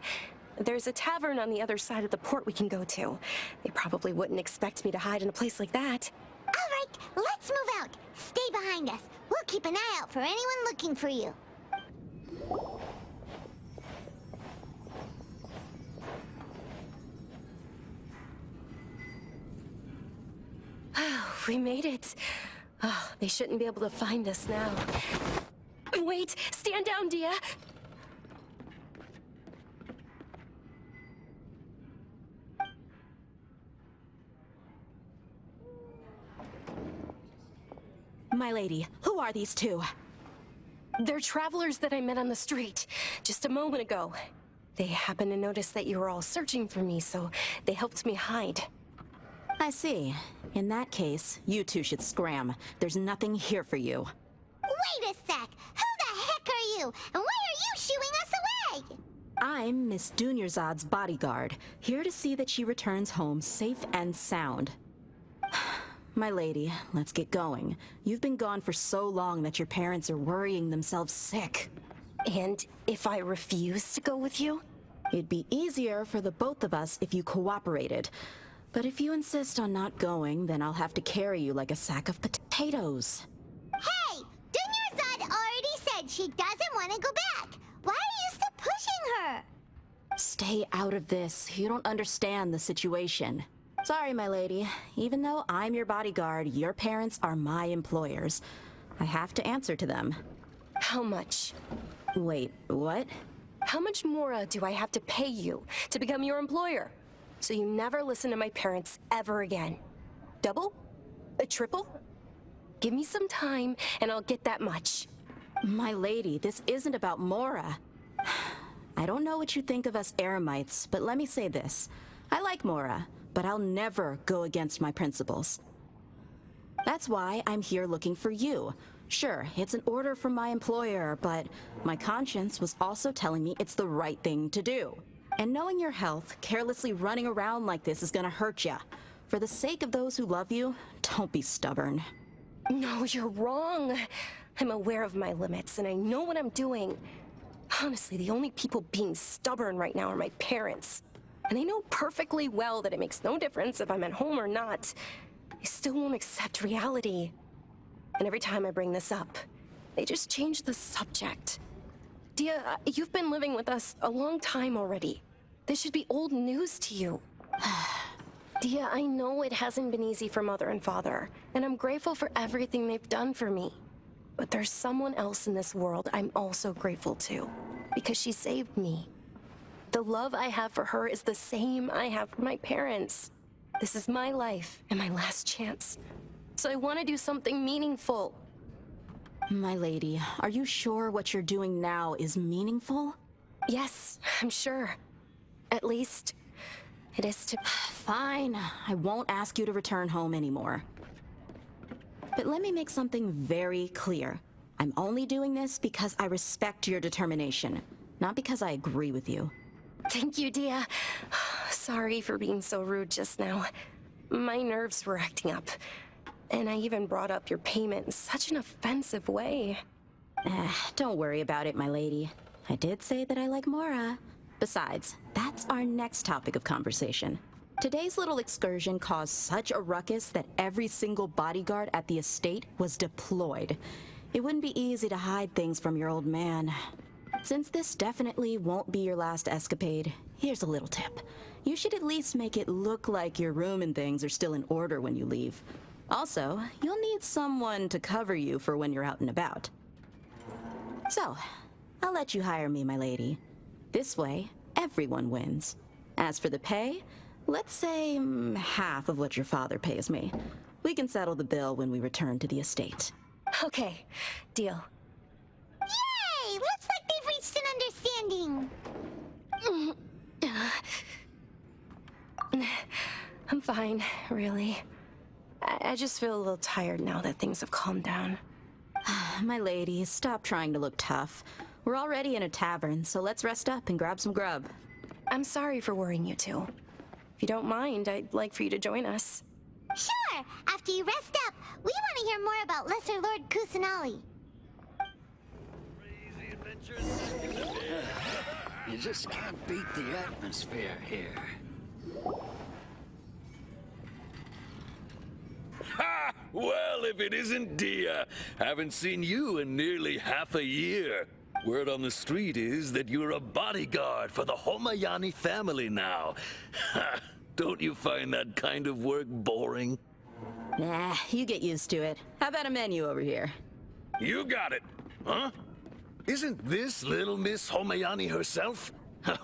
There's a tavern on the other side of the port we can go to. They probably wouldn't expect me to hide in a place like that. All right, let's move out. Stay behind us. We'll keep an eye out for anyone looking for you. We made it. Oh, they shouldn't be able to find us now. Wait, stand down, Dia. My lady, who are these two? They're travelers that I met on the street just a moment ago. They happened to notice that you were all searching for me, so they helped me hide. I see. In that case, you two should scram. There's nothing here for you. Wait a sec! Who the heck are you? And why are you shooing us away? I'm Miss Dunyarzad's bodyguard, here to see that she returns home safe and sound. My lady, let's get going. You've been gone for so long that your parents are worrying themselves sick. And if I refuse to go with you? It'd be easier for the both of us if you cooperated. But if you insist on not going, then I'll have to carry you like a sack of potatoes. Hey! Dunyarzad already said she doesn't want to go back. Why are you still pushing her? Stay out of this. You don't understand the situation. Sorry, my lady. Even though I'm your bodyguard, your parents are my employers. I have to answer to them. How much? Wait, what? How much more do I have to pay you to become your employer? So you never listen to my parents ever again. Double? A triple? Give me some time and I'll get that much. My lady, this isn't about Mora. I don't know what you think of us Eremites, but let me say this. I like Mora, but I'll never go against my principles. That's why I'm here looking for you. Sure, it's an order from my employer, but my conscience was also telling me it's the right thing to do. And knowing your health, carelessly running around like this is gonna hurt ya. For the sake of those who love you, don't be stubborn. No, you're wrong. I'm aware of my limits, and I know what I'm doing. Honestly, the only people being stubborn right now are my parents. And I know perfectly well that it makes no difference if I'm at home or not. They still won't accept reality. And every time I bring this up, they just change the subject. Dia, you've been living with us a long time already. This should be old news to you. Dia, I know it hasn't been easy for Mother and Father, and I'm grateful for everything they've done for me. But there's someone else in this world I'm also grateful to, because she saved me. The love I have for her is the same I have for my parents. This is my life and my last chance. So I want to do something meaningful. My lady, are you sure what you're doing now is meaningful? Yes, I'm sure. At least, it is to... Fine, I won't ask you to return home anymore. But let me make something very clear. I'm only doing this because I respect your determination, not because I agree with you. Thank you, Dia. Sorry for being so rude just now. My nerves were acting up. And I even brought up your payment in such an offensive way. Don't worry about it, my lady. I did say that I like Mora. Besides, that's our next topic of conversation. Today's little excursion caused such a ruckus that every single bodyguard at the estate was deployed. It wouldn't be easy to hide things from your old man. Since this definitely won't be your last escapade, here's a little tip. You should at least make it look like your room and things are still in order when you leave. Also, you'll need someone to cover you for when you're out and about. So, I'll let you hire me, my lady. This way, everyone wins. As for the pay, let's say half of what your father pays me. We can settle the bill when we return to the estate. Okay, deal. Yay! Looks like they've reached an understanding. I'm fine, really. I just feel a little tired now that things have calmed down. My lady, stop trying to look tough. We're already in a tavern, so let's rest up and grab some grub. I'm sorry for worrying you two. If you don't mind, I'd like for you to join us. Sure! After you rest up, we want to hear more about Lesser Lord Kusanali. You just can't beat the atmosphere here. Ha! Well, if it isn't Dia. Haven't seen you in nearly half a year. Word on the street is that you're a bodyguard for the Homayani family now. Ha! Don't you find that kind of work boring? Nah, you get used to it. How about a menu over here? You got it, huh? Isn't this little Miss Homayani herself?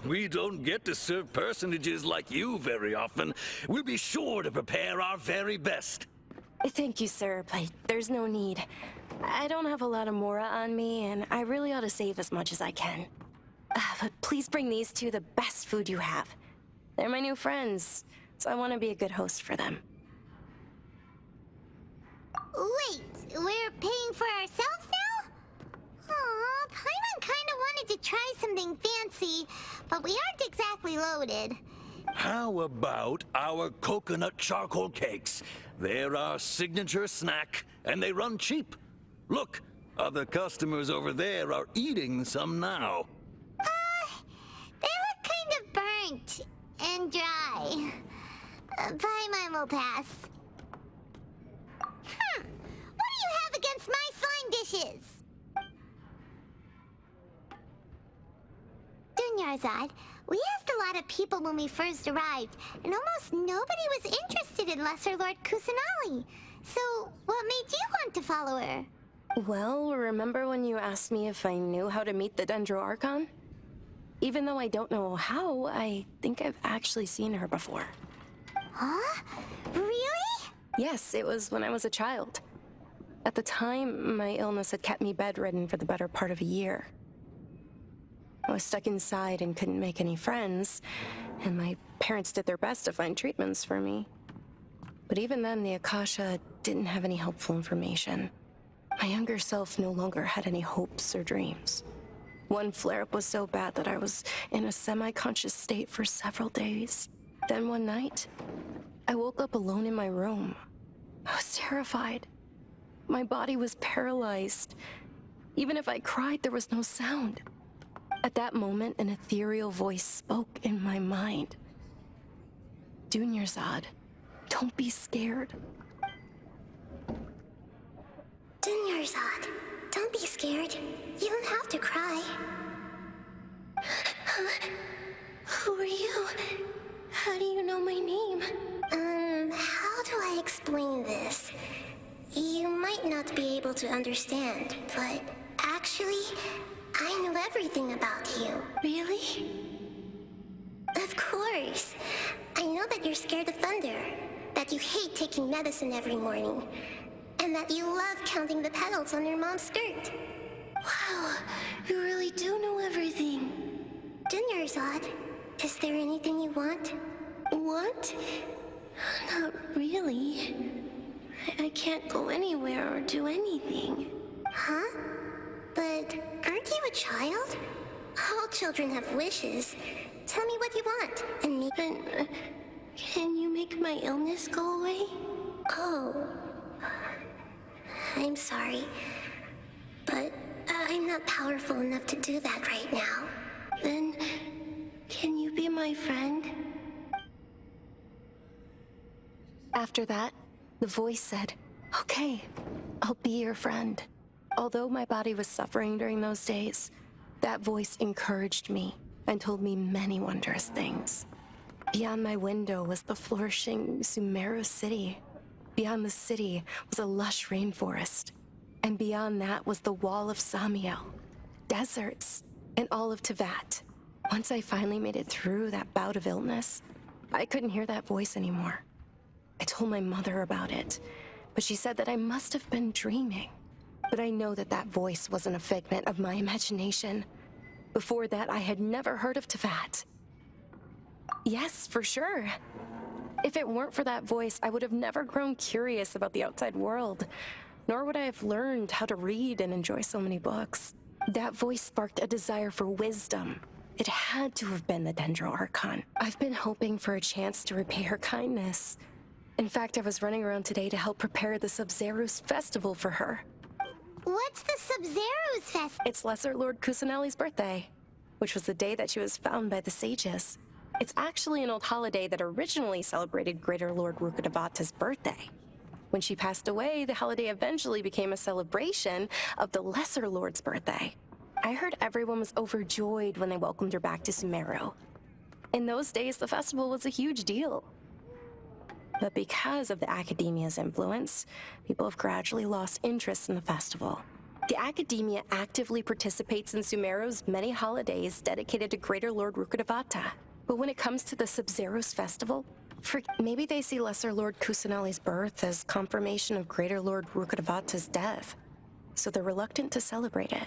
We don't get to serve personages like you very often. We'll be sure to prepare our very best. Thank you, sir, but there's no need. I don't have a lot of Mora on me, and I really ought to save as much as I can. But please bring these two the best food you have. They're my new friends, so I want to be a good host for them. Wait, we're paying for ourselves now? Aw, Paimon kinda wanted to try something fancy, but we aren't exactly loaded. How about our coconut charcoal cakes? They're our signature snack, and they run cheap. Look, other customers over there are eating some now. They look kind of burnt and dry. Paimon will pass. What do you have against my slime dishes? Dunyarzad, we asked a lot of people when we first arrived, and almost nobody was interested in Lesser Lord Kusanali. So, what made you want to follow her? Well, remember when you asked me if I knew how to meet the Dendro Archon? Even though I don't know how, I think I've actually seen her before. Huh? Really? Yes, it was when I was a child. At the time, my illness had kept me bedridden for the better part of a year. I was stuck inside and couldn't make any friends, and my parents did their best to find treatments for me. But even then, the Akasha didn't have any helpful information. My younger self no longer had any hopes or dreams. One flare-up was so bad that I was in a semi-conscious state for several days. Then one night, I woke up alone in my room. I was terrified. My body was paralyzed. Even if I cried, there was no sound. At that moment, an ethereal voice spoke in my mind. Dunyarzad, don't be scared. Dunyarzad, don't be scared. You don't have to cry. Who are you? How do you know my name? How do I explain this? You might not be able to understand, but actually, I know everything about you. Really? Of course. I know that you're scared of thunder, that you hate taking medicine every morning, and that you love counting the petals on your mom's skirt. Wow, you really do know everything. Dunyarzad, is there anything you want? Want? Not really. I can't go anywhere or do anything. Huh? But aren't you a child? All children have wishes. Tell me what you want, and make... can you make my illness go away? Oh. I'm sorry. But I'm not powerful enough to do that right now. Then, can you be my friend? After that, the voice said, "Okay, I'll be your friend." Although my body was suffering during those days, that voice encouraged me and told me many wondrous things. Beyond my window was the flourishing Sumeru city. Beyond the city was a lush rainforest. And beyond that was the wall of Samiel, deserts, and all of Tevat. Once I finally made it through that bout of illness, I couldn't hear that voice anymore. I told my mother about it, but she said that I must have been dreaming. But I know that that voice wasn't a figment of my imagination. Before that, I had never heard of Tevat. Yes, for sure. If it weren't for that voice, I would have never grown curious about the outside world, nor would I have learned how to read and enjoy so many books. That voice sparked a desire for wisdom. It had to have been the Dendro Archon. I've been hoping for a chance to repay her kindness. In fact, I was running around today to help prepare the Sub-Zerus festival for her. What's the Sub-Zerus Fest? It's Lesser Lord Kusanali's birthday, which was the day that she was found by the sages. It's actually an old holiday that originally celebrated Greater Lord Rukkhadevata's birthday. When she passed away, the holiday eventually became a celebration of the Lesser Lord's birthday. I heard everyone was overjoyed when they welcomed her back to Sumeru. In those days, the festival was a huge deal. But because of the Academia's influence, people have gradually lost interest in the festival. The Academia actively participates in Sumeru's many holidays dedicated to Greater Lord Rukkhadevata. But when it comes to the Sub-Zerus festival, maybe they see Lesser Lord Kusanali's birth as confirmation of Greater Lord Rukkhadevata's death, so they're reluctant to celebrate it.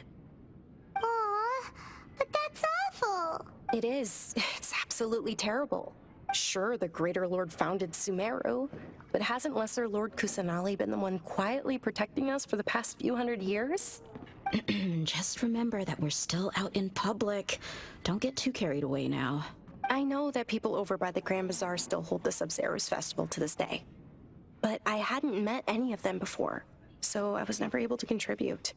Aw, but that's awful. It is. It's absolutely terrible. Sure, the Greater Lord founded Sumeru, but hasn't Lesser Lord Kusanali been the one quietly protecting us for the past few hundred years? Just remember that we're still out in public. Don't get too carried away now. I know that people over by the Grand Bazaar still hold the Sub-Zerus festival to this day, but I hadn't met any of them before, so I was never able to contribute.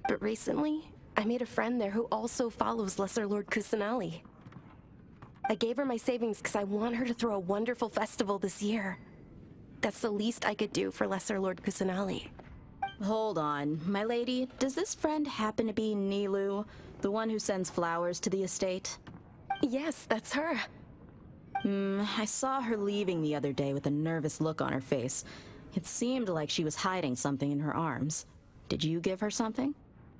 But recently, I made a friend there who also follows Lesser Lord Kusanali. I gave her my savings because I want her to throw a wonderful festival this year. That's the least I could do for Lesser Lord Kusanali. Hold on, my lady. Does this friend happen to be Nilou, the one who sends flowers to the estate? Yes, that's her. I saw her leaving the other day with a nervous look on her face. It seemed like she was hiding something in her arms. Did you give her something?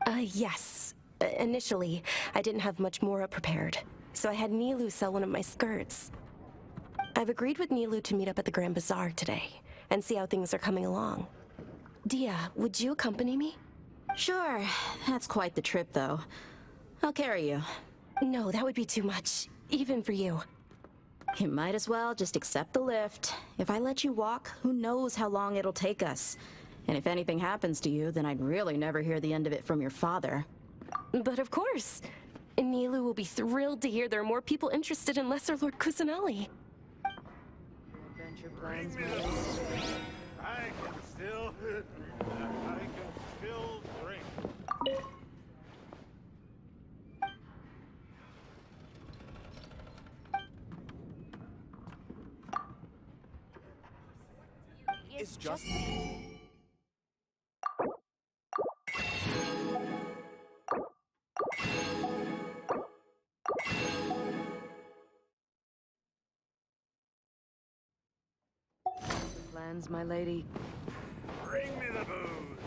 Yes. Initially, I didn't have much more prepared, so I had Nilou sell one of my skirts. I've agreed with Nilou to meet up at the Grand Bazaar today and see how things are coming along. Dia, would you accompany me? Sure. That's quite the trip, though. I'll carry you. No, that would be too much, even for you. You might as well just accept the lift. If I let you walk, who knows how long it'll take us. And if anything happens to you, then I'd really never hear the end of it from your father. But of course. Nilou will be thrilled to hear there are more people interested in Lesser Lord Kusanali. Adventure plans, I can still drink. It's just... Plans, my lady. Bring me the booze.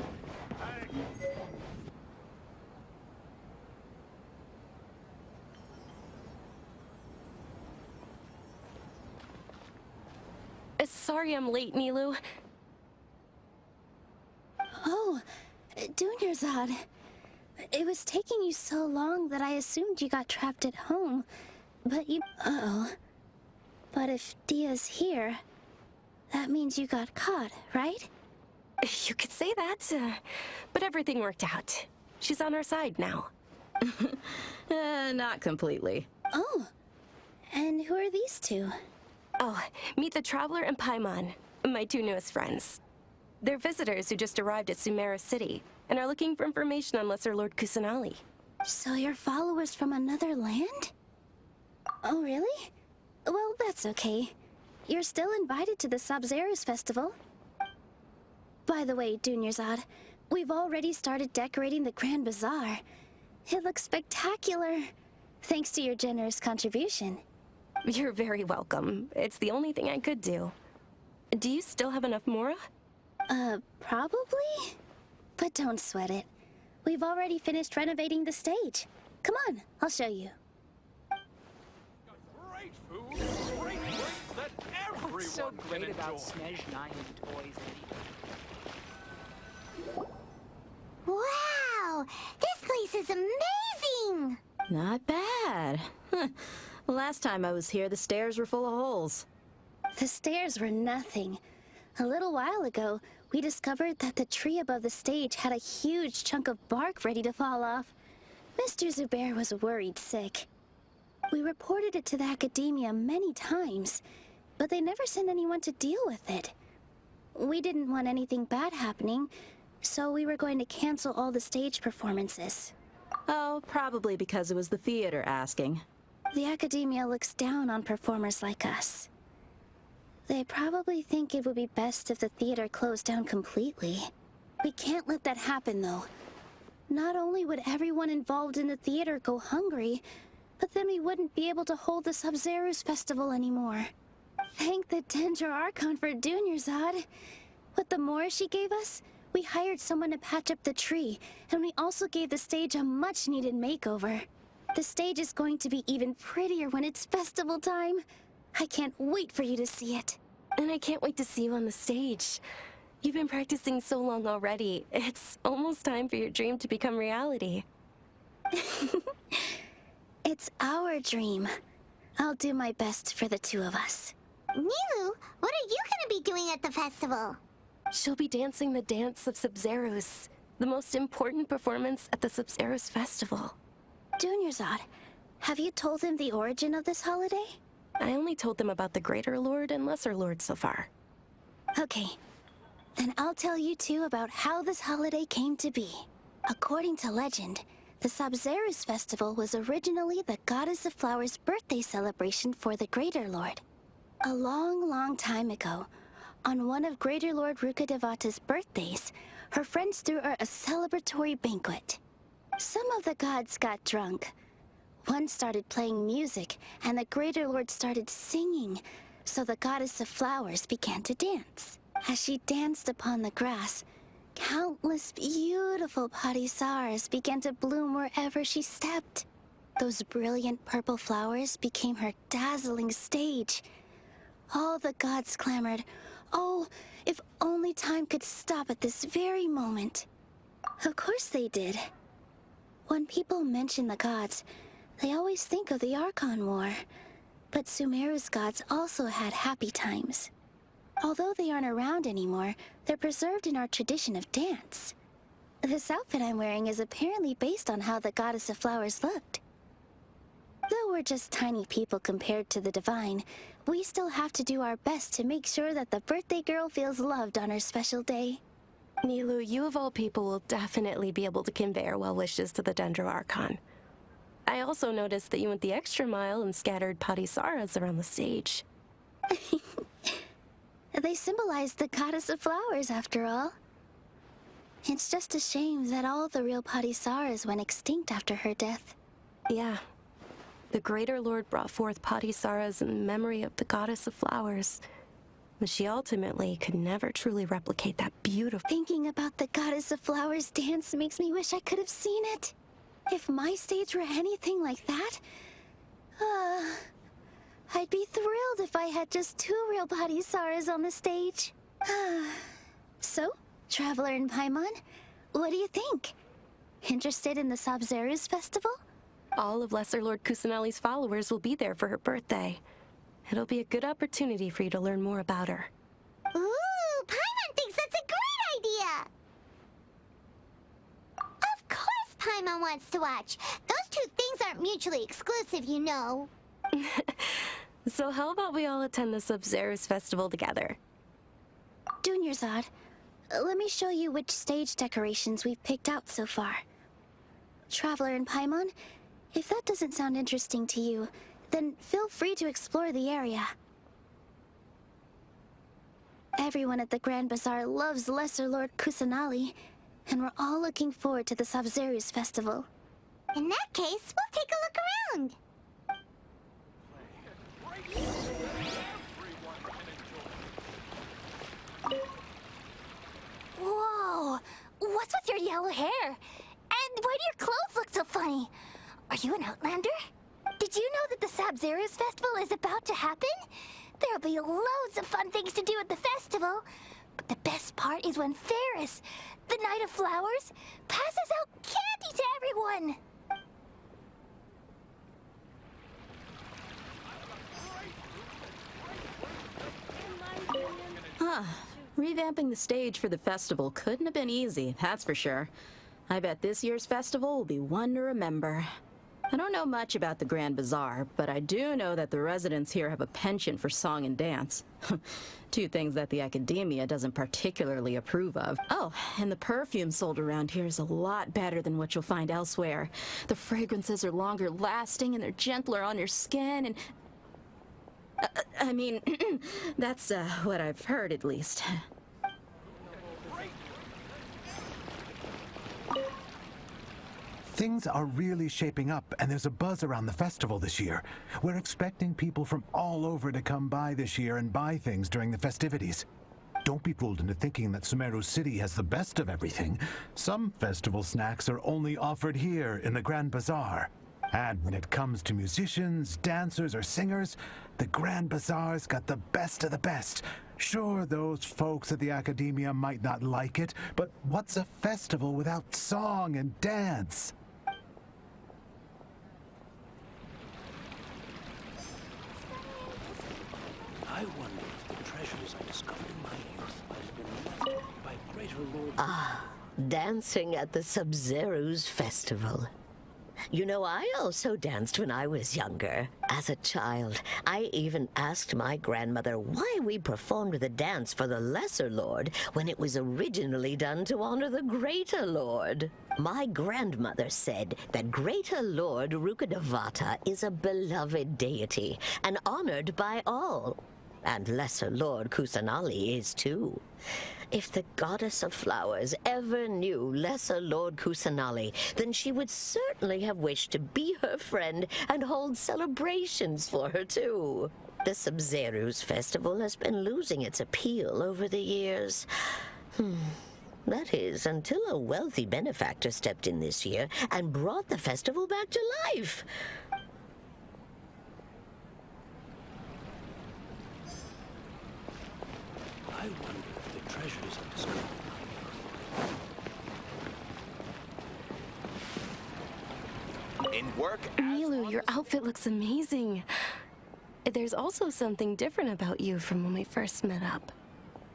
Sorry I'm late, Nilou. Oh, Dunyarzad. It was taking you so long that I assumed you got trapped at home. But you... Uh-oh. But if Dia's here, that means you got caught, right? You could say that, but everything worked out. She's on our side now. Not completely. Oh, and who are these two? Oh, meet the Traveler and Paimon, my two newest friends. They're visitors who just arrived at Sumeru City and are looking for information on Lesser Lord Kusanali. So you're followers from another land? Oh, really? Well, that's okay. You're still invited to the Sabzeruz festival. By the way, Dunyarzad, we've already started decorating the Grand Bazaar. It looks spectacular, thanks to your generous contribution. You're very welcome. It's the only thing I could do. Do you still have enough Mora? Probably? But don't sweat it. We've already finished renovating the stage. Come on, I'll show you. Great food, great drinks that everyone What's so great can about enjoy. Snezhnaya toys, Wow! This place is amazing! Not bad. Last time I was here, the stairs were full of holes. The stairs were nothing. A little while ago, we discovered that the tree above the stage had a huge chunk of bark ready to fall off. Mr. Zubair was worried sick. We reported it to the academia many times, but they never sent anyone to deal with it. We didn't want anything bad happening, so we were going to cancel all the stage performances. Oh, probably because it was the theater asking. The academia looks down on performers like us. They probably think it would be best if the theater closed down completely. We can't let that happen, though. Not only would everyone involved in the theater go hungry, but then we wouldn't be able to hold the Sabzeruz festival anymore. Thank the Dendro Archon for Dunyarzad. With the Mora she gave us, we hired someone to patch up the tree, and we also gave the stage a much-needed makeover. The stage is going to be even prettier when it's festival time. I can't wait for you to see it. And I can't wait to see you on the stage. You've been practicing so long already. It's almost time for your dream to become reality. It's our dream. I'll do my best for the two of us. Nilou, what are you gonna be doing at the festival? She'll be dancing the dance of Sabzeruz, the most important performance at the Sabzeruz festival. Dunyarzad, have you told them the origin of this holiday? I only told them about the Greater Lord and Lesser Lord so far. Okay, then I'll tell you two about how this holiday came to be. According to legend, the Sabzeruz festival was originally the Goddess of Flowers' birthday celebration for the Greater Lord. A long, long time ago, on one of Greater Lord Rukkhadevata's birthdays, her friends threw her a celebratory banquet. Some of the gods got drunk. One started playing music, and the Greater Lord started singing, so the Goddess of Flowers began to dance. As she danced upon the grass, countless beautiful parisaras began to bloom wherever she stepped. Those brilliant purple flowers became her dazzling stage. All the gods clamored, "Oh, if only time could stop at this very moment." Of course they did. When people mention the gods, they always think of the Archon War. But Sumeru's gods also had happy times. Although they aren't around anymore, they're preserved in our tradition of dance. This outfit I'm wearing is apparently based on how the goddess of flowers looked. Though we're just tiny people compared to the divine, we still have to do our best to make sure that the birthday girl feels loved on her special day. Nilou, you of all people will definitely be able to convey our well wishes to the Dendro Archon. I also noticed that you went the extra mile and scattered Patisaras around the stage. They symbolize the goddess of flowers, after all. It's just a shame that all the real Patisaras went extinct after her death. Yeah. The Greater Lord brought forth Patisaras in memory of the goddess of flowers. But she ultimately could never truly replicate that beautiful... Thinking about the goddess of flowers dance makes me wish I could have seen it. If my stage were anything like that, I'd be thrilled if I had just 2 real Patisaras on the stage. So, Traveler in Paimon, what do you think? Interested in the Sabzeruz festival? All of Lesser Lord Kusanali's followers will be there for her birthday. It'll be a good opportunity for you to learn more about her. Ooh, Paimon thinks that's a great idea! Of course Paimon wants to watch. Those 2 things aren't mutually exclusive, you know. So how about we all attend the Sabzeruz festival together? Dunyarzad, let me show you which stage decorations we've picked out so far. Traveler in Paimon, if that doesn't sound interesting to you, then feel free to explore the area. Everyone at the Grand Bazaar loves Lesser Lord Kusanali, and we're all looking forward to the Sabzeruz festival. In that case, we'll take a look around. Whoa! What's with your yellow hair? And why do your clothes look so funny? Are you an Outlander? Did you know that the Sabzeruz festival is about to happen? There'll be loads of fun things to do at the festival. But the best part is when Ferris, the Knight of Flowers, passes out candy to everyone! Huh. Revamping the stage for the festival couldn't have been easy, that's for sure. I bet this year's festival will be one to remember. I don't know much about the Grand Bazaar, but I do know that the residents here have a penchant for song and dance. 2 things that the academia doesn't particularly approve of. Oh, and the perfume sold around here is a lot better than what you'll find elsewhere. The fragrances are longer lasting and they're gentler on your skin and... I mean, that's what I've heard at least. Things are really shaping up, and there's a buzz around the festival this year. We're expecting people from all over to come by this year and buy things during the festivities. Don't be fooled into thinking that Sumeru City has the best of everything. Some festival snacks are only offered here in the Grand Bazaar. And when it comes to musicians, dancers, or singers, the Grand Bazaar's got the best of the best. Sure, those folks at the academia might not like it, but what's a festival without song and dance? I wonder if the treasures I discovered in my youth might have been left by Greater Lord... Ah, dancing at the Sabzeruz festival. You know, I also danced when I was younger. As a child, I even asked my grandmother why we performed the dance for the Lesser Lord when it was originally done to honor the Greater Lord. My grandmother said that Greater Lord Rukkhadevata is a beloved deity and honored by all. And Lesser Lord Kusanali is too. If the Goddess of Flowers ever knew Lesser Lord Kusanali, then she would certainly have wished to be her friend and hold celebrations for her too. The Sabzeruz festival has been losing its appeal over the years. That is, until a wealthy benefactor stepped in this year and brought the festival back to life. I wonder if the treasures I discovered in my youth... Nilou, your outfit looks amazing. there's also something different about you from when we first met up.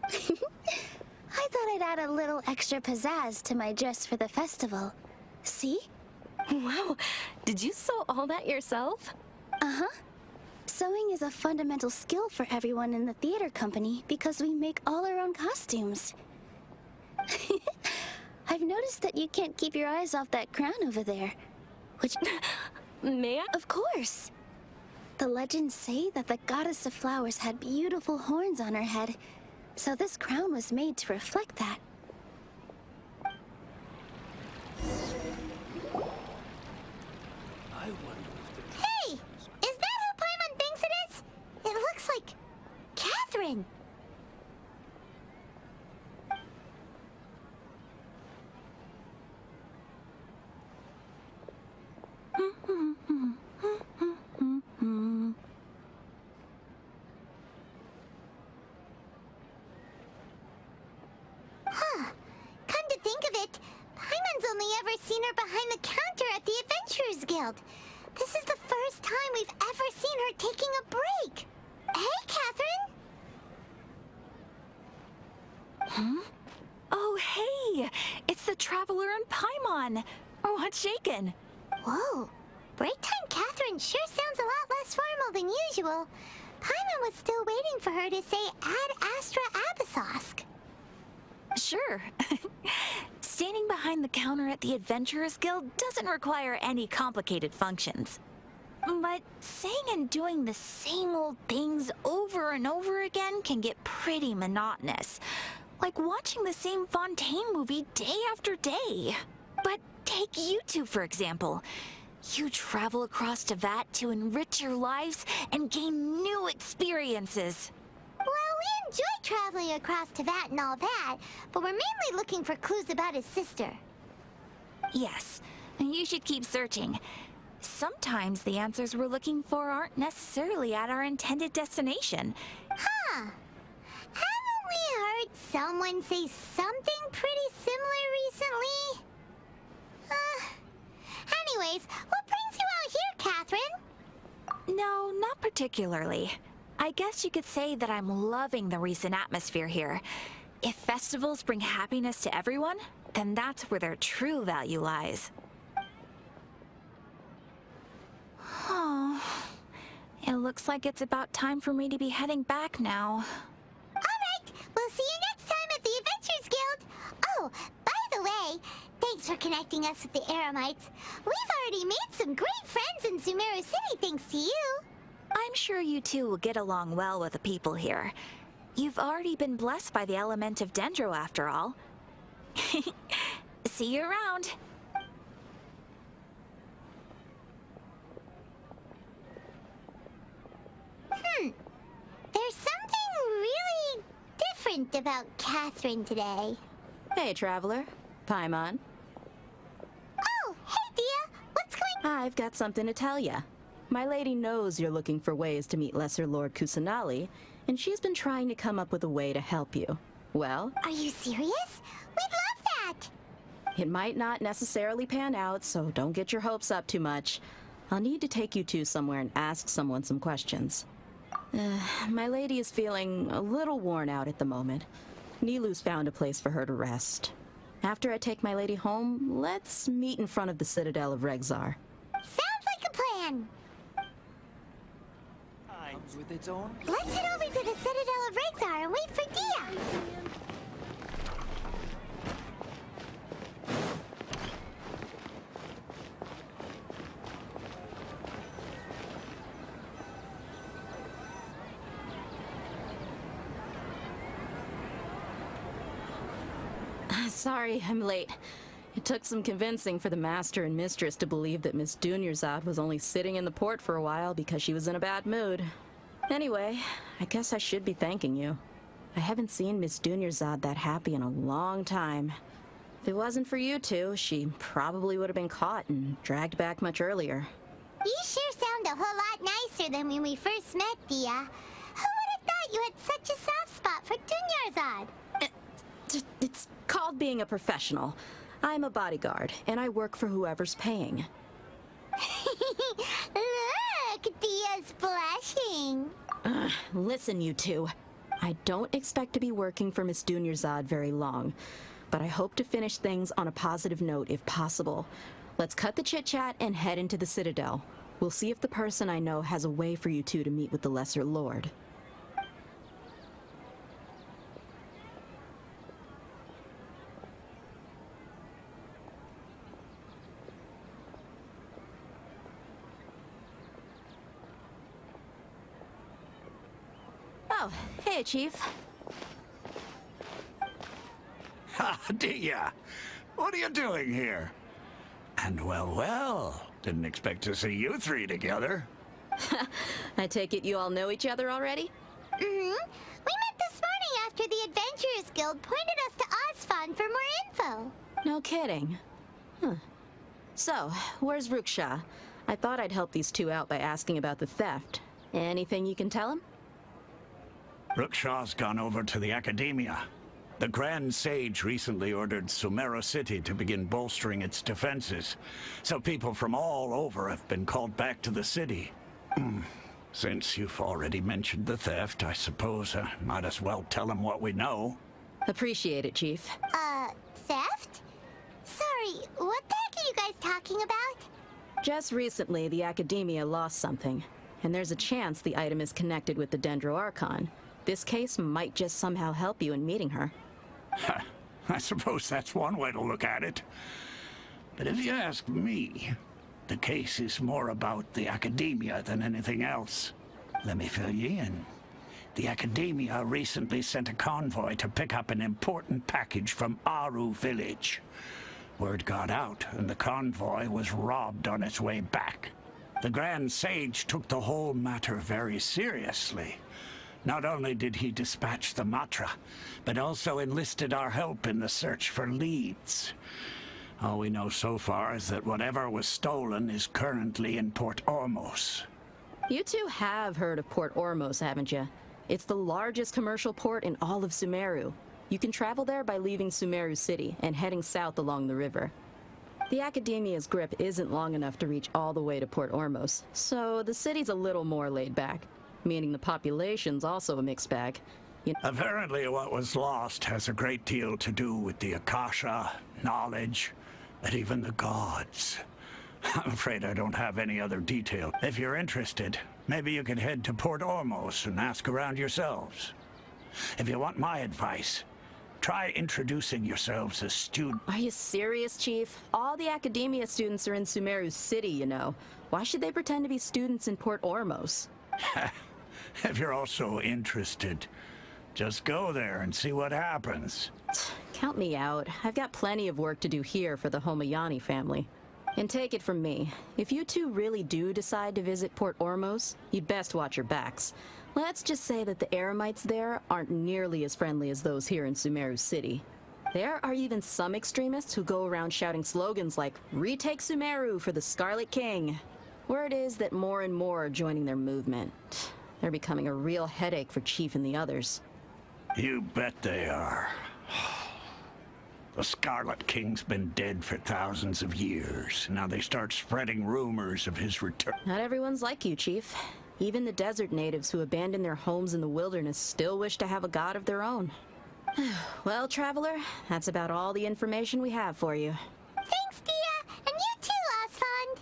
I thought I'd add a little extra pizzazz to my dress for the festival. See? Wow, did you sew all that yourself? Uh-huh. Sewing is a fundamental skill for everyone in the theater company because we make all our own costumes. I've noticed that you can't keep your eyes off that crown over there. Which... May I? Of course! The legends say that the goddess of flowers had beautiful horns on her head, so this crown was made to reflect that. Hey! Is that who Paimon thinks it is? It looks like... Catherine! Huh. Come to think of it, Paimon's only ever seen her behind the counter at the Adventurers Guild. This is the first time we've ever seen her taking a break. Hey, Catherine! Huh? Oh, hey! It's the Traveler and Paimon! What's shaken? Whoa. Break time Catherine sure sounds a lot less formal than usual. Paimon was still waiting for her to say Ad Astra Abyssosk. Sure. Standing behind the counter at the Adventurers Guild doesn't require any complicated functions. But saying and doing the same old things over and over again can get pretty monotonous. Like watching the same Fontaine movie day after day. But take you two, for example. You travel across Teyvat to enrich your lives and gain new experiences. Well, we enjoy traveling across Teyvat and all that, but we're mainly looking for clues about his sister. Yes, you should keep searching. Sometimes the answers we're looking for aren't necessarily at our intended destination. Huh. Haven't we heard someone say something pretty similar recently? Anyways, what brings you out here, Catherine? No, not particularly. I guess you could say that I'm loving the recent atmosphere here. If festivals bring happiness to everyone, then that's where their true value lies. Oh, it looks like it's about time for me to be heading back now. Alright, we'll see you next time at the Adventurers Guild. Oh, by the way, thanks for connecting us with the Eremites. We've already made some great friends in Sumeru City thanks to you. I'm sure you two will get along well with the people here. You've already been blessed by the element of Dendro after all. See you around. There's something really different about Catherine today. Hey, Traveler. Paimon. Oh, hey, Dia. What's going on? I've got something to tell ya. My lady knows you're looking for ways to meet Lesser Lord Kusanali, and she's been trying to come up with a way to help you. Well... Are you serious? We'd love that! It might not necessarily pan out, so don't get your hopes up too much. I'll need to take you two somewhere and ask someone some questions. My lady is feeling a little worn out at the moment. Nilou's found a place for her to rest. After I take my lady home, let's meet in front of the Citadel of Regzar. Sounds like a plan! With its own? Let's head over to the Citadel of Regzar and wait for Dia! Sorry, I'm late. It took some convincing for the Master and Mistress to believe that Miss Dunyarzad was only sitting in the port for a while because she was in a bad mood. Anyway, I guess I should be thanking you. I haven't seen Miss Dunyarzad that happy in a long time. If it wasn't for you two, she probably would have been caught and dragged back much earlier. You sure sound a whole lot nicer than when we first met, Dia. Who would have thought you had such a soft spot for Dunyarzad? It's called being a professional. I'm a bodyguard, and I work for whoever's paying. Look, Dia's blushing. anything. Listen, you two. I don't expect to be working for Miss Dunyarzad very long, but I hope to finish things on a positive note if possible. Let's cut the chit-chat and head into the Citadel. We'll see if the person I know has a way for you two to meet with the Lesser Lord. Oh, hey, Chief. Ha, Dia! What are you doing here? And well, didn't expect to see you three together. I take it you all know each other already? Mm-hmm. We met this morning after the Adventurers Guild pointed us to Osfon for more info. No kidding. Huh. So, where's Ruksha? I thought I'd help these two out by asking about the theft. Anything you can tell him? Ruksha's gone over to the Academia. The Grand Sage recently ordered Sumeru City to begin bolstering its defenses, so people from all over have been called back to the city. Since you've already mentioned the theft, I suppose I might as well tell him what we know. Appreciate it, Chief. Theft? Sorry, what the heck are you guys talking about? Just recently, the Academia lost something, and there's a chance the item is connected with the Dendro Archon. This case might just somehow help you in meeting her. I suppose that's one way to look at it. But if you ask me, the case is more about the Academia than anything else. Let me fill you in. The Academia recently sent a convoy to pick up an important package from Aru village. Word got out, and the convoy was robbed on its way back. The Grand Sage took the whole matter very seriously. Not only did he dispatch the Matra, but also enlisted our help in the search for leads. All we know so far is that whatever was stolen is currently in Port Ormos. You two have heard of Port Ormos, haven't you? It's the largest commercial port in all of Sumeru. You can travel there by leaving Sumeru City and heading south along the river. The Academia's grip isn't long enough to reach all the way to Port Ormos, so the city's a little more laid back, meaning the population's also a mixed bag. Apparently what was lost has a great deal to do with the Akasha, knowledge, and even the gods. I'm afraid I don't have any other detail. If you're interested, maybe you can head to Port Ormos and ask around yourselves. If you want my advice, try introducing yourselves as students. Are you serious, Chief? All the Academia students are in Sumeru City, you know. Why should they pretend to be students in Port Ormos? If you're also interested, just go there and see what happens. Count me out. I've got plenty of work to do here for the Homayani family. And take it from me, if you two really do decide to visit Port Ormos, you'd best watch your backs. Let's just say that the Eremites there aren't nearly as friendly as those here in Sumeru City. There are even some extremists who go around shouting slogans like, "Retake Sumeru for the Scarlet King." Word is that more and more are joining their movement. They're becoming a real headache for Chief and the others. You bet they are. The Scarlet King's been dead for thousands of years. Now they start spreading rumors of his return. Not everyone's like you, Chief. Even the desert natives who abandoned their homes in the wilderness still wish to have a god of their own. Well, Traveler, that's about all the information we have for you. Thanks, Dia! And you too, Osfond!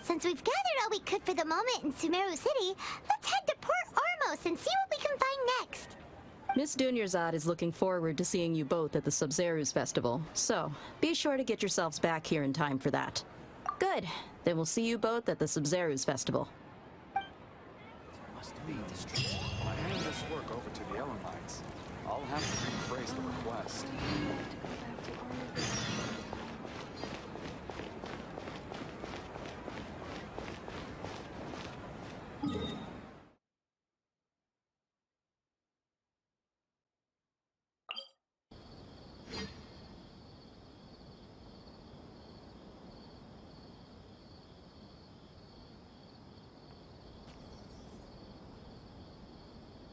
Since we've gathered all we could for the moment in Sumeru City, let's head to Port Ormos and see what we can find next. Miss Dunyarzad is looking forward to seeing you both at the Sub-Zerus Festival, so be sure to get yourselves back here in time for that. Good. Then we'll see you both at the Sub-Zerus Festival. Must be distributed. I hand this work over to the Elamites. I'll have to rephrase the request.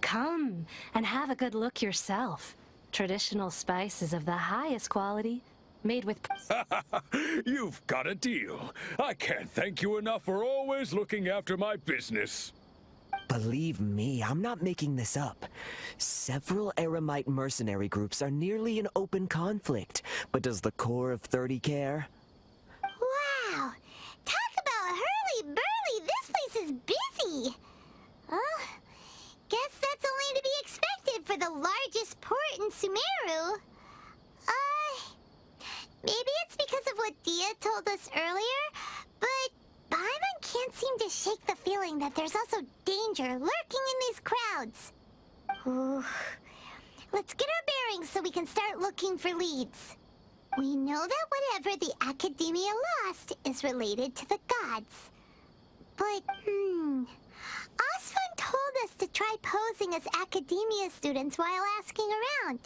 Come and have a good look yourself. Traditional spices of the highest quality, made with... You've got a deal. I can't thank you enough for always looking after my business. Believe me, I'm not making this up. Several Eremite mercenary groups are nearly in open conflict, but does the core of 30 care? Wow! Talk about hurly-burly! This place is busy! Guess that's only to be expected for the largest port in Sumeru. Maybe it's because of what Dia told us earlier, but Paimon can't seem to shake the feeling that there's also danger lurking in these crowds. Ooh. Let's get our bearings so we can start looking for leads. We know that whatever the Academia lost is related to the gods. But, Osfun told us to try posing as Academia students while asking around.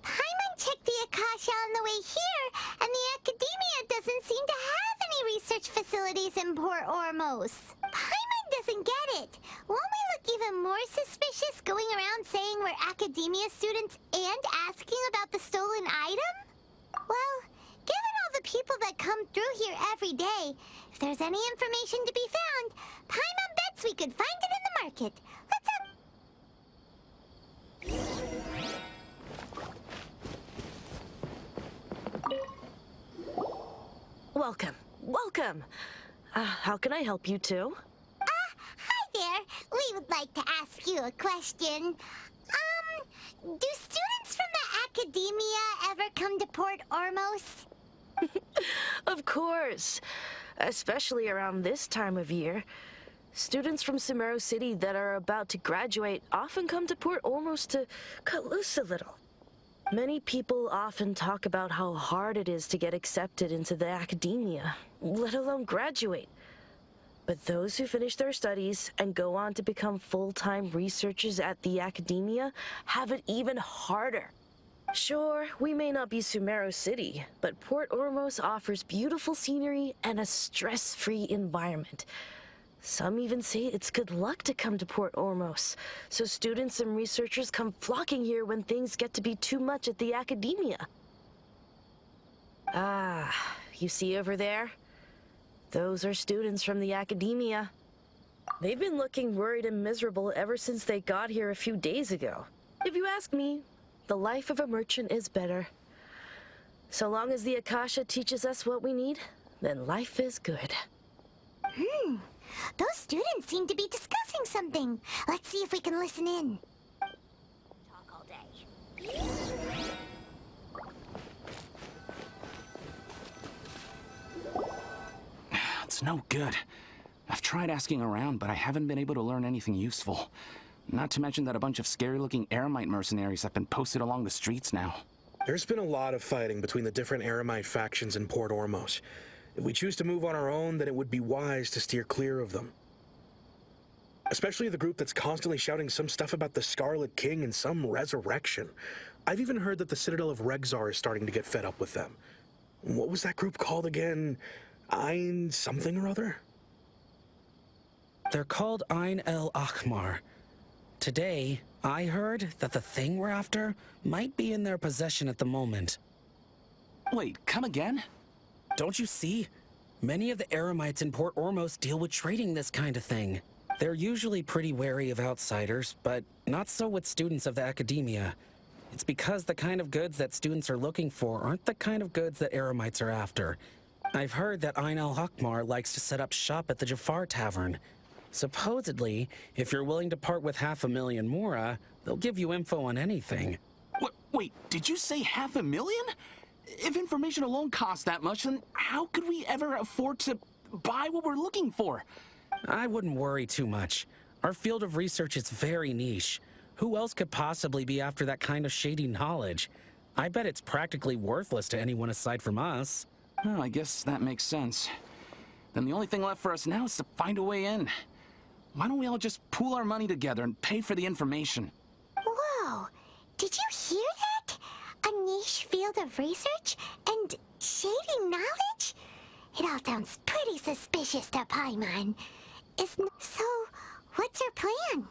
Paimon checked the Akasha on the way here, and the Academia doesn't seem to have any research facilities in Port Ormos. Paimon doesn't get it. Won't we look even more suspicious going around saying we're Academia students and asking about the stolen item? Well, given all the people that come through here every day, if there's any information to be found, Paimon bets we could find it in the market. Welcome. Welcome. How can I help you two? Hi there. We would like to ask you a question. Do students from the Academia ever come to Port Ormos? Of course. Especially around this time of year. Students from Sumeru City that are about to graduate often come to Port Ormos to cut loose a little. Many people often talk about how hard it is to get accepted into the Academia, let alone graduate. But those who finish their studies and go on to become full-time researchers at the Academia have it even harder. Sure, we may not be Sumeru City, but Port Ormos offers beautiful scenery and a stress-free environment. Some even say it's good luck to come to Port Ormos, so students and researchers come flocking here when things get to be too much at the Academia. You see over there? Those are students from the Academia. They've been looking worried and miserable ever since they got here a few days ago. If you ask me, the life of a merchant is better. So long as the Akasha teaches us what we need, then life is good. Those students seem to be discussing something. Let's see if we can listen in. Talk all day. It's no good. I've tried asking around, but I haven't been able to learn anything useful. Not to mention that a bunch of scary-looking Eremite mercenaries have been posted along the streets now. There's been a lot of fighting between the different Eremite factions in Port Ormos. If we choose to move on our own, then it would be wise to steer clear of them. Especially the group that's constantly shouting some stuff about the Scarlet King and some resurrection. I've even heard that the Citadel of Regzar is starting to get fed up with them. What was that group called again? Ein something or other? They're called Ein El Akhmar. Today, I heard that the thing we're after might be in their possession at the moment. Wait, come again? Don't you see? Many of the Eremites in Port Ormos deal with trading this kind of thing. They're usually pretty wary of outsiders, but not so with students of the Academia. It's because the kind of goods that students are looking for aren't the kind of goods that Eremites are after. I've heard that Ein El Akhmar likes to set up shop at the Jafar Tavern. Supposedly, if you're willing to part with 500,000 mora, they'll give you info on anything. Wait, did you say 500,000? If information alone costs that much, then how could we ever afford to buy what we're looking for? I wouldn't worry too much. Our field of research is very niche. Who else could possibly be after that kind of shady knowledge? I bet it's practically worthless to anyone aside from us. Well, I guess that makes sense. Then the only thing left for us now is to find a way in. Why don't we all just pool our money together and pay for the information? Whoa! Did you hear that? A niche field of research and shady knowledge? It all sounds pretty suspicious to Paimon. So, what's your plan?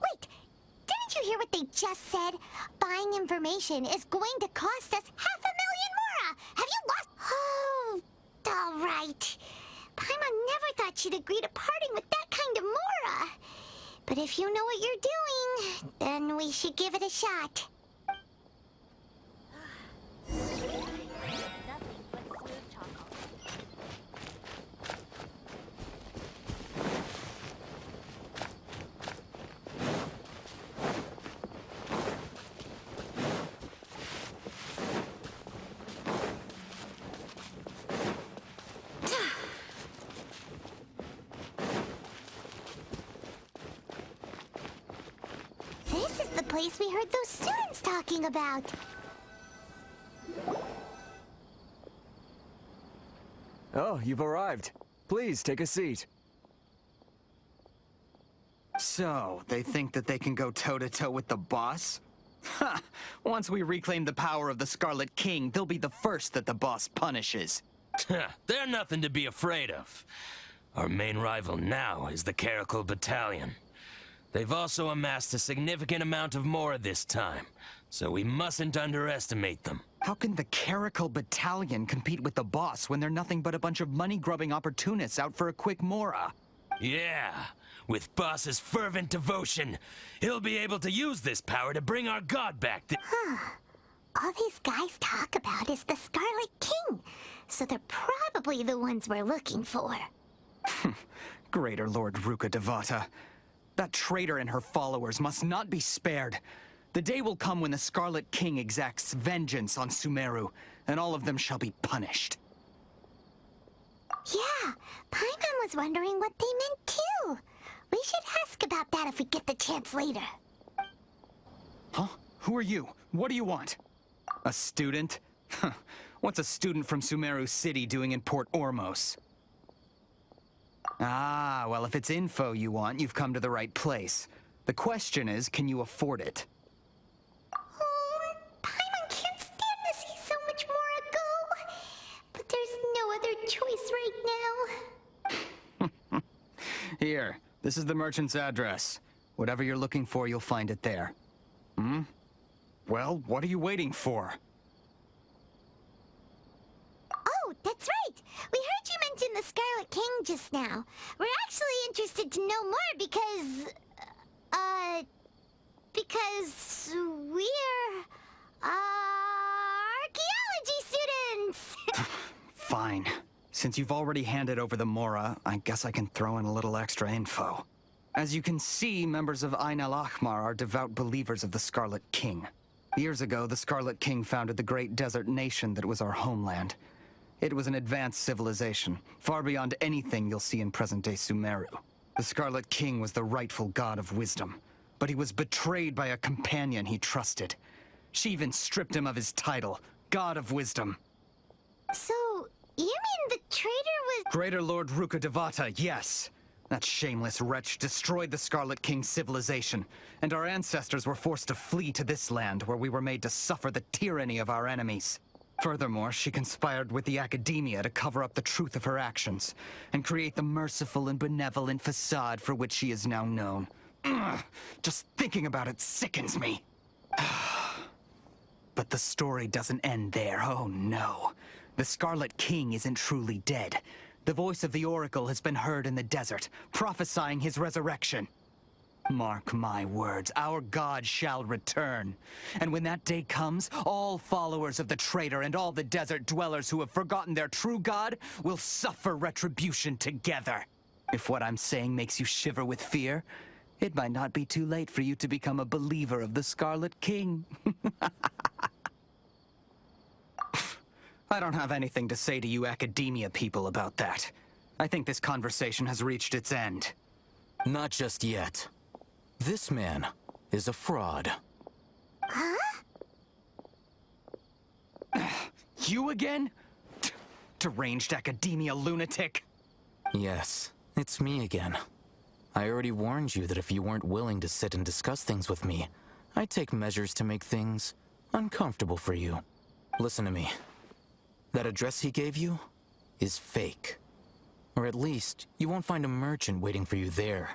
Wait, didn't you hear what they just said? Buying information is going to cost us 500,000 mora! Have you lost? Oh, all right. Paimon never thought she'd agree to parting with that kind of Mora. But if you know what you're doing, then we should give it a shot. This is the place we heard those students talking about. Oh, you've arrived. Please, take a seat. So, they think that they can go toe-to-toe with the boss? Ha! Once we reclaim the power of the Scarlet King, they'll be the first that the boss punishes. They're nothing to be afraid of. Our main rival now is the Caracal Battalion. They've also amassed a significant amount of Mora this time, so we mustn't underestimate them. How can the Caracal Battalion compete with the boss when they're nothing but a bunch of money-grubbing opportunists out for a quick Mora? Yeah, with Boss's fervent devotion, he'll be able to use this power to bring our god back. All these guys talk about is the Scarlet King, so they're probably the ones we're looking for. Greater Lord Ruka Devata. That traitor and her followers must not be spared. The day will come when the Scarlet King exacts vengeance on Sumeru, and all of them shall be punished. Yeah, Paimon was wondering what they meant too. We should ask about that if we get the chance later. Huh? Who are you? What do you want? A student? What's a student from Sumeru City doing in Port Ormos? Ah, well, if it's info you want, you've come to the right place. The question is, can you afford it? Paimon can't stand to see so much more go. But there's no other choice right now. Here, this is the merchant's address. Whatever you're looking for, you'll find it there. Hmm? Well, what are you waiting for? Oh, that's right! We heard you mention the Scarlet King just now. We're actually interested to know more because we're, archaeology students! Fine. Since you've already handed over the Mora, I guess I can throw in a little extra info. As you can see, members of Ain al-Ahmar are devout believers of the Scarlet King. Years ago, the Scarlet King founded the great desert nation that was our homeland. It was an advanced civilization, far beyond anything you'll see in present-day Sumeru. The Scarlet King was the rightful god of wisdom, but he was betrayed by a companion he trusted. She even stripped him of his title, God of Wisdom. So, you mean the traitor was— Greater Lord Ruka Devata, yes. That shameless wretch destroyed the Scarlet King's civilization, and our ancestors were forced to flee to this land where we were made to suffer the tyranny of our enemies. Furthermore, she conspired with the Academia to cover up the truth of her actions, and create the merciful and benevolent facade for which she is now known. Ugh, just thinking about it sickens me. But the story doesn't end there, oh no. The Scarlet King isn't truly dead. The voice of the Oracle has been heard in the desert, prophesying his resurrection. Mark my words, our god shall return. And when that day comes, all followers of the traitor and all the desert dwellers who have forgotten their true god will suffer retribution together. If what I'm saying makes you shiver with fear, it might not be too late for you to become a believer of the Scarlet King. I don't have anything to say to you Academia people about that. I think this conversation has reached its end. Not just yet. This man is a fraud. Huh? You again? Deranged Academia lunatic? Yes, it's me again. I already warned you that if you weren't willing to sit and discuss things with me, I'd take measures to make things uncomfortable for you. Listen to me. That address he gave you is fake. Or at least, you won't find a merchant waiting for you there.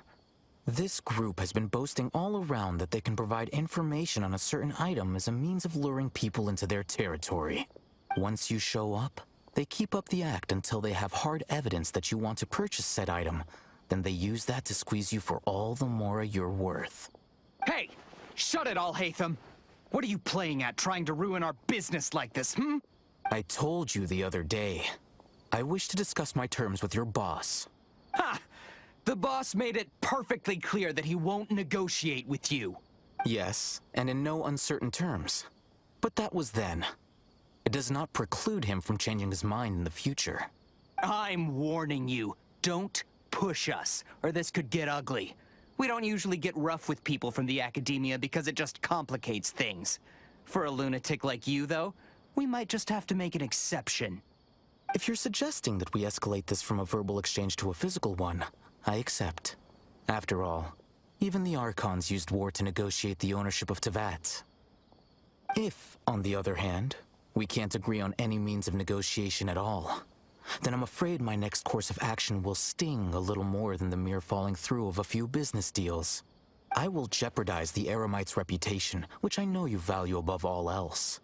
This group has been boasting all around that they can provide information on a certain item as a means of luring people into their territory. Once you show up, They keep up the act until they have hard evidence that you want to purchase said item. Then they use that to squeeze you for all the mora you're worth. Hey! Shut it all, Hatham! What are you playing at, trying to ruin our business like this, I told you the other day. I wish to discuss my terms with your boss. Ha! The boss made it perfectly clear that he won't negotiate with you. Yes, and in no uncertain terms. But that was then. It does not preclude him from changing his mind in the future. I'm warning you, don't push us, or this could get ugly. We don't usually get rough with people from the academia because it just complicates things. For a lunatic like you, though, we might just have to make an exception. If you're suggesting that we escalate this from a verbal exchange to a physical one, I accept. After all, even the Archons used war to negotiate the ownership of Teyvat. If, on the other hand, we can't agree on any means of negotiation at all, then I'm afraid my next course of action will sting a little more than the mere falling through of a few business deals. I will jeopardize the Eremite's reputation, which I know you value above all else.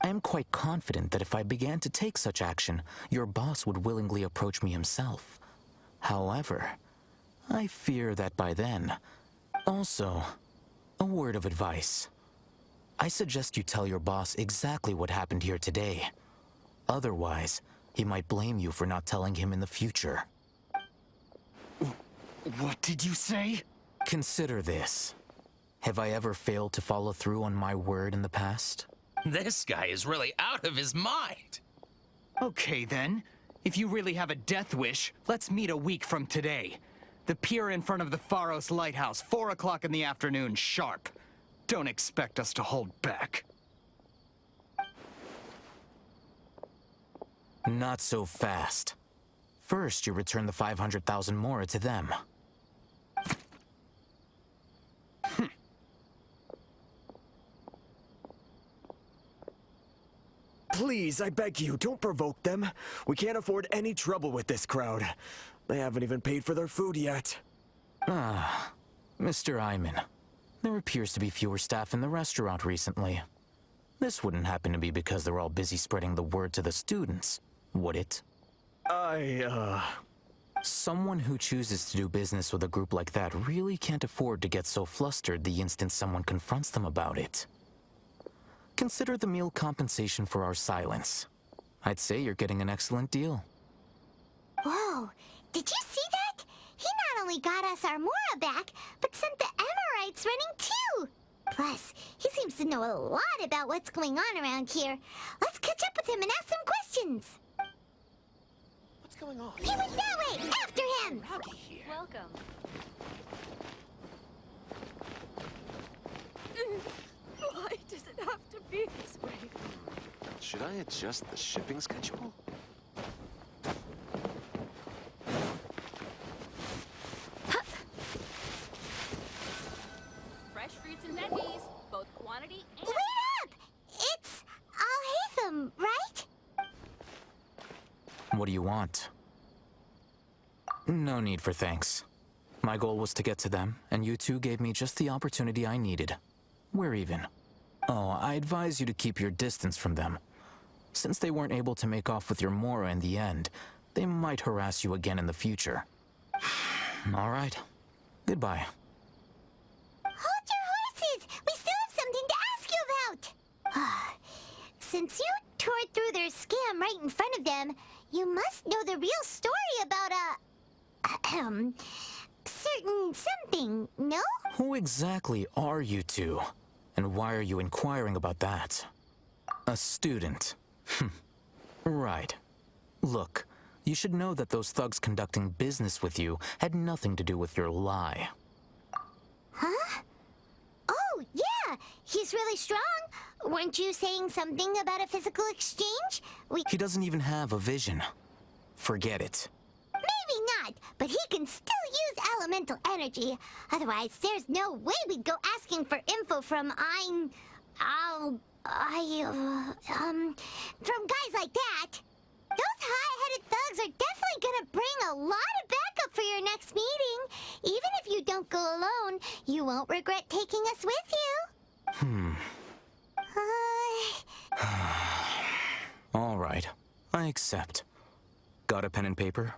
I am quite confident that if I began to take such action, your boss would willingly approach me himself. However, I fear that by then... Also, a word of advice. I suggest you tell your boss exactly what happened here today. Otherwise, he might blame you for not telling him in the future. What did you say? Consider this. Have I ever failed to follow through on my word in the past? This guy is really out of his mind. Okay then. If you really have a death wish, let's meet a week from today. The pier in front of the Pharos Lighthouse, 4 o'clock in the afternoon, sharp. Don't expect us to hold back. Not so fast. First, you return the 500,000 mora to them. Please, I beg you, don't provoke them. We can't afford any trouble with this crowd. They haven't even paid for their food yet. Ah, Mr. Iman. There appears to be fewer staff in the restaurant recently. This wouldn't happen to be because they're all busy spreading the word to the students, would it? Someone who chooses to do business with a group like that really can't afford to get so flustered the instant someone confronts them about it. Consider the meal compensation for our silence. I'd say you're getting an excellent deal. Whoa, did you see that? He not only got us our Mora back, but sent the Emirites running too. Plus, he seems to know a lot about what's going on around here. Let's catch up with him and ask some questions. What's going on? He went that way! After him! Welcome. Why does it have to be this way? Should I adjust the shipping schedule? Fresh fruits and veggies, both quantity and... Wait up! It's Al-Hatham, right? What do you want? No need for thanks. My goal was to get to them, and you two gave me just the opportunity I needed. We're even. Oh, I advise you to keep your distance from them. Since they weren't able to make off with your Mora in the end, they might harass you again in the future. All right. Goodbye. Hold your horses! We still have something to ask you about! Since you tore through their scam right in front of them, you must know the real story about certain something, no? Who exactly are you two? And why are you inquiring about that? A student. Right. Look, you should know that those thugs conducting business with you had nothing to do with your lie. Huh? Oh, yeah! He's really strong! Weren't you saying something about a physical exchange? He doesn't even have a vision. Forget it. Maybe not, but he can still use elemental energy. Otherwise, there's no way we'd go asking for info from from guys like that. Those hot-headed thugs are definitely gonna bring a lot of backup for your next meeting. Even if you don't go alone, you won't regret taking us with you. All right. I accept. Got a pen and paper?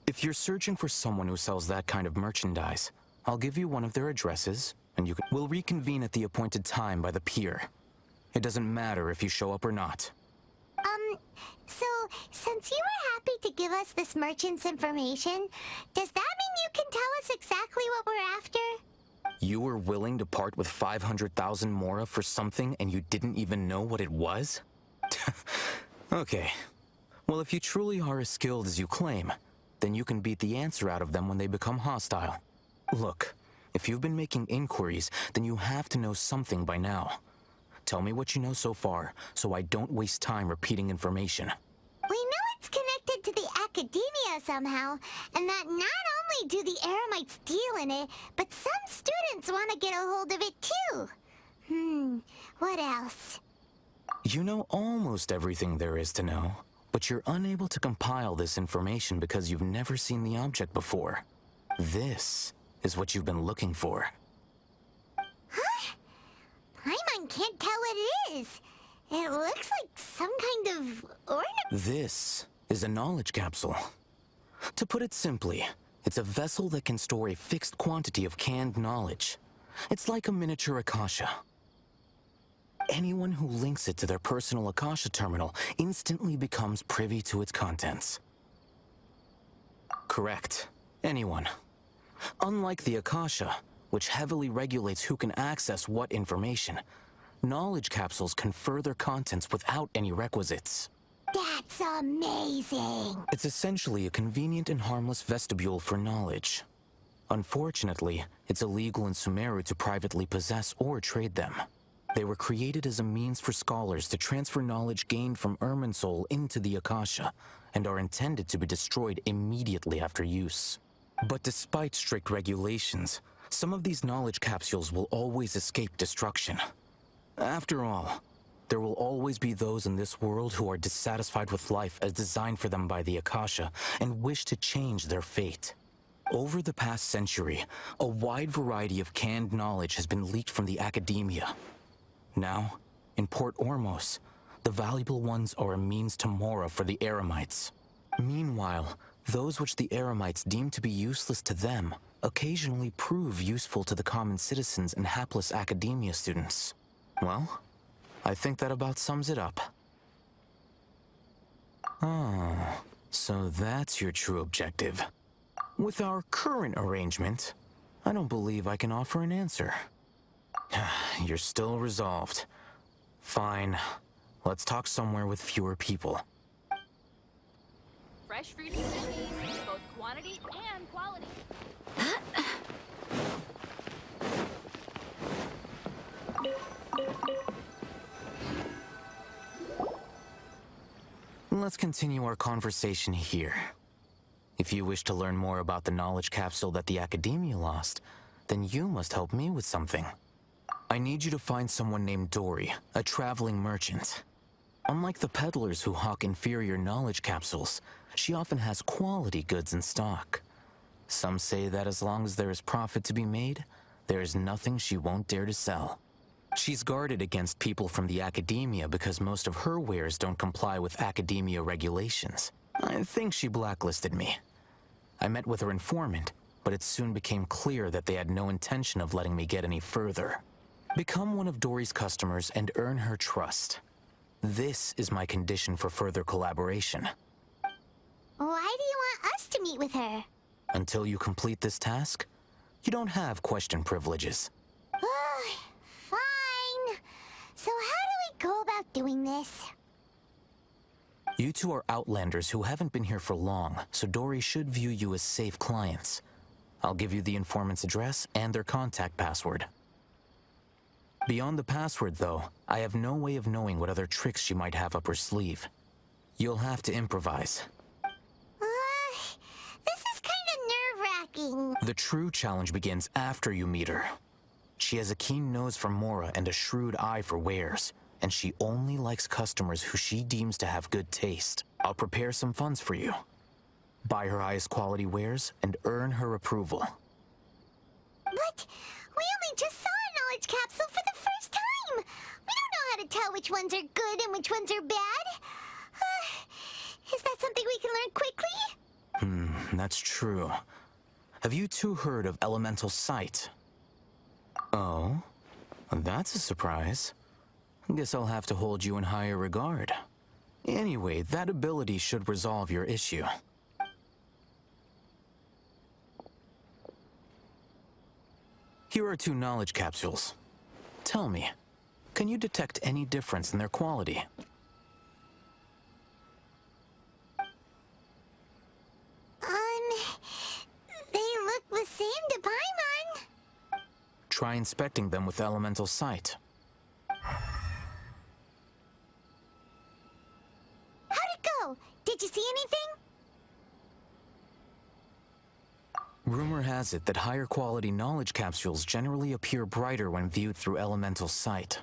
If you're searching for someone who sells that kind of merchandise, I'll give you one of their addresses, and we'll reconvene at the appointed time by the pier. It doesn't matter if you show up or not. So, since you were happy to give us this merchant's information, does that mean you can tell us exactly what we're after? You were willing to part with 500,000 mora for something and you didn't even know what it was? Okay. Well, if you truly are as skilled as you claim, then you can beat the answer out of them when they become hostile. Look, if you've been making inquiries, then you have to know something by now. Tell me what you know so far, so I don't waste time repeating information. We know it's connected to the academia somehow, and that not only do the Eremites deal in it, but some students want to get a hold of it too. What else? You know almost everything there is to know, but you're unable to compile this information because you've never seen the object before. This is what you've been looking for. Huh? Paimon can't tell what it is. It looks like some kind of ornament. This is a knowledge capsule. To put it simply, it's a vessel that can store a fixed quantity of canned knowledge. It's like a miniature Akasha. Anyone who links it to their personal Akasha terminal instantly becomes privy to its contents. Correct. Anyone. Unlike the Akasha, which heavily regulates who can access what information, knowledge capsules confer their contents without any requisites. That's amazing! It's essentially a convenient and harmless vestibule for knowledge. Unfortunately, it's illegal in Sumeru to privately possess or trade them. They were created as a means for scholars to transfer knowledge gained from Irminsul into the Akasha, and are intended to be destroyed immediately after use. But despite strict regulations, some of these knowledge capsules will always escape destruction. After all, there will always be those in this world who are dissatisfied with life as designed for them by the Akasha and wish to change their fate. Over the past century, a wide variety of canned knowledge has been leaked from the academia. Now, in Port Ormos, the valuable ones are a means to mora for the Eremites. Meanwhile, those which the Eremites deem to be useless to them occasionally prove useful to the common citizens and hapless academia students. Well, I think that about sums it up. Oh, so that's your true objective. With our current arrangement, I don't believe I can offer an answer. You're still resolved. Fine. Let's talk somewhere with fewer people. Fresh fruits and veggies, both quantity and quality. Let's continue our conversation here. If you wish to learn more about the knowledge capsule that the Academia lost, then you must help me with something. I need you to find someone named Dori, a traveling merchant. Unlike the peddlers who hawk inferior knowledge capsules, she often has quality goods in stock. Some say that as long as there is profit to be made, there is nothing she won't dare to sell. She's guarded against people from the Academia because most of her wares don't comply with Academia regulations. I think she blacklisted me. I met with her informant, but it soon became clear that they had no intention of letting me get any further. Become one of Dori's customers and earn her trust. This is my condition for further collaboration. Why do you want us to meet with her? Until you complete this task, you don't have question privileges. Fine. So how do we go about doing this? You two are outlanders who haven't been here for long, so Dori should view you as safe clients. I'll give you the informant's address and their contact password. Beyond the password, though, I have no way of knowing what other tricks she might have up her sleeve. You'll have to improvise. This is kind of nerve-wracking. The true challenge begins after you meet her. She has a keen nose for mora and a shrewd eye for wares, and she only likes customers who she deems to have good taste. I'll prepare some funds for you. Buy her highest quality wares and earn her approval. But we only just saw a knowledge capsule for the first time. We don't know how to tell which ones are good and which ones are bad. something we can learn quickly? That's true. Have you two heard of elemental sight? Oh? That's a surprise. Guess I'll have to hold you in higher regard. Anyway, that ability should resolve your issue. Here are 2 knowledge capsules. Tell me, can you detect any difference in their quality? They look the same to Paimon. Try inspecting them with elemental sight. How'd it go? Did you see anything? Rumor has it that higher quality knowledge capsules generally appear brighter when viewed through elemental sight.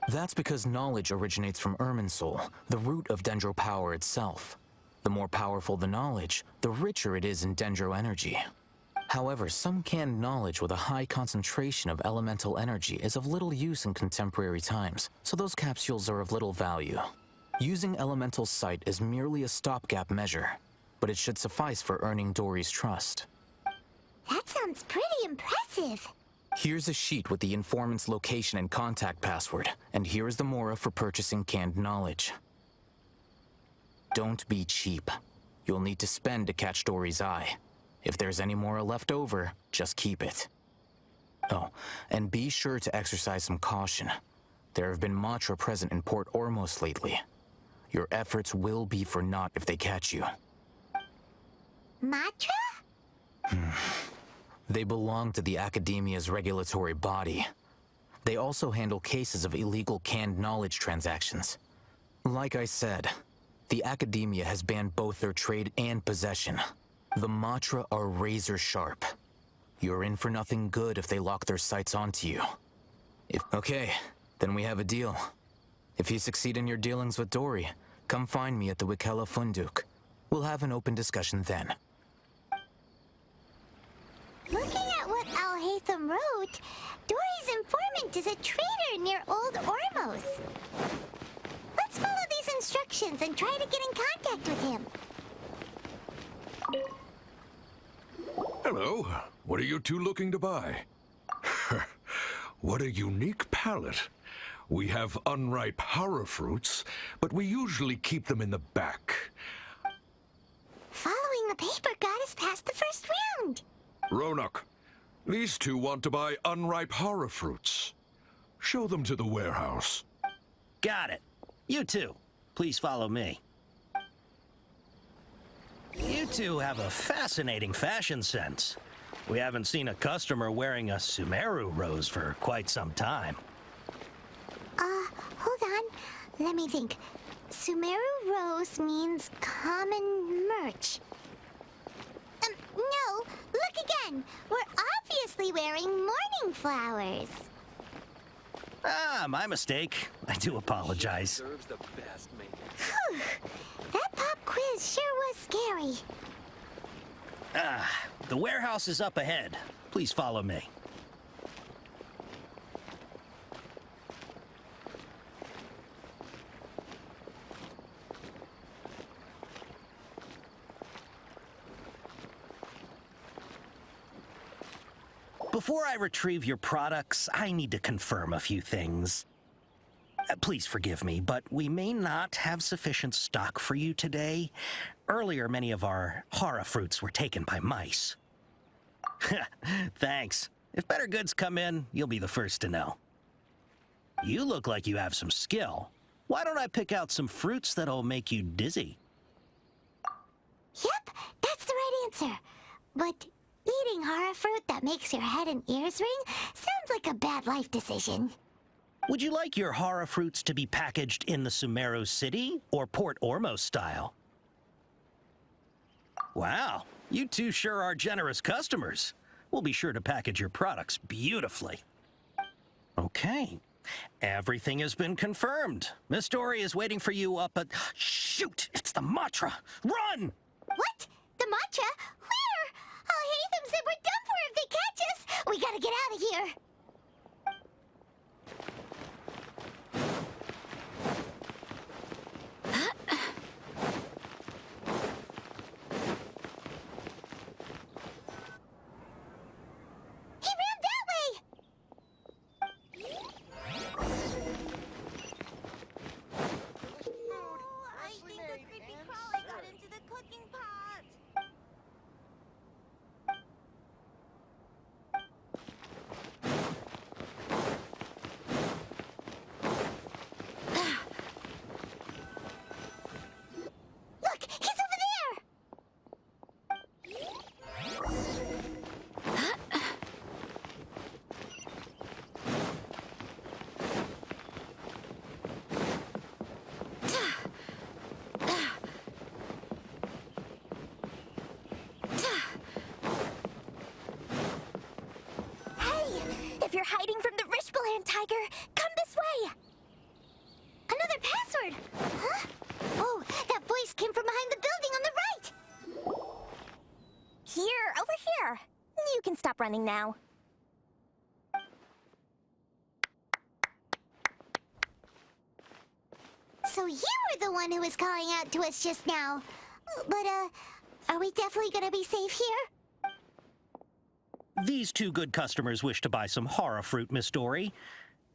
That's because knowledge originates from Irminsul, the root of Dendro power itself. The more powerful the knowledge, the richer it is in Dendro energy. However, some canned knowledge with a high concentration of elemental energy is of little use in contemporary times, so those capsules are of little value. Using elemental sight is merely a stopgap measure, but it should suffice for earning Dori's trust. That sounds pretty impressive. Here's a sheet with the informant's location and contact password, and here is the mora for purchasing canned knowledge. Don't be cheap. You'll need to spend to catch Dori's eye. If there's any mora left over, just keep it. Oh, and be sure to exercise some caution. There have been Matra present in Port Ormos lately. Your efforts will be for naught if they catch you. Matra? They belong to the Academia's regulatory body. They also handle cases of illegal canned knowledge transactions. Like I said, the Academia has banned both their trade and possession. The Matra are razor sharp. You're in for nothing good if they lock their sights onto you. Okay, then we have a deal. If you succeed in your dealings with Dori, come find me at the Wikela Funduk. We'll have an open discussion then. Looking at what Al-Haytham wrote, Dori's informant is a trader near Old Ormos. Let's follow these instructions and try to get in contact with him. Hello. What are you two looking to buy? What a unique palette. We have unripe horror fruits, but we usually keep them in the back. Following the paper got us past the first round. Ronak, these two want to buy unripe horror fruits. Show them to the warehouse. Got it. You two, please follow me. You two have a fascinating fashion sense. We haven't seen a customer wearing a Sumeru rose for quite some time. Hold on. Let me think. Sumeru rose means common merch. No, look again. We're obviously wearing morning flowers. Ah, my mistake. I do apologize. Whew. That pop quiz sure was scary. The warehouse is up ahead. Please follow me. Before I retrieve your products, I need to confirm a few things. Please forgive me, but we may not have sufficient stock for you today. Earlier, many of our hara fruits were taken by mice. Thanks. If better goods come in, you'll be the first to know. You look like you have some skill. Why don't I pick out some fruits that'll make you dizzy? Yep, that's the right answer. But eating hara fruit that makes your head and ears ring sounds like a bad life decision. Would you like your hara fruits to be packaged in the Sumeru City or Port Ormos style? Wow, you two sure are generous customers. We'll be sure to package your products beautifully. Okay, everything has been confirmed. Miss Dori is waiting for you up at... Shoot, it's the Matra! Run! What? The Matra? Where? Al-Haytham said we're done for if they catch us. We gotta get out of here. you're hiding from the Rishbaland tiger, come this way! Another password! Huh? Oh, that voice came from behind the building on the right! Here, over here. You can stop running now. So you were the one who was calling out to us just now. But, are we definitely gonna be safe here? These two good customers wish to buy some horror fruit, Miss Dori.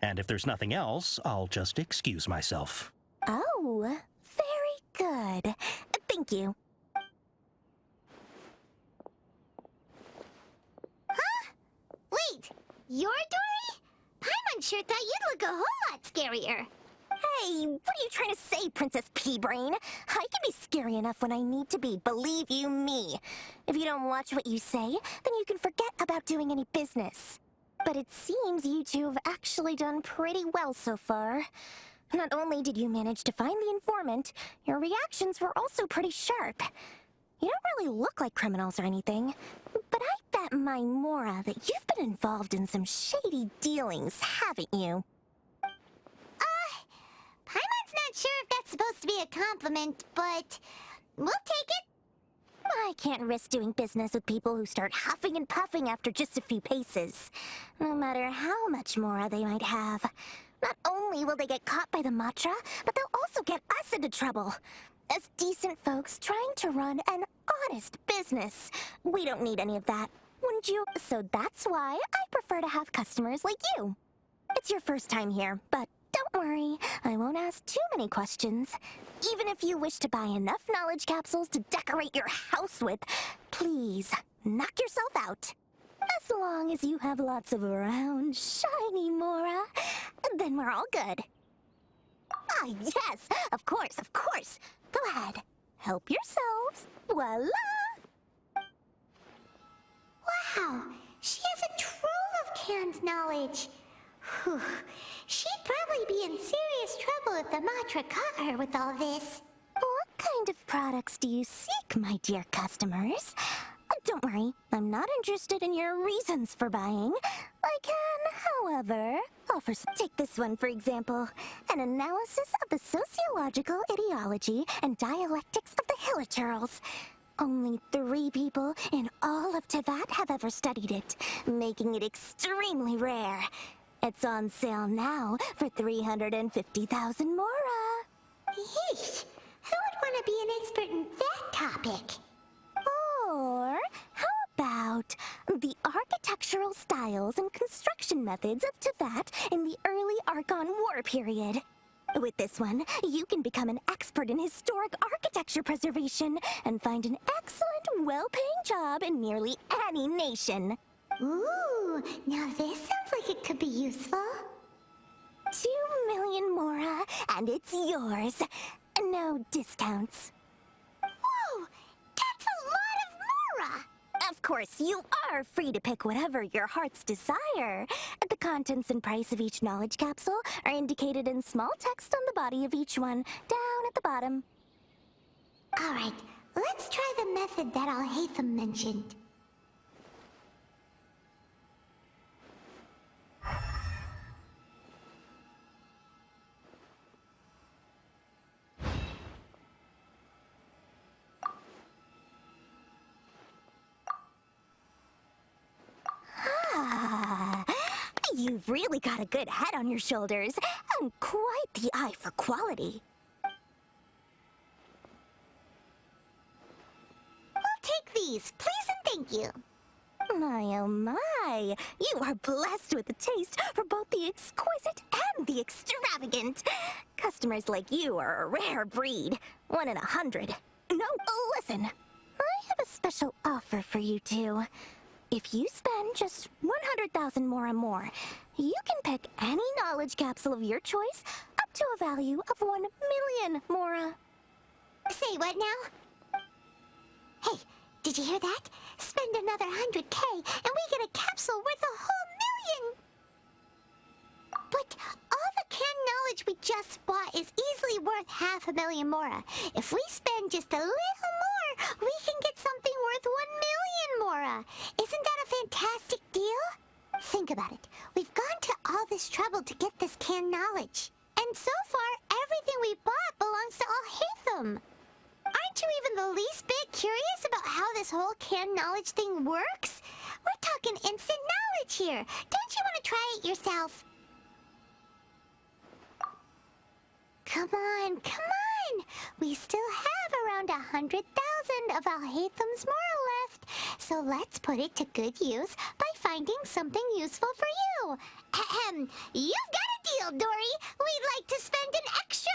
And if there's nothing else, I'll just excuse myself. Oh, very good. Thank you. Huh? Wait, you're Dori? I'm unsure thought you'd look a whole lot scarier. Hey, what are you trying to say, Princess Pea-Brain? I can be scary enough when I need to be, believe you me. If you don't watch what you say, then you can forget about doing any business. But it seems you two have actually done pretty well so far. Not only did you manage to find the informant, your reactions were also pretty sharp. You don't really look like criminals or anything, but I bet my Mora that you've been involved in some shady dealings, haven't you? Paimon's not sure if that's supposed to be a compliment, but we'll take it. I can't risk doing business with people who start huffing and puffing after just a few paces, no matter how much Mora they might have. Not only will they get caught by the Matra, but they'll also get us into trouble. As decent folks trying to run an honest business, we don't need any of that, wouldn't you? So that's why I prefer to have customers like you. It's your first time here, but don't worry, I won't ask too many questions. Even if you wish to buy enough knowledge capsules to decorate your house with, please, knock yourself out. As long as you have lots of round, shiny Mora, then we're all good. Ah, yes, of course, of course. Go ahead, help yourselves. Voila! Wow, she has a trove of canned knowledge. Whew. She'd probably be in serious trouble if the Matra caught her with all this. What kind of products do you seek, my dear customers? Don't worry, I'm not interested in your reasons for buying. I can, however, offer some. Take this one, for example. An analysis of the sociological ideology and dialectics of the Hilichurls. Only 3 people in all of Teyvat have ever studied it, making it extremely rare. It's on sale now for 350,000 Mora. Yeesh, who would want to be an expert in that topic? Or how about the architectural styles and construction methods of Teyvat in the early Archon War period? With this one, you can become an expert in historic architecture preservation and find an excellent, well-paying job in nearly any nation. Ooh, now this sounds like it could be useful. 2 million Mora, and it's yours. No discounts. Whoa, that's a lot of Mora! Of course, you are free to pick whatever your heart's desire. The contents and price of each knowledge capsule are indicated in small text on the body of each one, down at the bottom. All right, let's try the method that Al-Haytham mentioned. You've really got a good head on your shoulders, and quite the eye for quality. We'll take these, please and thank you. My, oh my, you are blessed with a taste for both the exquisite and the extravagant. Customers like you are a rare breed, 1 in 100. No, listen, I have a special offer for you two. If you spend just 100,000 Mora more, you can pick any knowledge capsule of your choice up to a value of 1 million Mora. Say what now? Hey, did you hear that? Spend another 100K and we get a capsule worth a whole 1 million! But all the canned knowledge we just bought is easily worth 500,000 Mora. If we spend just a little more, we can get something worth 1 million Mora. Isn't that a fantastic deal? Think about it. We've gone to all this trouble to get this canned knowledge. And so far, everything we bought belongs to Alhaitham. Aren't you even the least bit curious about how this whole canned knowledge thing works? We're talking instant knowledge here. Don't you want to try it yourself? Come on, come on! We still have around 100,000 of Alhaitham's moral left, so let's put it to good use by finding something useful for you. Ahem. You've got a deal, Dori. We'd like to spend an extra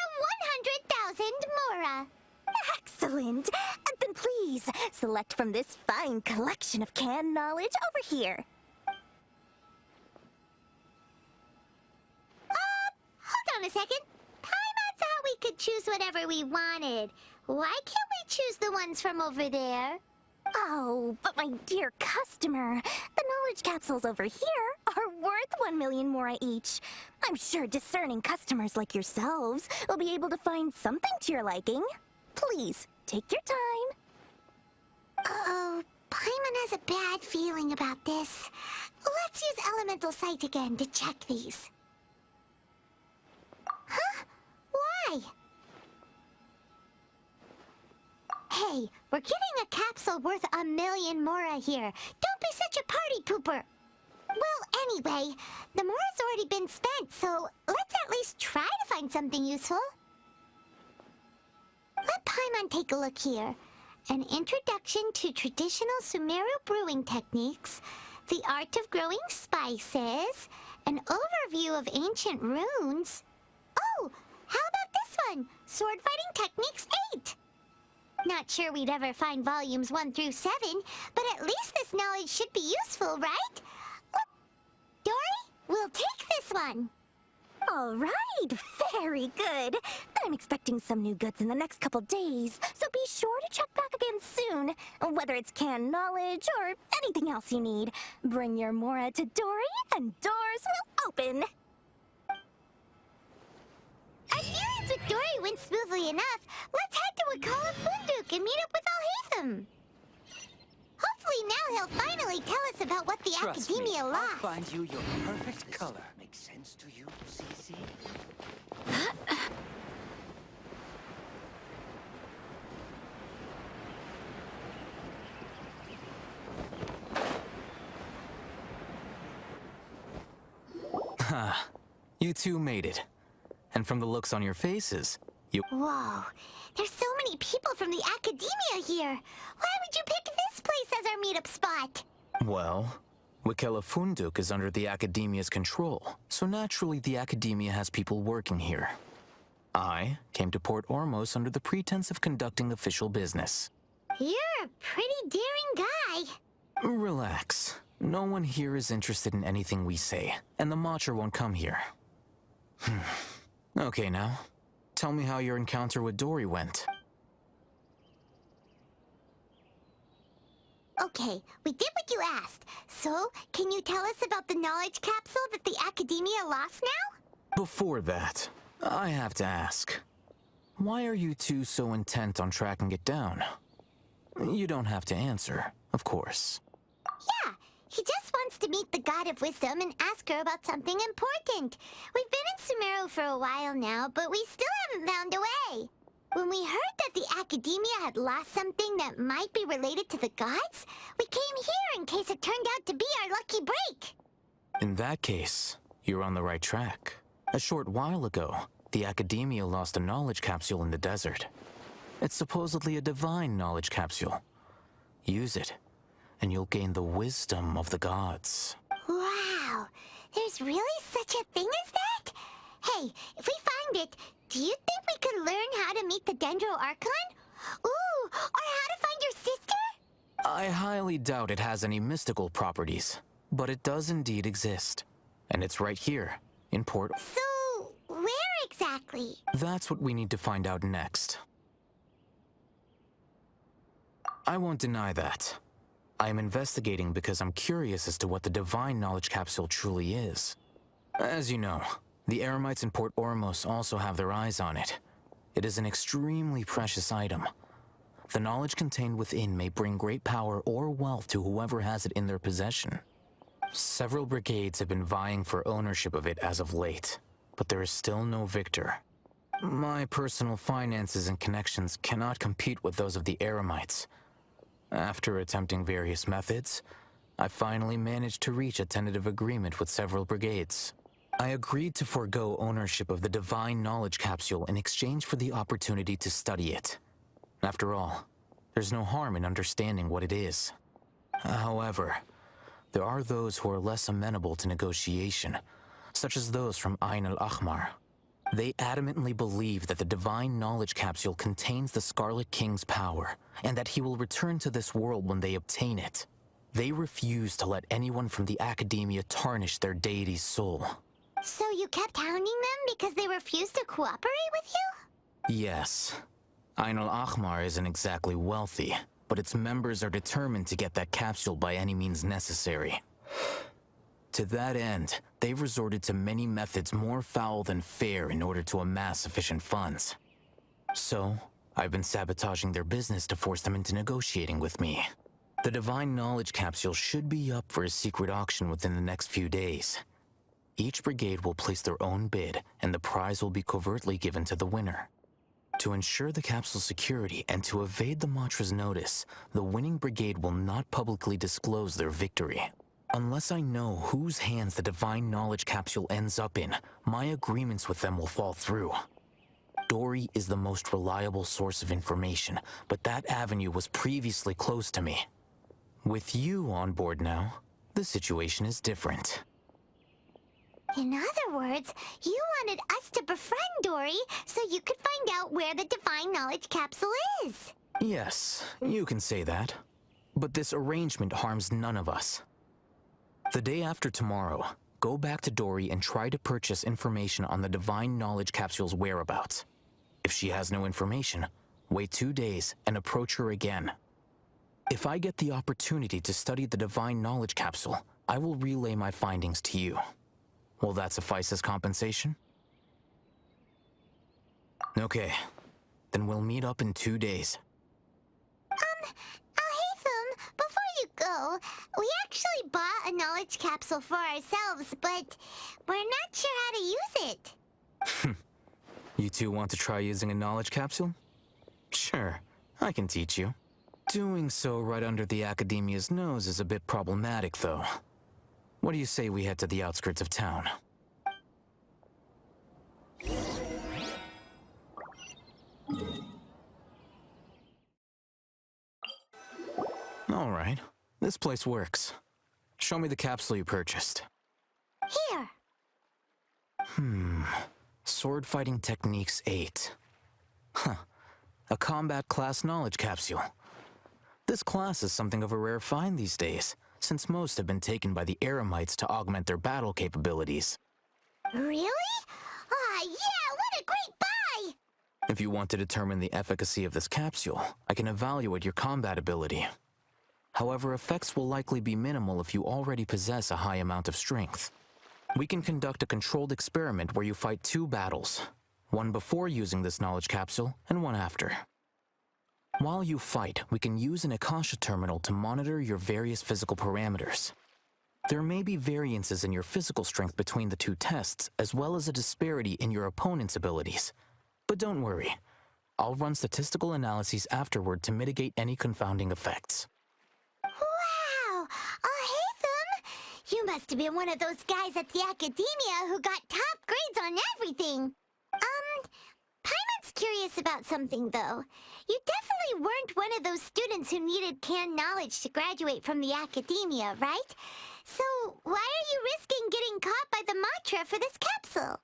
100,000 mora. Excellent. Then please, select from this fine collection of canned knowledge over here. Hold on a second. Paimon thought we could choose whatever we wanted. Why can't we choose the ones from over there? Oh, but my dear customer, the knowledge capsules over here are worth 1 million mora each. I'm sure discerning customers like yourselves will be able to find something to your liking. Please, take your time. Uh-oh, Paimon has a bad feeling about this. Let's use Elemental Sight again to check these. Huh? Why? Hey, we're getting a capsule worth 1 million mora here. Don't be such a party pooper. Well, anyway, the mora's already been spent, so let's at least try to find something useful. Let Paimon take a look here. An introduction to traditional Sumeru brewing techniques, the art of growing spices, an overview of ancient runes. Oh, how about this one? Sword Fighting Techniques 8. Not sure we'd ever find volumes 1 through 7, but at least this knowledge should be useful, right? Dori, we'll take this one. All right, very good. I'm expecting some new goods in the next couple days, so be sure to check back again soon. Whether it's canned knowledge or anything else you need, bring your mora to Dori and doors will open. Our dealings with Dori went smoothly enough. Let's head to Wakala Funduk and meet up with Alhaitham. Hopefully now he'll finally tell us about what the Trust Academia me, lost. I'll find you your perfect color. Makes sense to you, Cece? Ha! You two made it. And from the looks on your faces, you... Whoa, there's so many people from the Academia here. Why would you pick this place as our meetup spot? Well, Wakala Funduk is under the Academia's control, so naturally the Academia has people working here. I came to Port Ormos under the pretense of conducting official business. You're a pretty daring guy. Relax. No one here is interested in anything we say, and the Matcher won't come here. Okay now, tell me how your encounter with Dori went. Okay, we did what you asked. So, can you tell us about the knowledge capsule that the Academia lost now? Before that, I have to ask, why are you two so intent on tracking it down? You don't have to answer, of course. Yeah, he just wants to meet the God of Wisdom and ask her about something important. We've been in Sumeru for a while now, but we still haven't found a way. When we heard that the Academia had lost something that might be related to the gods, we came here in case it turned out to be our lucky break. In that case, you're on the right track. A short while ago, the Academia lost a knowledge capsule in the desert. It's supposedly a divine knowledge capsule. Use it, and you'll gain the wisdom of the gods. Wow, there's really such a thing as that? Hey, if we find it, do you think we could learn how to meet the Dendro Archon? Ooh, or how to find your sister? I highly doubt it has any mystical properties, but it does indeed exist. And it's right here, in Port... So, where exactly? That's what we need to find out next. I won't deny that. I am investigating because I'm curious as to what the divine knowledge capsule truly is. As you know, the Eremites in Port Ormos also have their eyes on it. It is an extremely precious item. The knowledge contained within may bring great power or wealth to whoever has it in their possession. Several brigades have been vying for ownership of it as of late, but there is still no victor. My personal finances and connections cannot compete with those of the Eremites. After attempting various methods, I finally managed to reach a tentative agreement with several brigades. I agreed to forego ownership of the Divine Knowledge Capsule in exchange for the opportunity to study it. After all, there's no harm in understanding what it is. However, there are those who are less amenable to negotiation, such as those from Ain al-Ahmar. They adamantly believe that the Divine Knowledge Capsule contains the Scarlet King's power, and that he will return to this world when they obtain it. They refuse to let anyone from the Academia tarnish their deity's soul. So you kept hounding them because they refused to cooperate with you? Yes. Ain al-Ahmar isn't exactly wealthy, but its members are determined to get that capsule by any means necessary. To that end, they've resorted to many methods more foul than fair in order to amass sufficient funds. So, I've been sabotaging their business to force them into negotiating with me. The Divine Knowledge Capsule should be up for a secret auction within the next few days. Each brigade will place their own bid, and the prize will be covertly given to the winner. To ensure the capsule's security and to evade the Matra's notice, the winning brigade will not publicly disclose their victory. Unless I know whose hands the Divine Knowledge Capsule ends up in, my agreements with them will fall through. Dori is the most reliable source of information, but that avenue was previously closed to me. With you on board now, the situation is different. In other words, you wanted us to befriend Dori so you could find out where the Divine Knowledge Capsule is. Yes, you can say that. But this arrangement harms none of us. The day after tomorrow, go back to Dori and try to purchase information on the Divine Knowledge Capsule's whereabouts. If she has no information, wait 2 days and approach her again. If I get the opportunity to study the Divine Knowledge Capsule, I will relay my findings to you. Will that suffice as compensation? Okay, then we'll meet up in 2 days. Before you go, we actually bought a knowledge capsule for ourselves, but we're not sure how to use it. You two want to try using a knowledge capsule? Sure, I can teach you. Doing so right under the Academia's nose is a bit problematic, though. What do you say we head to the outskirts of town? All right, this place works. Show me the capsule you purchased. Here. Sword Fighting Techniques 8. Huh. A combat class knowledge capsule. This class is something of a rare find these days, since most have been taken by the Eremites to augment their battle capabilities. Really? Ah, yeah, what a great buy! If you want to determine the efficacy of this capsule, I can evaluate your combat ability. However, effects will likely be minimal if you already possess a high amount of strength. We can conduct a controlled experiment where you fight 2 battles, one before using this knowledge capsule and one after. While you fight, we can use an Akasha terminal to monitor your various physical parameters. There may be variances in your physical strength between the 2 tests, as well as a disparity in your opponent's abilities. But don't worry, I'll run statistical analyses afterward to mitigate any confounding effects. Wow! Haytham! You must have been one of those guys at the Academia who got top grades on everything. Paimon's curious about something, though. You definitely weren't one of those students who needed canned knowledge to graduate from the Academia, right? So why are you risking getting caught by the Matra for this capsule?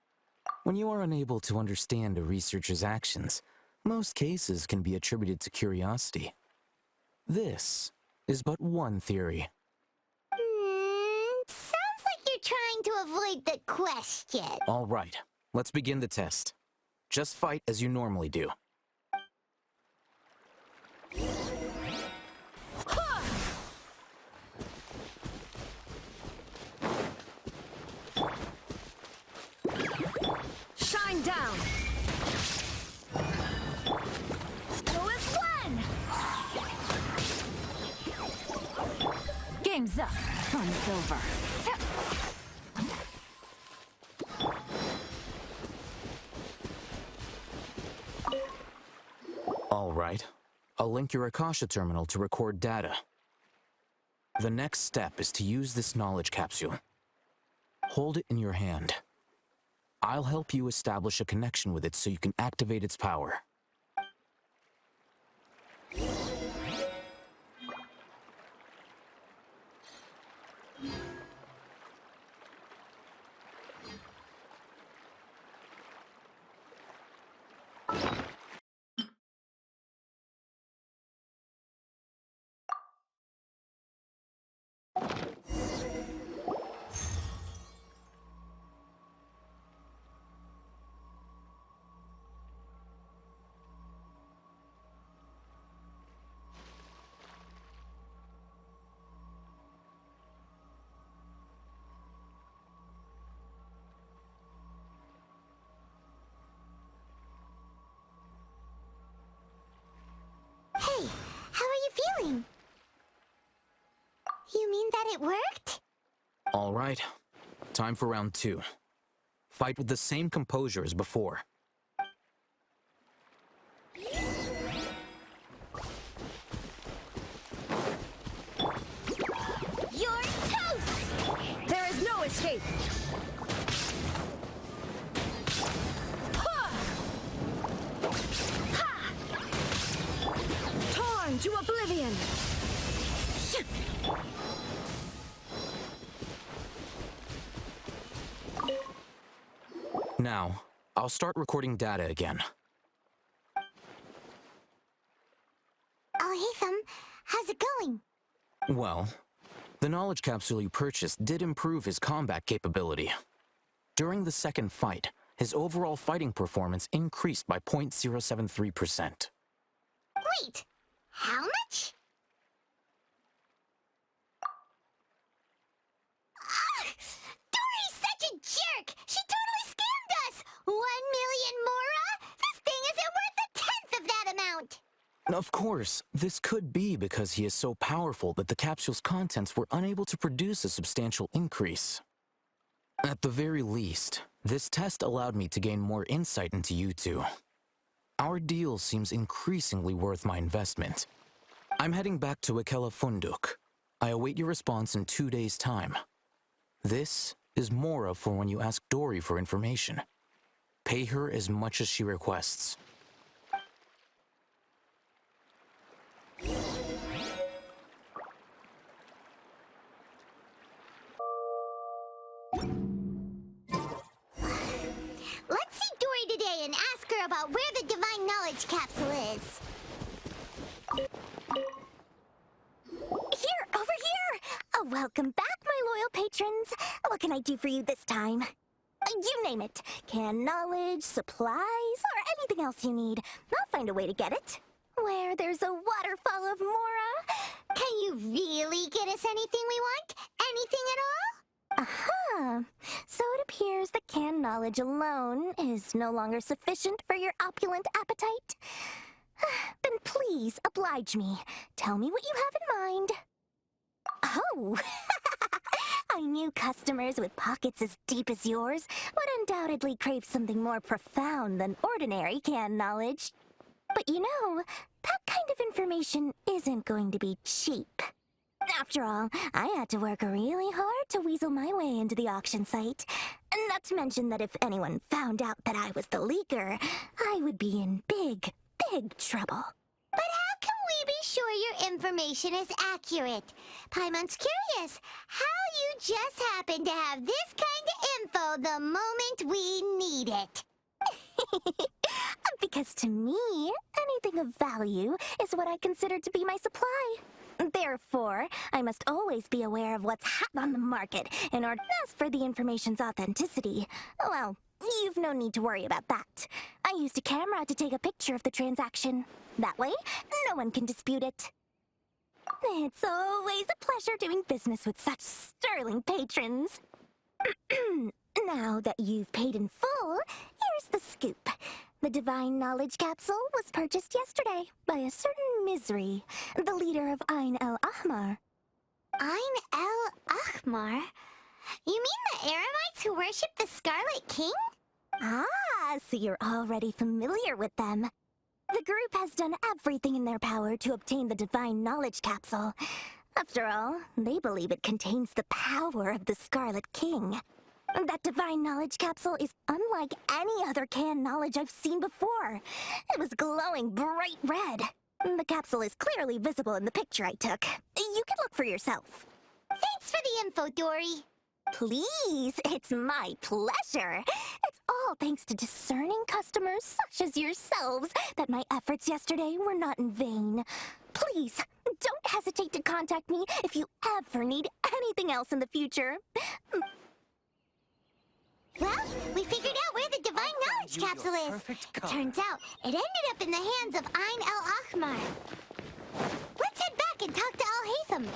When you are unable to understand a researcher's actions, most cases can be attributed to curiosity. This is but one theory. Sounds like you're trying to avoid the question. All right, let's begin the test. Just fight as you normally do. Shine down! Who is one? Game's up. Fun's over. All right. I'll link your Akasha terminal to record data. The next step is to use this knowledge capsule. Hold it in your hand. I'll help you establish a connection with it so you can activate its power. Hey, how are you feeling? You mean that it worked? All right. Time for round 2. Fight with the same composure as before. You're toast! There is no escape! Torn to oblivion! Now, I'll start recording data again. Oh, hey, how's it going? Well, the knowledge capsule you purchased did improve his combat capability. During the second fight, his overall fighting performance increased by 0.073%. Wait, how much? Dori's such a jerk! She totally scammed us! 1 million mora? This thing isn't worth a tenth of that amount! Of course, this could be because he is so powerful that the capsule's contents were unable to produce a substantial increase. At the very least, this test allowed me to gain more insight into you two. Our deal seems increasingly worth my investment. I'm heading back to Ikela Funduk. I await your response in 2 days' time. This is Mora for when you ask Dori for information. Pay her as much as she requests. Let's see Dori today and ask her about where the Divine Knowledge Capsule is. Here, over here! Welcome back, my loyal patrons. What can I do for you this time? You name it. Canned knowledge, supplies, or anything else you need. I'll find a way to get it. Where there's a waterfall of Mora. Can you really get us anything we want? Anything at all? Aha! So it appears that canned knowledge alone is no longer sufficient for your opulent appetite. Then please, oblige me. Tell me what you have in mind. Oh! I knew customers with pockets as deep as yours would undoubtedly crave something more profound than ordinary canned knowledge. But you know, that kind of information isn't going to be cheap. After all, I had to work really hard to weasel my way into the auction site. Not to mention that if anyone found out that I was the leaker, I would be in big, big trouble. But how can we be sure your information is accurate? Paimon's curious how you just happen to have this kind of info the moment we need it. Because to me, anything of value is what I consider to be my supply. Therefore, I must always be aware of what's hot on the market in order to ask for the information's authenticity. Well, you've no need to worry about that. I used a camera to take a picture of the transaction. That way, no one can dispute it. It's always a pleasure doing business with such sterling patrons. Now that you've paid in full, here's the scoop. The Divine Knowledge Capsule was purchased yesterday by a certain Misery, the leader of Ain el Ahmar. Ain el Ahmar? You mean the Eremites who worship the Scarlet King? Ah, so you're already familiar with them. The group has done everything in their power to obtain the Divine Knowledge Capsule. After all, they believe it contains the power of the Scarlet King. That Divine Knowledge Capsule is unlike any other canned knowledge I've seen before. It was glowing bright red. The capsule is clearly visible in the picture I took. You can look for yourself. Thanks for the info, Dori. Please, it's my pleasure. It's all thanks to discerning customers such as yourselves that my efforts yesterday were not in vain. Please, don't hesitate to contact me if you ever need anything else in the future. Well, we figured out where the Divine Knowledge Capsule is. Turns out, it ended up in the hands of Ain el-Ahmar. Let's head back and talk to Al-Haytham.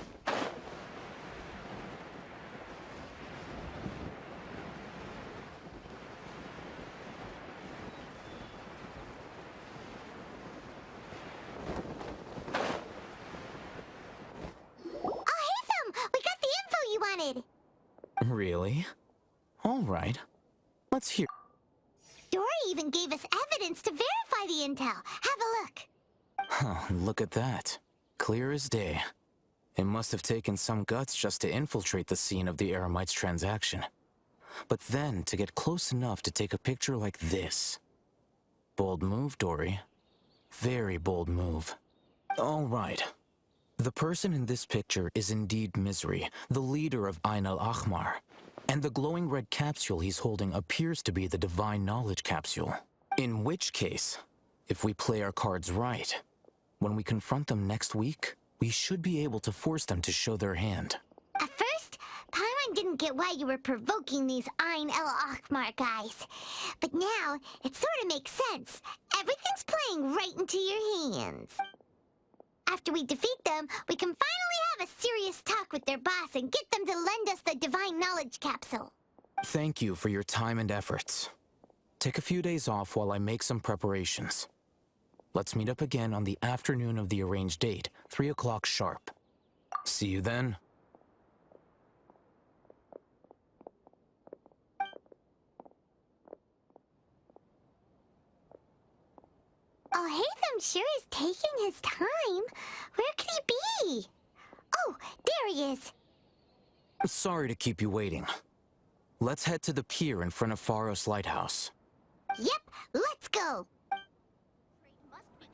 Al-Haytham! We got the info you wanted! Really? All right. Let's hear. Dori even gave us evidence to verify the intel. Have a look. Huh, look at that. Clear as day. It must have taken some guts just to infiltrate the scene of the Eremites transaction. But then to get close enough to take a picture like this. Bold move, Dori. Very bold move. All right. The person in this picture is indeed Misery, the leader of Ain el-Ahmar. And the glowing red capsule he's holding appears to be the Divine Knowledge Capsule. In which case, if we play our cards right, when we confront them next week, we should be able to force them to show their hand. At first, Paimon didn't get why you were provoking these Ain el-Ahmar guys. But now, it sort of makes sense. Everything's playing right into your hands. After we defeat them, we can finally have a serious talk with their boss and get them to lend us the Divine Knowledge Capsule. Thank you for your time and efforts. Take a few days off while I make some preparations. Let's meet up again on the afternoon of the arranged date, 3 o'clock sharp. See you then. Al-Haytham sure is taking his time. Where could he be? Oh, there he is. Sorry to keep you waiting. Let's head to the pier in front of Pharos Lighthouse. Yep, let's go.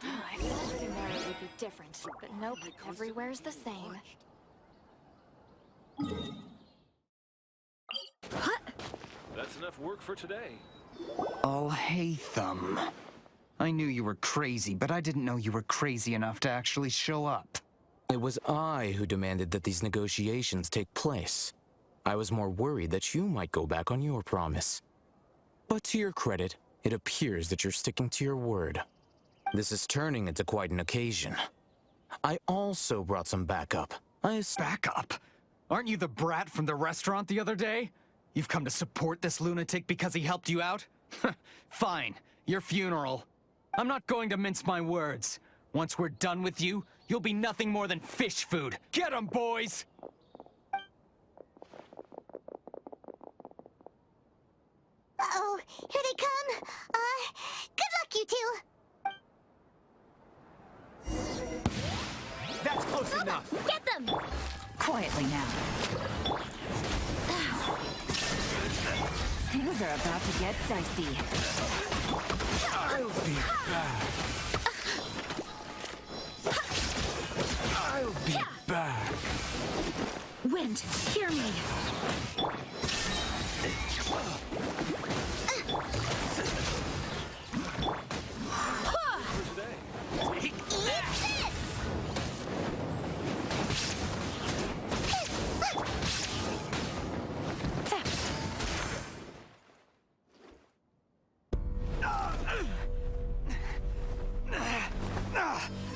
I thought Sumeru would be different, but nope, everywhere's the same. That's enough work for today. Al-Haytham. I knew you were crazy, but I didn't know you were crazy enough to actually show up. It was I who demanded that these negotiations take place. I was more worried that you might go back on your promise. But to your credit, it appears that you're sticking to your word. This is turning into quite an occasion. I also brought some backup. Backup? Aren't you the brat from the restaurant the other day? You've come to support this lunatic because he helped you out? Fine, your funeral. I'm not going to mince my words. Once we're done with you, you'll be nothing more than fish food. Get 'em, boys! Uh-oh, here they come. Good luck, you two. That's close enough. Get them! Quietly now. Things are about to get dicey. I'll be back. I'll be back. Wind, hear me.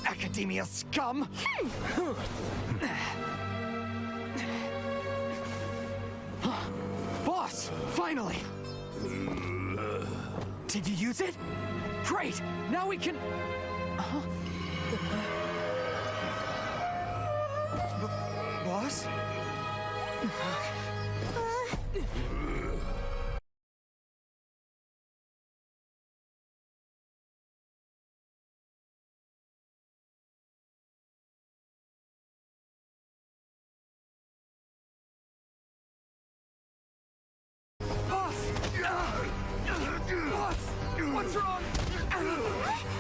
Academia scum! Boss! Finally! Did you use it? Great! Now we can... Boss? Boss! What's wrong?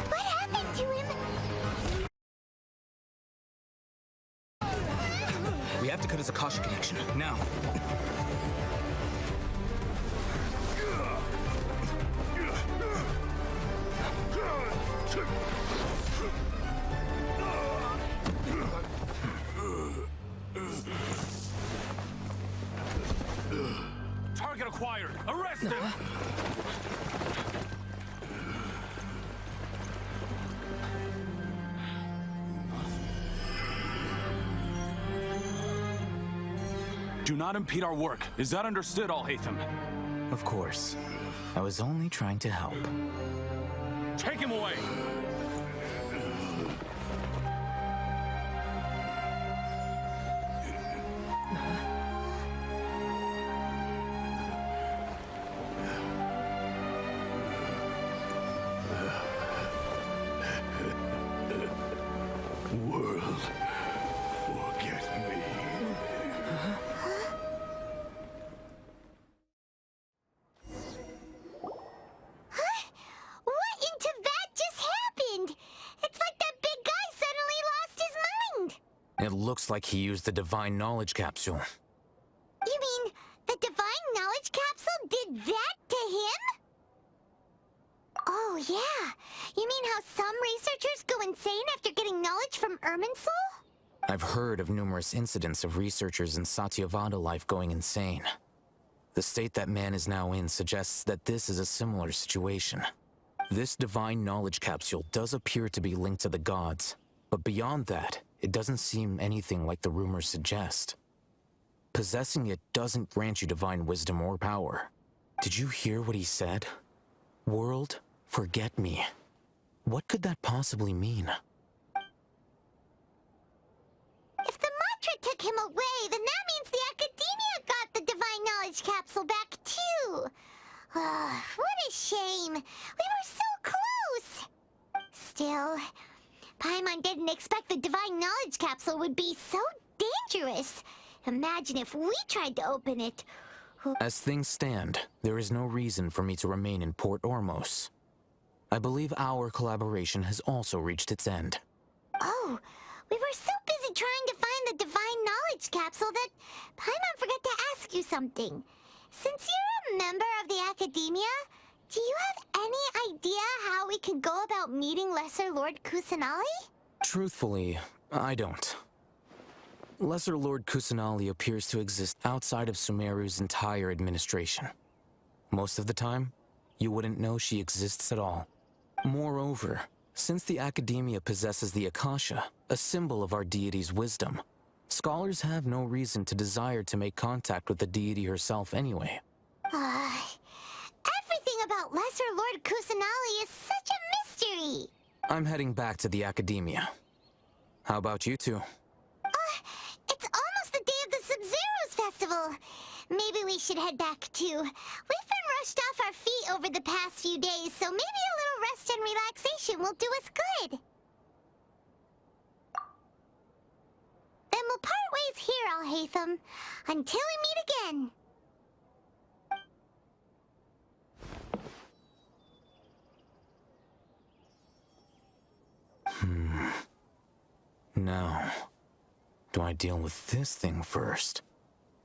What happened to him? We have to cut his Akasha connection, now. Target acquired! Arrest him! Do not impede our work. Is that understood, Al-Haytham? Of course. I was only trying to help. Take him away! World, forget me. What in Tibet just happened? It's like that big guy suddenly lost his mind. It looks like he used the divine knowledge capsule. You mean the divine knowledge capsule did that to him? Oh, yeah. You mean how some researchers go insane after getting knowledge from Irminsul? I've heard of numerous incidents of researchers in Satyavada life going insane. The state that man is now in suggests that this is a similar situation. This divine knowledge capsule does appear to be linked to the gods, but beyond that, it doesn't seem anything like the rumors suggest. Possessing it doesn't grant you divine wisdom or power. Did you hear what he said? World, forget me. What could that possibly mean? If the mantra took him away, then that means the Academia got the divine knowledge capsule back too. What a shame. We were so close. Still, Paimon didn't expect the divine knowledge capsule would be so dangerous. Imagine if we tried to open it. As things stand, there is no reason for me to remain in Port Ormos. I believe our collaboration has also reached its end. Oh, we were so busy trying to find the divine knowledge capsule that Paimon forgot to ask you something. Since you're a member of the Academia, do you have any idea how we can go about meeting Lesser Lord Kusanali? Truthfully, I don't. Lesser Lord Kusanali appears to exist outside of Sumeru's entire administration. Most of the time, you wouldn't know she exists at all. Moreover, since the Academia possesses the Akasha, a symbol of our deity's wisdom, scholars have no reason to desire to make contact with the deity herself anyway. Everything about Lesser Lord Kusanali is such a mystery! I'm heading back to the Academia. How about you two? It's almost the day of the Sub-Zero's festival. Maybe we should head back too. We've been rushed off our feet over the past few days, so maybe a little rest and relaxation will do us good. Then we'll part ways here, Al-Haytham, until we meet again. Now, do I deal with this thing first?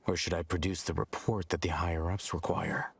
Or should I produce the report that the higher-ups require?